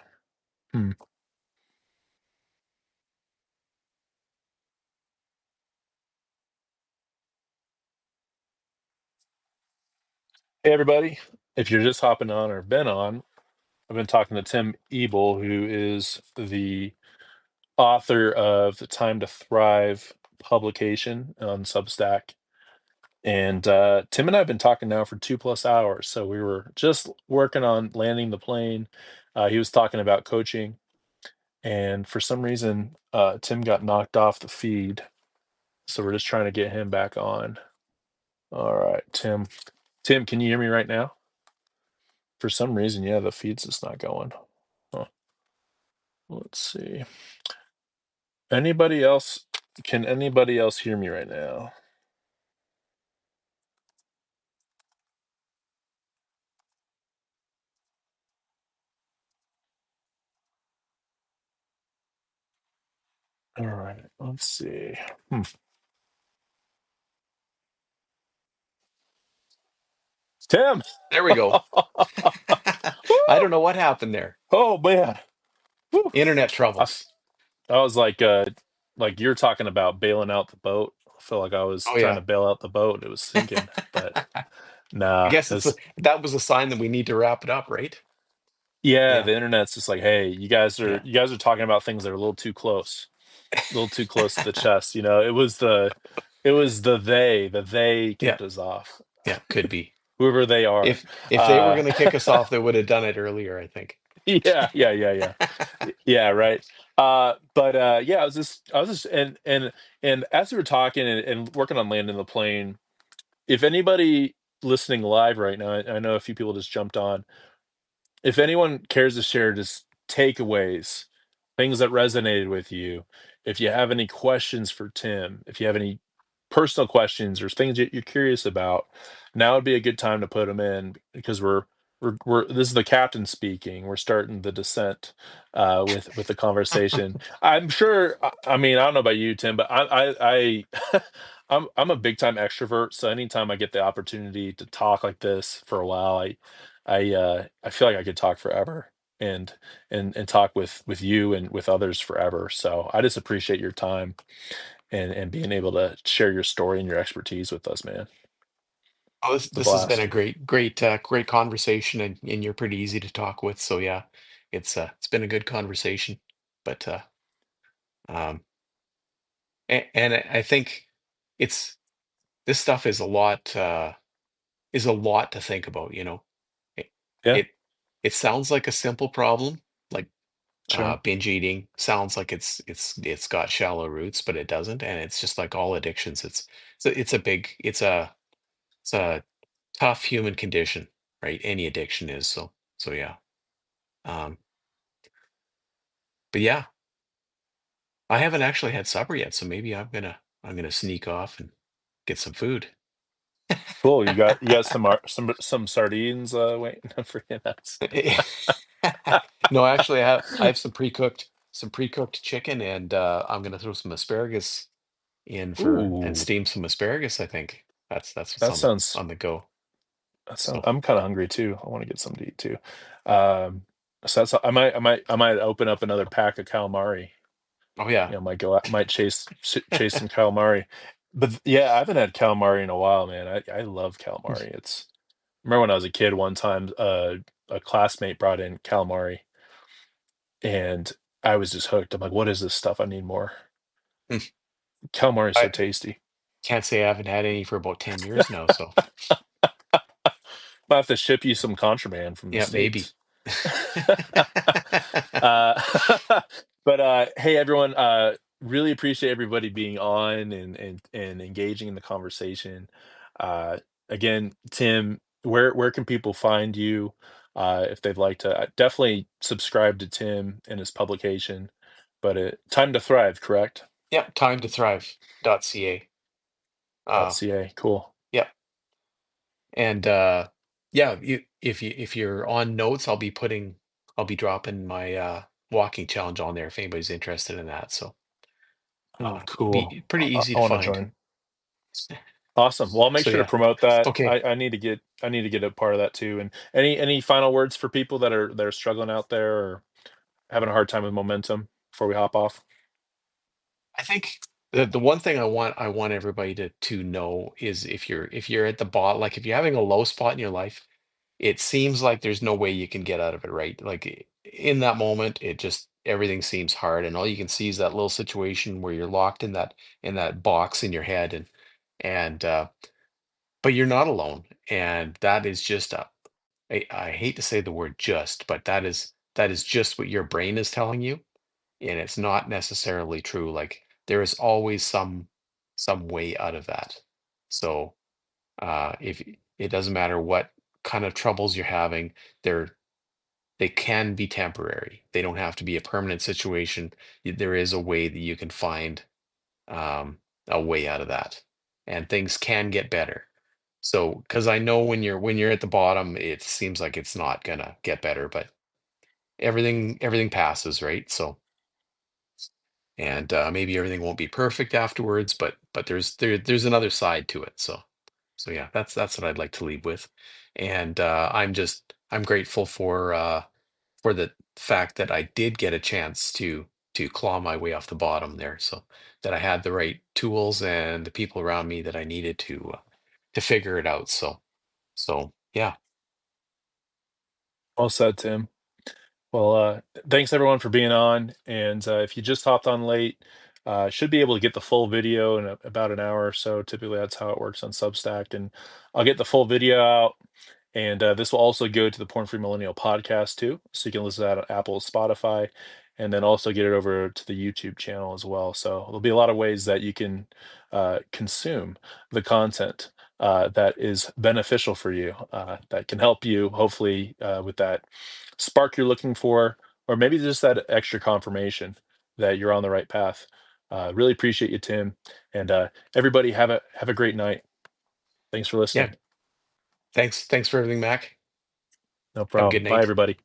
Hmm. Hey, everybody. If you're just hopping on or been on, I've been talking to Tim Ebel, who is the author of the Time to Thrive publication on Substack. And Tim and I have been talking now for 2+ hours. So we were just working on landing the plane. He was talking about coaching. And for some reason, Tim got knocked off the feed. So we're just trying to get him back on. All right, Tim. Tim, can you hear me right now? For some reason, yeah, the feed's just not going. Huh. Let's see. Anybody else? Can anybody else hear me right now? All right, let's see. Hmm. Tim! there we go. I Woo! don't know what happened there. Oh man. Woo! Internet I, f- troubles. I was like you're talking about bailing out the boat. I feel like I was Oh trying yeah. to bail out the boat. It was sinking, but I nah. guess It's that was a sign that we need to wrap it up, right? yeah. Yeah. The internet's just like, hey, Yeah. you guys are talking about things that are a little too close to the chest. You know, it was the It was the they Yeah, kicked us off. yeah, could be. Whoever they are. If they were Uh going to kick us off, they would have done it earlier, I think. yeah, yeah, yeah, yeah. Yeah, right. But yeah, I was just and as we were talking and working on landing the plane, if anybody listening live right now, I know a few people just jumped on. If anyone cares to share just takeaways, things that resonated with you, if you have any questions for Tim, if you have any personal questions or things that you're curious about, now would be a good time to put them in because we're this is the captain speaking. We're starting the descent with the conversation. I'm sure. I mean, I don't know about you, Tim, but I'm a big time extrovert. So anytime I get the opportunity to talk like this for a while, I feel like I could talk forever and and talk with you and with others forever. So I just appreciate your time and being able to share your story and your expertise with us, man. Oh, It's a this has been a blast. great conversation, and you're pretty easy to talk with. So yeah, it's been a good conversation. But um, and I think it's this stuff is a lot to think about. It Yeah, it, it sounds like a simple problem, like sure. binge eating sounds like it's got shallow roots, but it doesn't, and it's just like all addictions. It's a big it's a tough human condition, right? Any addiction is. So yeah. Um, but yeah, I haven't actually had supper yet, so maybe I'm gonna sneak off and get some food. Cool. You got some sardines waiting for you. That's No, actually, I have some pre-cooked chicken, and I'm gonna throw some asparagus in for and ooh, steam some asparagus. I think that's what's that on the sounds on the go. that sounds So, I'm kind of hungry too. I want to get something to eat too. Um so that's I might open up another pack of calamari. oh yeah. Might go out, might chase some calamari. But yeah, I haven't had calamari in a while, man. I love calamari. It's remember when I was a kid one time, a classmate brought in calamari and I was just hooked. I'm like, what is this stuff? I need more. Calamari is so I tasty. can't say I haven't had any for about 10 years now. So Might have to ship you some contraband from the yeah, maybe. States. uh, but hey, everyone, really appreciate everybody being on and engaging in the conversation. Uh, Again, Tim, where can people find you if they'd like to? Definitely subscribe to Tim and his publication. But Time to Thrive, correct? Yeah, time to thrive.ca. Uh, .ca, cool. yeah, and yeah, if you're on notes, I'll be dropping my walking challenge on there if anybody's interested in that. So Oh, cool. be pretty easy I to want to find. join. Awesome. Well, I'll make So sure to yeah, promote that. okay. I need to get a part of that too. And any final words for people that are struggling out there or having a hard time with momentum before we hop off? I think the one thing I want everybody to know is if you're at the bottom, like if you're having a low spot in your life, it seems like there's no way you can get out of it, right? Like in that moment, it just everything seems hard, and all you can see is that little situation where you're locked in that box in your head, and but you're not alone, and that is just I hate to say the word just, but that is just what your brain is telling you, and it's not necessarily true. Like there is always some way out of that. So if it doesn't matter what kind of troubles you're having, they're they can be temporary. They don't have to be a permanent situation. There is a way that you can find a way out of that, and things can get better. So, because I know when you're at the bottom, it seems like it's not gonna get better, but everything passes, right? So, and maybe everything won't be perfect afterwards, but there's another side to it. So yeah, that's what I'd like to leave with, and I'm grateful for the fact that I did get a chance to claw my way off the bottom there, so that I had the right tools and the people around me that I needed to figure it out. So yeah, Well said, Tim. Well, thanks everyone for being on. And if you just hopped on late, Should be able to get the full video in about an hour or so. Typically, that's how it works on Substack, and I'll get the full video out. And this will also go to the Porn Free Millennial podcast too, so you can listen to that on Apple, Spotify, and then also get it over to the YouTube channel as well. So there'll be a lot of ways that you can consume the content that is beneficial for you, that can help you hopefully with that spark you're looking for, or maybe just that extra confirmation that you're on the right path. Really appreciate you, Tim, and everybody have a great night. Thanks for Yeah. listening. Thanks for everything, Mac. No Have a problem. good Bye, night. everybody.